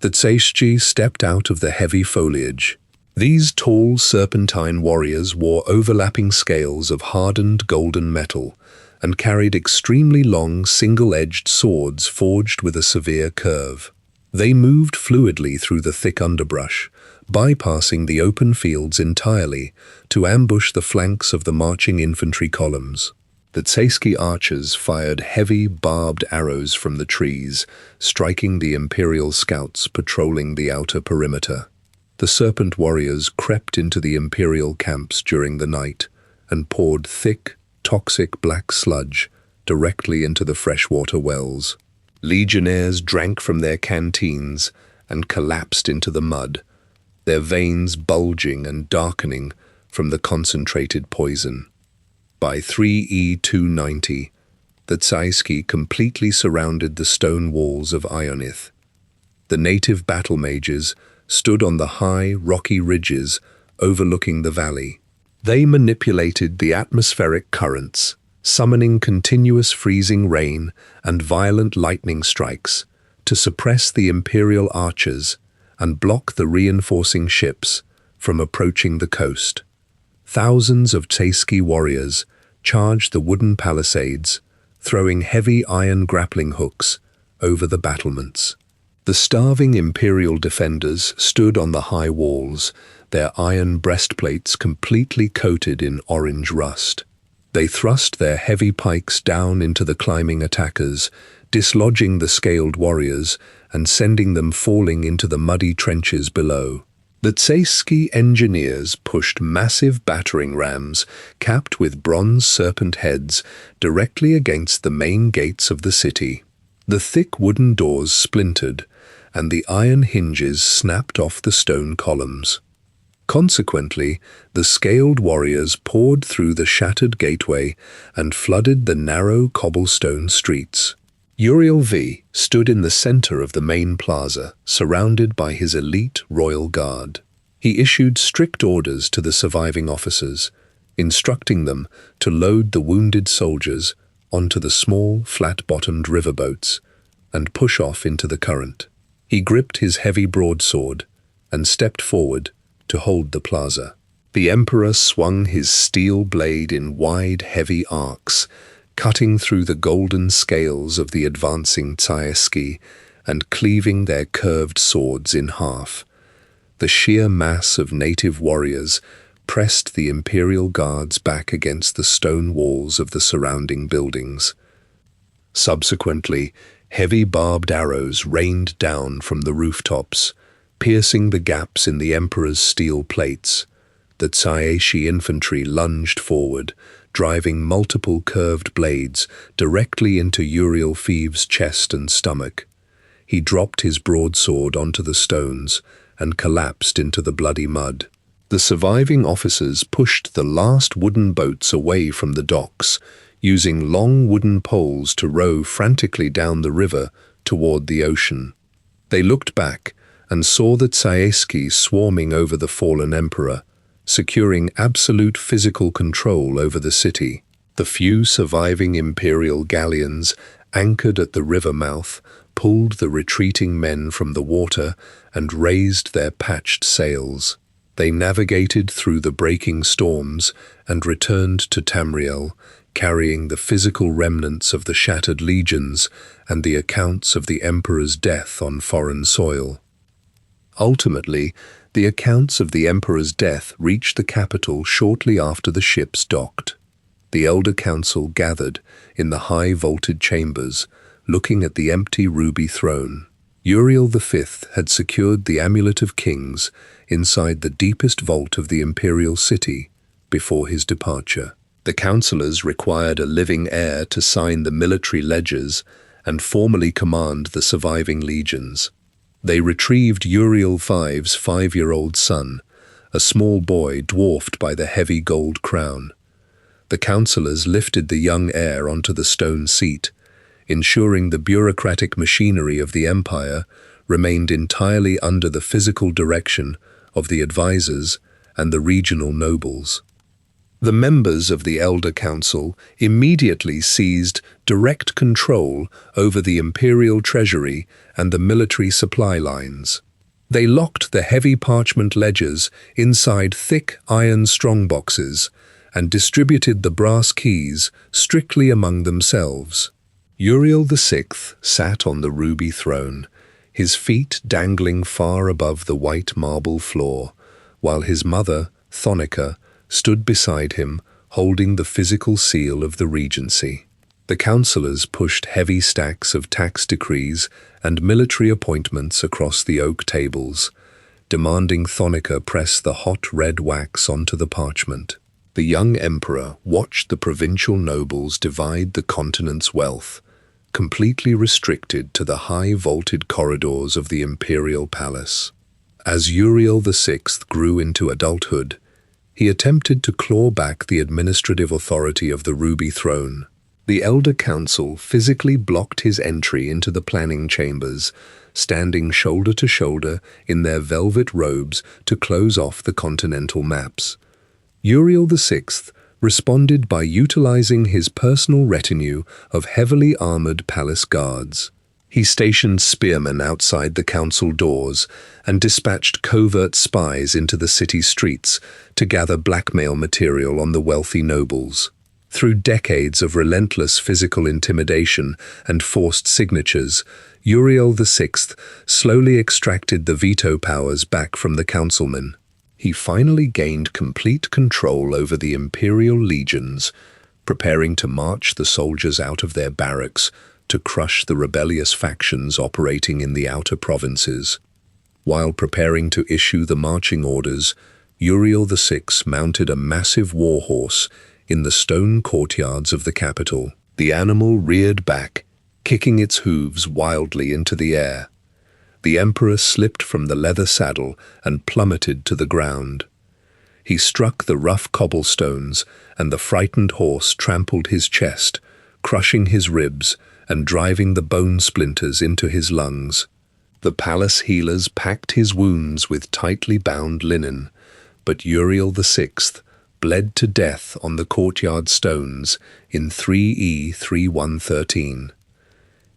The Tsaishchi stepped out of the heavy foliage. These tall serpentine warriors wore overlapping scales of hardened golden metal and carried extremely long single-edged swords forged with a severe curve. They moved fluidly through the thick underbrush, bypassing the open fields entirely to ambush the flanks of the marching infantry columns. The Tsaishchi archers fired heavy, barbed arrows from the trees, striking the Imperial scouts patrolling the outer perimeter. The serpent warriors crept into the Imperial camps during the night and poured thick, toxic black sludge directly into the freshwater wells. Legionnaires drank from their canteens and collapsed into the mud, their veins bulging and darkening from the concentrated poison. By 3E290, the Tsaishchi completely surrounded the stone walls of Ionith. The native battle mages stood on the high, rocky ridges overlooking the valley. They manipulated the atmospheric currents, summoning continuous freezing rain and violent lightning strikes to suppress the Imperial archers and block the reinforcing ships from approaching the coast. Thousands of Tsaishchi warriors charged the wooden palisades, throwing heavy iron grappling hooks over the battlements. The starving Imperial defenders stood on the high walls, their iron breastplates completely coated in orange rust. They thrust their heavy pikes down into the climbing attackers, dislodging the scaled warriors and sending them falling into the muddy trenches below. The Tsaishchi engineers pushed massive battering rams, capped with bronze serpent heads, directly against the main gates of the city. The thick wooden doors splintered, and the iron hinges snapped off the stone columns. Consequently, the scaled warriors poured through the shattered gateway and flooded the narrow cobblestone streets. Uriel V stood in the center of the main plaza, surrounded by his elite royal guard. He issued strict orders to the surviving officers, instructing them to load the wounded soldiers onto the small, flat-bottomed riverboats and push off into the current. He gripped his heavy broadsword and stepped forward to hold the plaza. The Emperor swung his steel blade in wide, heavy arcs, cutting through the golden scales of the advancing Tsaishchi and cleaving their curved swords in half. The sheer mass of native warriors pressed the Imperial guards back against the stone walls of the surrounding buildings. Subsequently, heavy barbed arrows rained down from the rooftops, piercing the gaps in the Emperor's steel plates. The Tsaishchi infantry lunged forward, driving multiple curved blades directly into Uriel Five's chest and stomach. He dropped his broadsword onto the stones and collapsed into the bloody mud. The surviving officers pushed the last wooden boats away from the docks, using long wooden poles to row frantically down the river toward the ocean. They looked back and saw the Tsaishchi swarming over the fallen emperor, securing absolute physical control over the city. The few surviving Imperial galleons, anchored at the river mouth, pulled the retreating men from the water and raised their patched sails. They navigated through the breaking storms and returned to Tamriel, carrying the physical remnants of the shattered legions and the accounts of the Emperor's death on foreign soil. Ultimately, the accounts of the Emperor's death reached the capital shortly after the ships docked. The Elder Council gathered in the high-vaulted chambers, looking at the empty ruby throne. Uriel V had secured the Amulet of Kings inside the deepest vault of the imperial city before his departure. The councillors required a living heir to sign the military ledgers and formally command the surviving legions. They retrieved Uriel V's 5-year-old son, a small boy dwarfed by the heavy gold crown. The councillors lifted the young heir onto the stone seat, ensuring the bureaucratic machinery of the empire remained entirely under the physical direction of the advisors and the regional nobles. The members of the Elder Council immediately seized direct control over the imperial treasury and the military supply lines. They locked the heavy parchment ledgers inside thick iron strongboxes and distributed the brass keys strictly among themselves. Uriel VI sat on the ruby throne, his feet dangling far above the white marble floor, while his mother, Thonica, stood beside him, holding the physical seal of the regency. The councillors pushed heavy stacks of tax decrees and military appointments across the oak tables, demanding Thonica press the hot red wax onto the parchment. The young emperor watched the provincial nobles divide the continent's wealth, completely restricted to the high-vaulted corridors of the imperial palace. As Uriel VI grew into adulthood, he attempted to claw back the administrative authority of the Ruby Throne. The Elder Council physically blocked his entry into the planning chambers, standing shoulder to shoulder in their velvet robes to close off the continental maps. Uriel VI responded by utilizing his personal retinue of heavily armored palace guards. He stationed spearmen outside the council doors and dispatched covert spies into the city streets to gather blackmail material on the wealthy nobles. Through decades of relentless physical intimidation and forced signatures, Uriel VI slowly extracted the veto powers back from the councilmen. He finally gained complete control over the imperial legions, preparing to march the soldiers out of their barracks to crush the rebellious factions operating in the outer provinces. While preparing to issue the marching orders, Uriel VI mounted a massive war horse in the stone courtyards of the capital. The animal reared back, kicking its hooves wildly into the air. The emperor slipped from the leather saddle and plummeted to the ground. He struck the rough cobblestones, and the frightened horse trampled his chest, crushing his ribs and driving the bone splinters into his lungs. The palace healers packed his wounds with tightly bound linen, but Uriel VI bled to death on the courtyard stones in 3E 3113.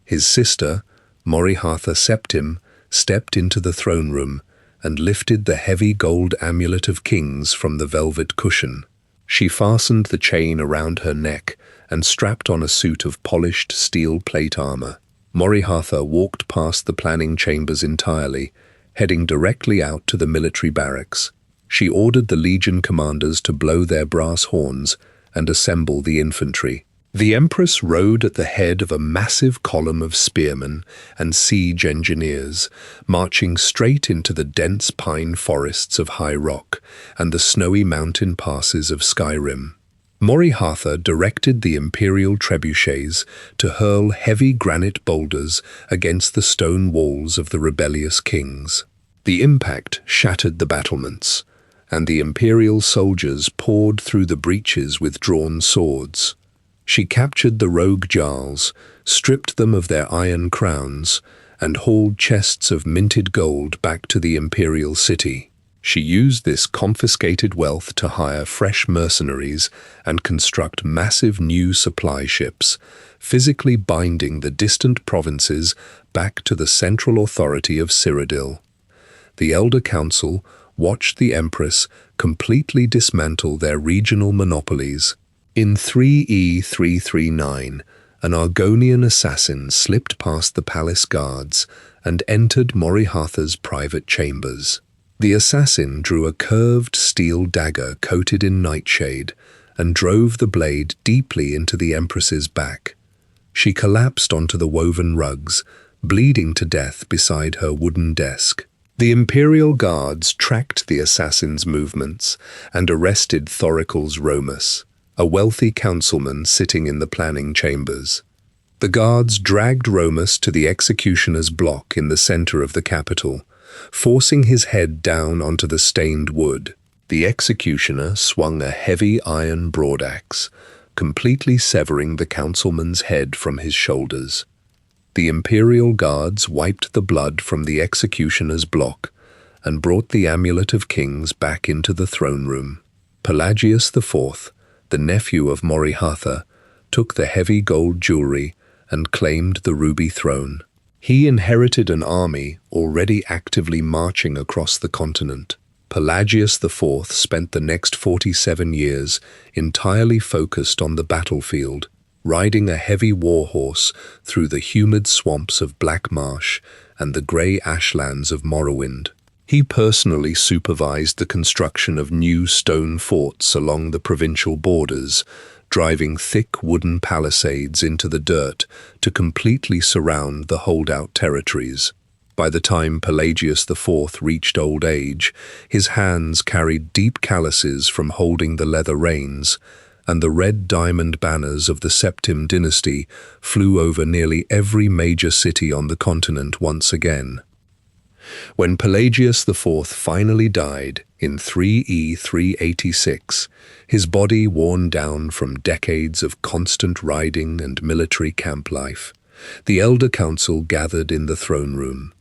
His sister, Morihatha Septim, stepped into the throne room and lifted the heavy gold amulet of kings from the velvet cushion. She fastened the chain around her neck and strapped on a suit of polished steel plate armor. Morihatha walked past the planning chambers entirely, heading directly out to the military barracks. She ordered the legion commanders to blow their brass horns and assemble the infantry. The empress rode at the head of a massive column of spearmen and siege engineers, marching straight into the dense pine forests of High Rock and the snowy mountain passes of Skyrim. Morihatha directed the imperial trebuchets to hurl heavy granite boulders against the stone walls of the rebellious kings. The impact shattered the battlements, and the imperial soldiers poured through the breaches with drawn swords. She captured the rogue jarls, stripped them of their iron crowns, and hauled chests of minted gold back to the imperial city. She used this confiscated wealth to hire fresh mercenaries and construct massive new supply ships, physically binding the distant provinces back to the central authority of Cyrodiil. The Elder Council watched the Empress completely dismantle their regional monopolies. In 3E 339, an Argonian assassin slipped past the palace guards and entered Morihatha's private chambers. The assassin drew a curved steel dagger coated in nightshade and drove the blade deeply into the Empress's back. She collapsed onto the woven rugs, bleeding to death beside her wooden desk. The imperial guards tracked the assassin's movements and arrested Thoricles Romus, a wealthy councilman sitting in the planning chambers. The guards dragged Romus to the executioner's block in the center of the capital, forcing his head down onto the stained wood. The executioner swung a heavy iron broadaxe, completely severing the councilman's head from his shoulders. The imperial guards wiped the blood from the executioner's block and brought the Amulet of Kings back into the throne room. Pelagius IV, the nephew of Morihatha, took the heavy gold jewelry and claimed the ruby throne. He inherited an army already actively marching across the continent. Pelagius IV spent the next 47 years entirely focused on the battlefield, riding a heavy warhorse through the humid swamps of Black Marsh and the grey ashlands of Morrowind. He personally supervised the construction of new stone forts along the provincial borders, driving thick wooden palisades into the dirt to completely surround the holdout territories. By the time Pelagius IV reached old age, his hands carried deep calluses from holding the leather reins, and the red diamond banners of the Septim dynasty flew over nearly every major city on the continent once again. When Pelagius IV finally died in 3E 386, his body worn down from decades of constant riding and military camp life, the Elder Council gathered in the throne room.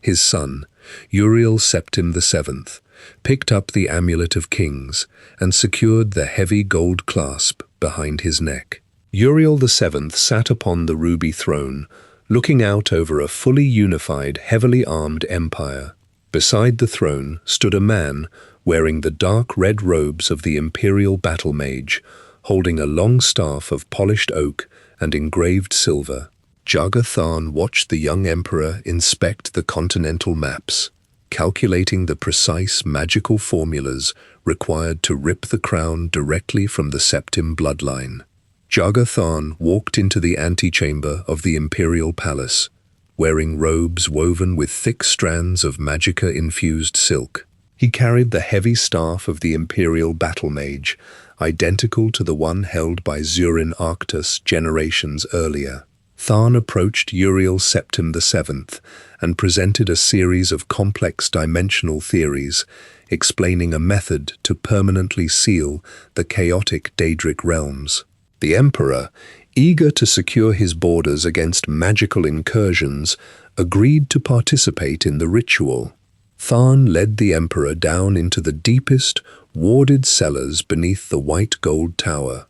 His son, Uriel Septim VII, picked up the Amulet of Kings and secured the heavy gold clasp behind his neck. Uriel VII sat upon the ruby throne, looking out over a fully unified, heavily armed empire. Beside the throne stood a man wearing the dark red robes of the imperial battle mage, holding a long staff of polished oak and engraved silver. Jaga Tharn watched the young emperor inspect the continental maps, calculating the precise magical formulas required to rip the crown directly from the Septim bloodline. Jaga Tharn walked into the antechamber of the imperial palace, wearing robes woven with thick strands of magica-infused silk. He carried the heavy staff of the imperial battle mage, identical to the one held by Zurin Arctus generations earlier. Tharn approached Uriel Septim VII and presented a series of complex dimensional theories, explaining a method to permanently seal the chaotic Daedric realms. The emperor, eager to secure his borders against magical incursions, agreed to participate in the ritual. Tharn led the emperor down into the deepest, warded cellars beneath the white gold tower.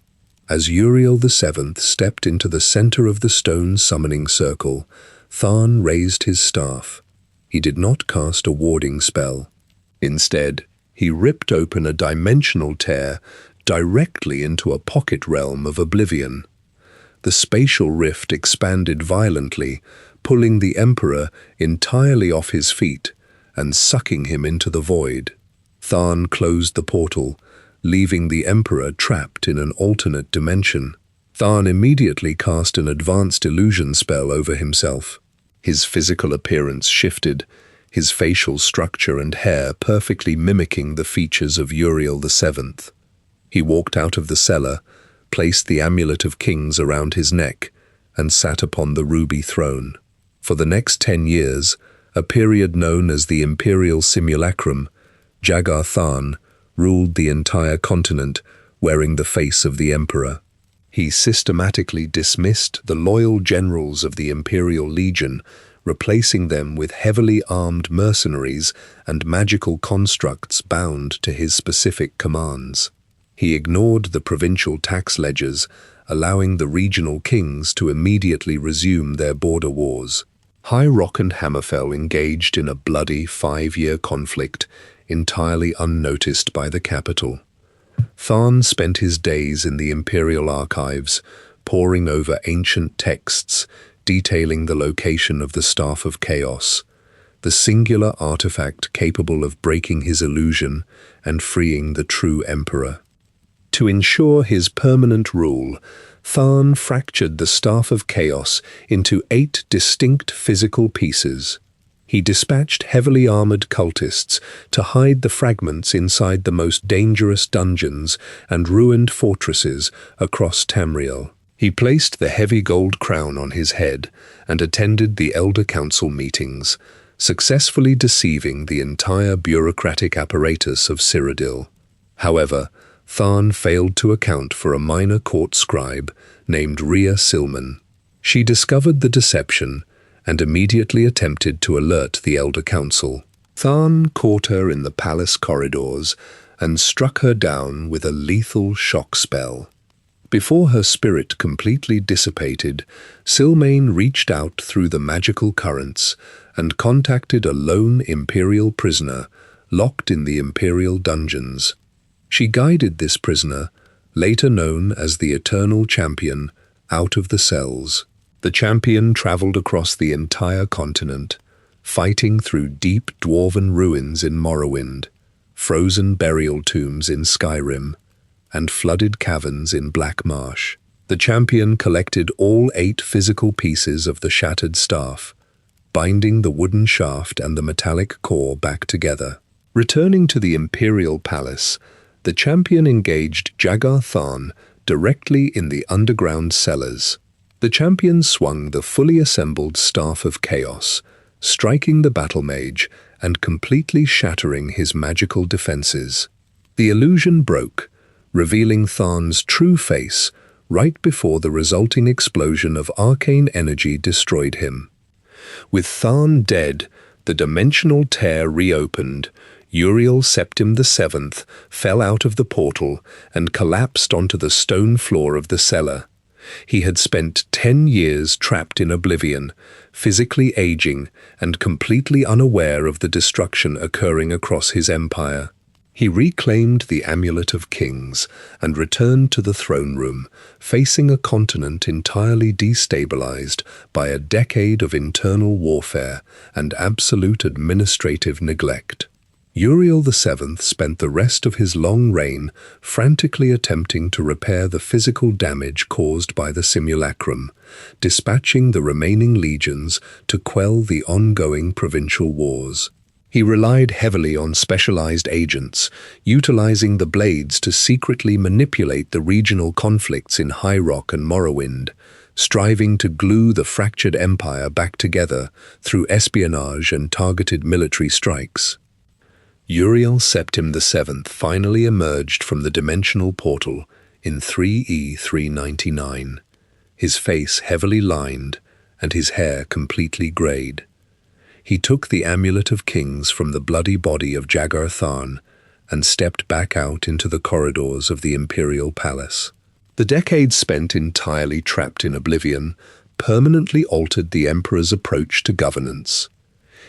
As Uriel VII stepped into the center of the stone summoning circle, Tharn raised his staff. He did not cast a warding spell. Instead, he ripped open a dimensional tear directly into a pocket realm of oblivion. The spatial rift expanded violently, pulling the emperor entirely off his feet and sucking him into the void. Tharn closed the portal, leaving the emperor trapped in an alternate dimension. Tharn immediately cast an advanced illusion spell over himself. His physical appearance shifted, his facial structure and hair perfectly mimicking the features of Uriel VII. He walked out of the cellar, placed the Amulet of Kings around his neck, and sat upon the ruby throne. For the next 10 years, a period known as the Imperial Simulacrum, Jaga Tharn ruled the entire continent, wearing the face of the emperor. He systematically dismissed the loyal generals of the Imperial Legion, replacing them with heavily armed mercenaries and magical constructs bound to his specific commands. He ignored the provincial tax ledgers, allowing the regional kings to immediately resume their border wars. High Rock and Hammerfell engaged in a bloody 5-year conflict, entirely unnoticed by the capital. Tharn spent his days in the imperial archives, poring over ancient texts detailing the location of the Staff of Chaos, the singular artifact capable of breaking his illusion and freeing the true emperor. To ensure his permanent rule, Tharn fractured the Staff of Chaos into 8 distinct physical pieces. He dispatched heavily armored cultists to hide the fragments inside the most dangerous dungeons and ruined fortresses across Tamriel. He placed the heavy gold crown on his head and attended the Elder Council meetings, successfully deceiving the entire bureaucratic apparatus of Cyrodiil. However, Tharn failed to account for a minor court scribe named Rhea Silman. She discovered the deception and immediately attempted to alert the Elder Council. Tharn caught her in the palace corridors and struck her down with a lethal shock spell. Before her spirit completely dissipated, Sylmaine reached out through the magical currents and contacted a lone Imperial prisoner locked in the Imperial dungeons. She guided this prisoner, later known as the Eternal Champion, out of the cells. The champion traveled across the entire continent, fighting through deep dwarven ruins in Morrowind, frozen burial tombs in Skyrim, and flooded caverns in Black Marsh. The champion collected all 8 physical pieces of the shattered staff, binding the wooden shaft and the metallic core back together. Returning to the Imperial Palace, the champion engaged Jagar Tharn directly in the underground cellars. The champion swung the fully assembled Staff of Chaos, striking the battle mage and completely shattering his magical defenses. The illusion broke, revealing Tharn's true face right before the resulting explosion of arcane energy destroyed him. With Tharn dead, the dimensional tear reopened. Uriel Septim VII fell out of the portal and collapsed onto the stone floor of the cellar. He had spent 10 years trapped in oblivion, physically aging and completely unaware of the destruction occurring across his empire. He reclaimed the Amulet of Kings and returned to the throne room, facing a continent entirely destabilized by a decade of internal warfare and absolute administrative neglect. Uriel VII spent the rest of his long reign frantically attempting to repair the physical damage caused by the simulacrum, dispatching the remaining legions to quell the ongoing provincial wars. He relied heavily on specialized agents, utilizing the blades to secretly manipulate the regional conflicts in High Rock and Morrowind, striving to glue the fractured empire back together through espionage and targeted military strikes. Uriel Septim VII finally emerged from the dimensional portal in 3E399, his face heavily lined and his hair completely grayed. He took the Amulet of Kings from the bloody body of Jagar Tharn and stepped back out into the corridors of the Imperial Palace. The decades spent entirely trapped in oblivion permanently altered the Emperor's approach to governance.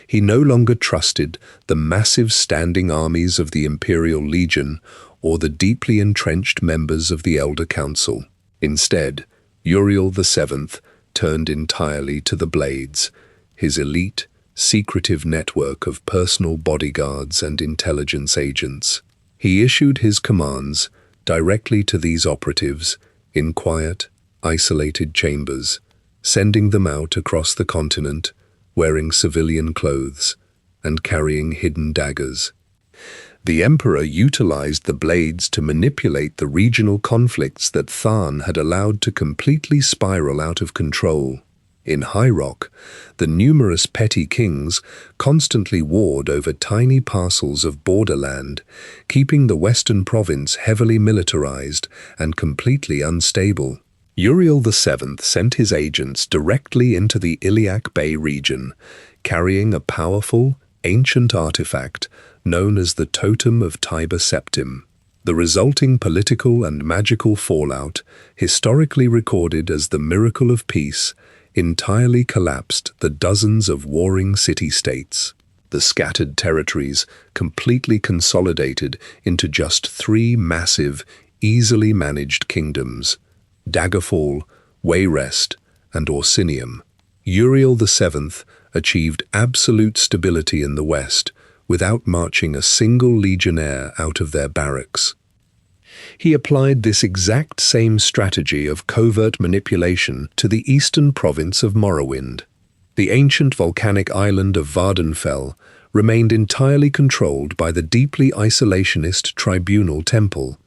He no longer trusted the massive standing armies of the Imperial Legion or the deeply entrenched members of the Elder Council. Instead, Uriel VII turned entirely to the Blades, his elite, secretive network of personal bodyguards and intelligence agents. He issued his commands directly to these operatives in quiet, isolated chambers, sending them out across the continent, wearing civilian clothes and carrying hidden daggers. The Emperor utilized the Blades to manipulate the regional conflicts that Tharn had allowed to completely spiral out of control. In High Rock, the numerous petty kings constantly warred over tiny parcels of borderland, keeping the western province heavily militarized and completely unstable. Uriel VII sent his agents directly into the Iliac Bay region, carrying a powerful, ancient artifact known as the Totem of Tiber Septim. The resulting political and magical fallout, historically recorded as the Miracle of Peace, entirely collapsed the dozens of warring city-states. The scattered territories completely consolidated into just 3 massive, easily managed kingdoms: Daggerfall, Wayrest, and Orsinium. Uriel VII achieved absolute stability in the west without marching a single legionnaire out of their barracks. He applied this exact same strategy of covert manipulation to the eastern province of Morrowind. The ancient volcanic island of Vardenfell remained entirely controlled by the deeply isolationist Tribunal Temple,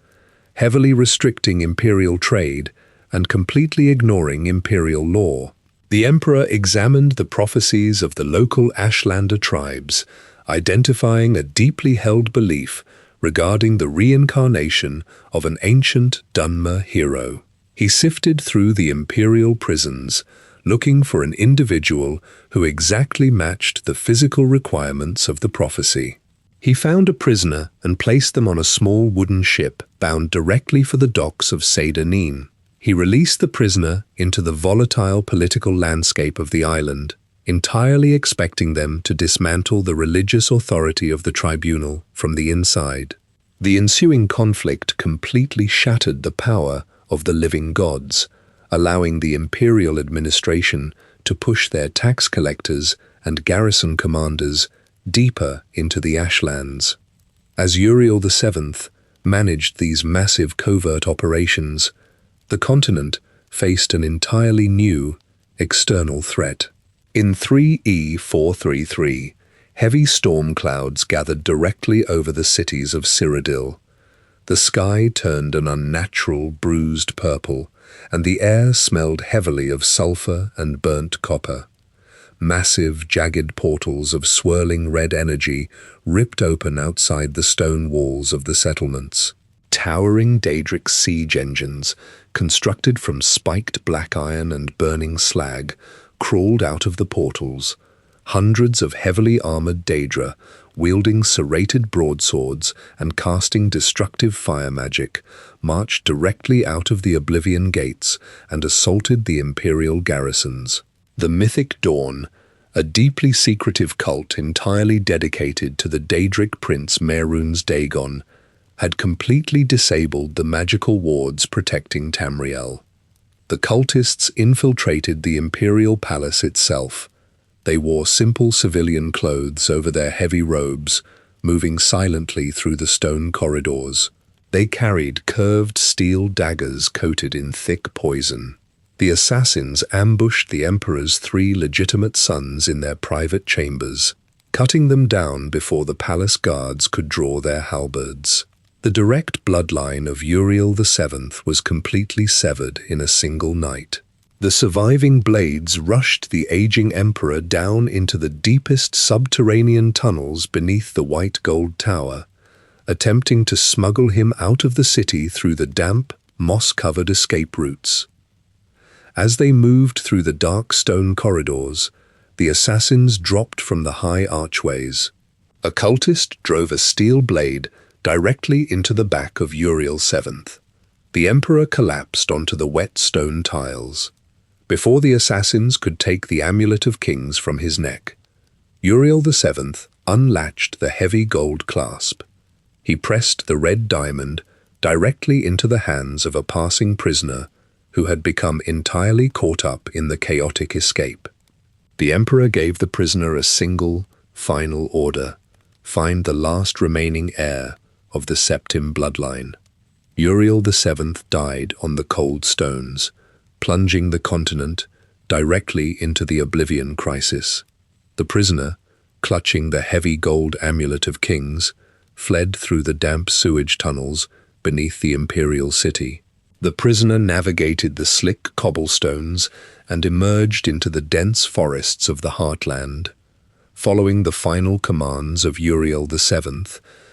heavily restricting imperial trade and completely ignoring imperial law. The Emperor examined the prophecies of the local Ashlander tribes, identifying a deeply held belief regarding the reincarnation of an ancient Dunmer hero. He sifted through the imperial prisons, looking for an individual who exactly matched the physical requirements of the prophecy. He found a prisoner and placed them on a small wooden ship bound directly for the docks of Septim. He released the prisoner into the volatile political landscape of the island, entirely expecting them to dismantle the religious authority of the tribunal from the inside. The ensuing conflict completely shattered the power of the living gods, allowing the imperial administration to push their tax collectors and garrison commanders deeper into the ashlands. As Uriel VII managed these massive covert operations, the continent faced an entirely new external threat. In 3E433, heavy storm clouds gathered directly over the cities of Cyrodiil. The sky turned an unnatural, bruised purple, and the air smelled heavily of sulfur and burnt copper. Massive, jagged portals of swirling red energy ripped open outside the stone walls of the settlements. Towering Daedric siege engines, constructed from spiked black iron and burning slag, crawled out of the portals. Hundreds of heavily armored Daedra, wielding serrated broadswords and casting destructive fire magic, marched directly out of the Oblivion Gates and assaulted the Imperial garrisons. The Mythic Dawn, a deeply secretive cult entirely dedicated to the Daedric prince Mehrunes Dagon, had completely disabled the magical wards protecting Tamriel. The cultists infiltrated the imperial palace itself. They wore simple civilian clothes over their heavy robes, moving silently through the stone corridors. They carried curved steel daggers coated in thick poison. The assassins ambushed the emperor's 3 legitimate sons in their private chambers, cutting them down before the palace guards could draw their halberds. The direct bloodline of Uriel VII was completely severed in a single night. The surviving blades rushed the aging emperor down into the deepest subterranean tunnels beneath the white gold tower, attempting to smuggle him out of the city through the damp, moss-covered escape routes. As they moved through the dark stone corridors, the assassins dropped from the high archways. A cultist drove a steel blade directly into the back of Uriel VII. The emperor collapsed onto the wet stone tiles. Before the assassins could take the Amulet of Kings from his neck, Uriel VII unlatched the heavy gold clasp. He pressed the red diamond directly into the hands of a passing prisoner who had become entirely caught up in the chaotic escape. The emperor gave the prisoner a single, final order: find the last remaining heir of the Septim bloodline. Uriel VII died on the cold stones, plunging the continent directly into the Oblivion crisis. The prisoner, clutching the heavy gold Amulet of Kings, fled through the damp sewage tunnels beneath the imperial city. The prisoner navigated the slick cobblestones and emerged into the dense forests of the heartland. Following the final commands of Uriel VII,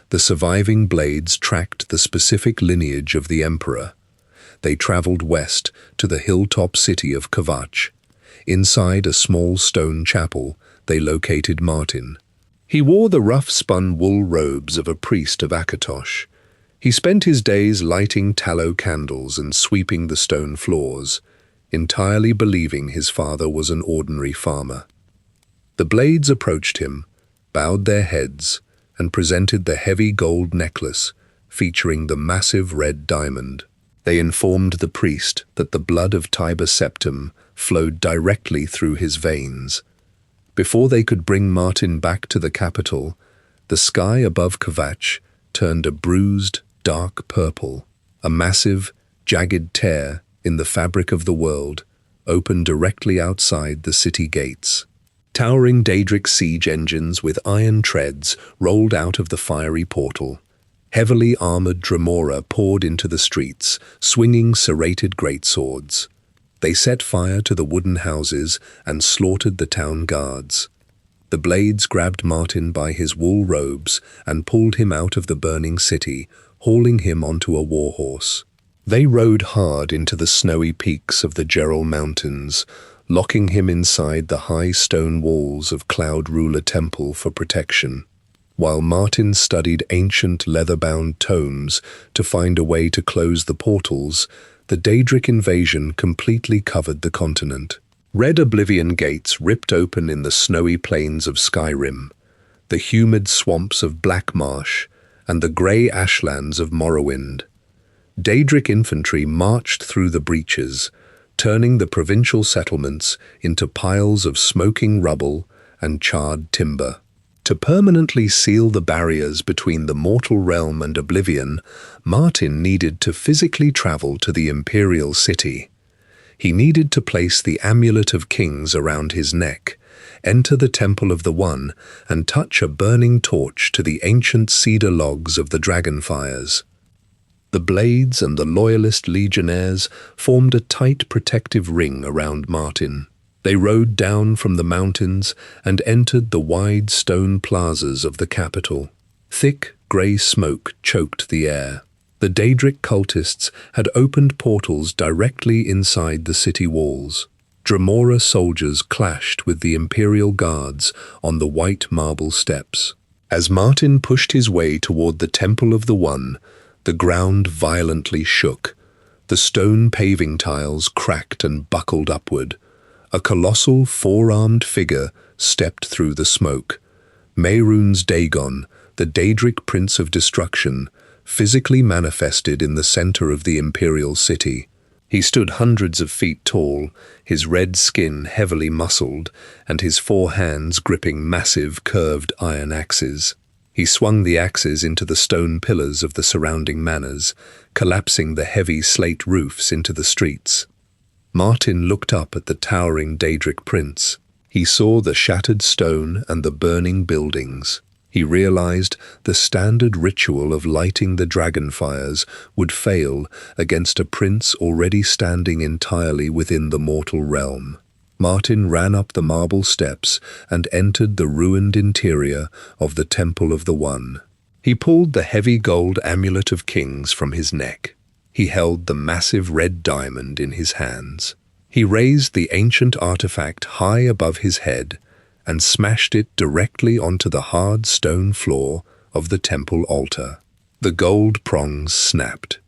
the surviving blades tracked the specific lineage of the emperor. They traveled west to the hilltop city of Kvatch. Inside a small stone chapel, they located Martin. He wore the rough-spun wool robes of a priest of Akatosh. He spent his days lighting tallow candles and sweeping the stone floors, entirely believing his father was an ordinary farmer. The blades approached him, bowed their heads, and presented the heavy gold necklace featuring the massive red diamond. They informed the priest that the blood of Tiber Septim flowed directly through his veins. Before they could bring Martin back to the capital, the sky above Kvatch turned a bruised, dark purple. A massive, jagged tear in the fabric of the world opened directly outside the city gates. Towering Daedric siege engines with iron treads rolled out of the fiery portal. Heavily armored Dremora poured into the streets, swinging serrated greatswords. They set fire to the wooden houses and slaughtered the town guards. The blades grabbed Martin by his wool robes and pulled him out of the burning city, hauling him onto a warhorse. They rode hard into the snowy peaks of the Gerald Mountains, locking him inside the high stone walls of Cloud Ruler Temple for protection. While Martin studied ancient leather-bound tomes to find a way to close the portals, the Daedric invasion completely covered the continent. Red oblivion gates ripped open in the snowy plains of Skyrim, the humid swamps of Blackmarsh, and the grey ashlands of Morrowind. Daedric infantry marched through the breaches, turning the provincial settlements into piles of smoking rubble and charred timber. To permanently seal the barriers between the mortal realm and oblivion, Martin needed to physically travel to the imperial city. He needed to place the Amulet of Kings around his neck, enter the Temple of the One, and touch a burning torch to the ancient cedar logs of the dragonfires. The Blades and the Loyalist legionnaires formed a tight protective ring around Martin. They rode down from the mountains and entered the wide stone plazas of the capital. Thick, grey smoke choked the air. The Daedric cultists had opened portals directly inside the city walls. Dremora soldiers clashed with the Imperial Guards on the white marble steps. As Martin pushed his way toward the Temple of the One, the ground violently shook. The stone paving tiles cracked and buckled upward. A colossal four-armed figure stepped through the smoke. Mehrunes Dagon, the Daedric Prince of Destruction, physically manifested in the center of the imperial city. He stood hundreds of feet tall, his red skin heavily muscled, and his 4 hands gripping massive curved iron axes. He swung the axes into the stone pillars of the surrounding manors, collapsing the heavy slate roofs into the streets. Martin looked up at the towering Daedric prince. He saw the shattered stone and the burning buildings. He realized the standard ritual of lighting the dragonfires would fail against a prince already standing entirely within the mortal realm. Martin ran up the marble steps and entered the ruined interior of the Temple of the One. He pulled the heavy gold Amulet of Kings from his neck. He held the massive red diamond in his hands. He raised the ancient artifact high above his head and smashed it directly onto the hard stone floor of the temple altar. The gold prongs snapped.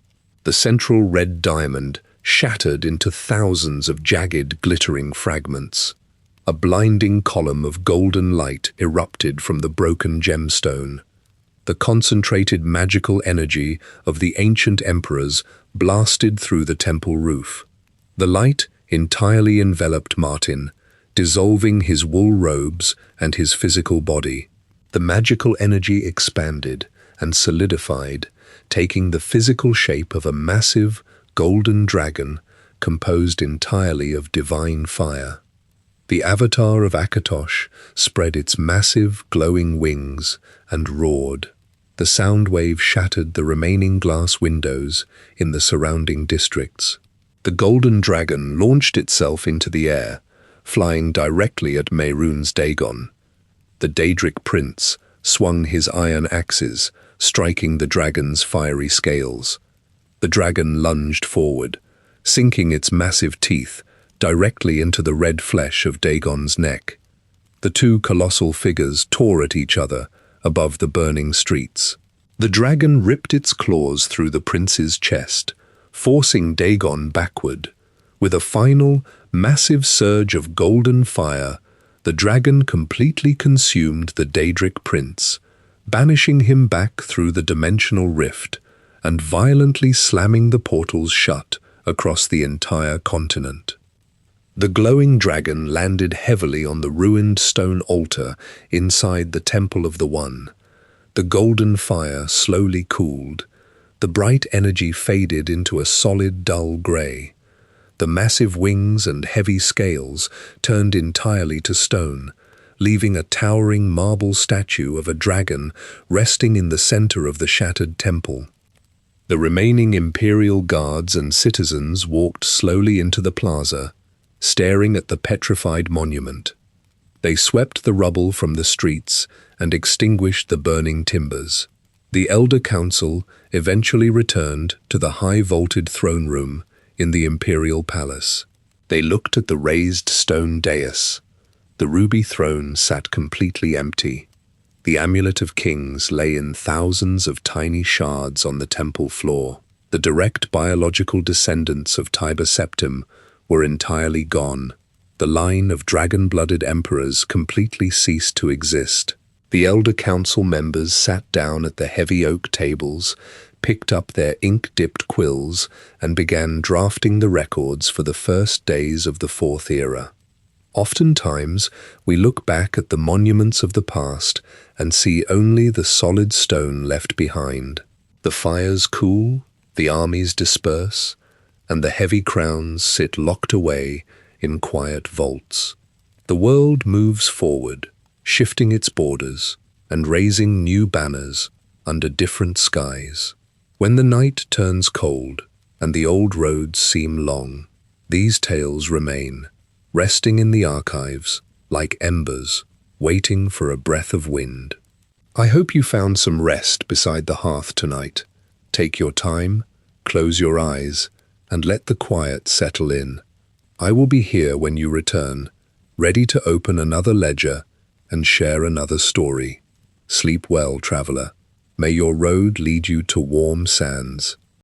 The central red diamond shattered into thousands of jagged, glittering fragments. A blinding column of golden light erupted from the broken gemstone. The concentrated magical energy of the ancient emperors blasted through the temple roof. The light entirely enveloped Martin, dissolving his wool robes and his physical body. The magical energy expanded and solidified, taking the physical shape of a massive, golden dragon composed entirely of divine fire. The avatar of Akatosh spread its massive, glowing wings and roared. The sound wave shattered the remaining glass windows in the surrounding districts. The golden dragon launched itself into the air, flying directly at Mehrunes Dagon. The Daedric prince swung his iron axes, striking the dragon's fiery scales. The dragon lunged forward, sinking its massive teeth directly into the red flesh of Dagon's neck. The two colossal figures tore at each other above the burning streets. The dragon ripped its claws through the prince's chest, forcing Dagon backward. With a final, massive surge of golden fire, the dragon completely consumed the Daedric prince, banishing him back through the dimensional rift and violently slamming the portals shut across the entire continent. The glowing dragon landed heavily on the ruined stone altar inside the Temple of the One. The golden fire slowly cooled. The bright energy faded into a solid, dull grey. The massive wings and heavy scales turned entirely to stone, leaving a towering marble statue of a dragon resting in the center of the shattered temple. The remaining imperial guards and citizens walked slowly into the plaza, staring at the petrified monument. They swept the rubble from the streets and extinguished the burning timbers. The Elder Council eventually returned to the high-vaulted throne room in the imperial palace. They looked at the raised stone dais. The ruby throne sat completely empty. The Amulet of Kings lay in thousands of tiny shards on the temple floor. The direct biological descendants of Tiber Septim were entirely gone. The line of dragon-blooded emperors completely ceased to exist. The elder council members sat down at the heavy oak tables, picked up their ink-dipped quills, and began drafting the records for the first days of the Fourth Era. Oftentimes, we look back at the monuments of the past and see only the solid stone left behind. The fires cool, the armies disperse, and the heavy crowns sit locked away in quiet vaults. The world moves forward, shifting its borders and raising new banners under different skies. When the night turns cold and the old roads seem long, these tales remain, resting in the archives like embers, waiting for a breath of wind. I hope you found some rest beside the hearth tonight. Take your time, close your eyes, and let the quiet settle in. I will be here when you return, ready to open another ledger and share another story. Sleep well, traveler. May your road lead you to warm sands.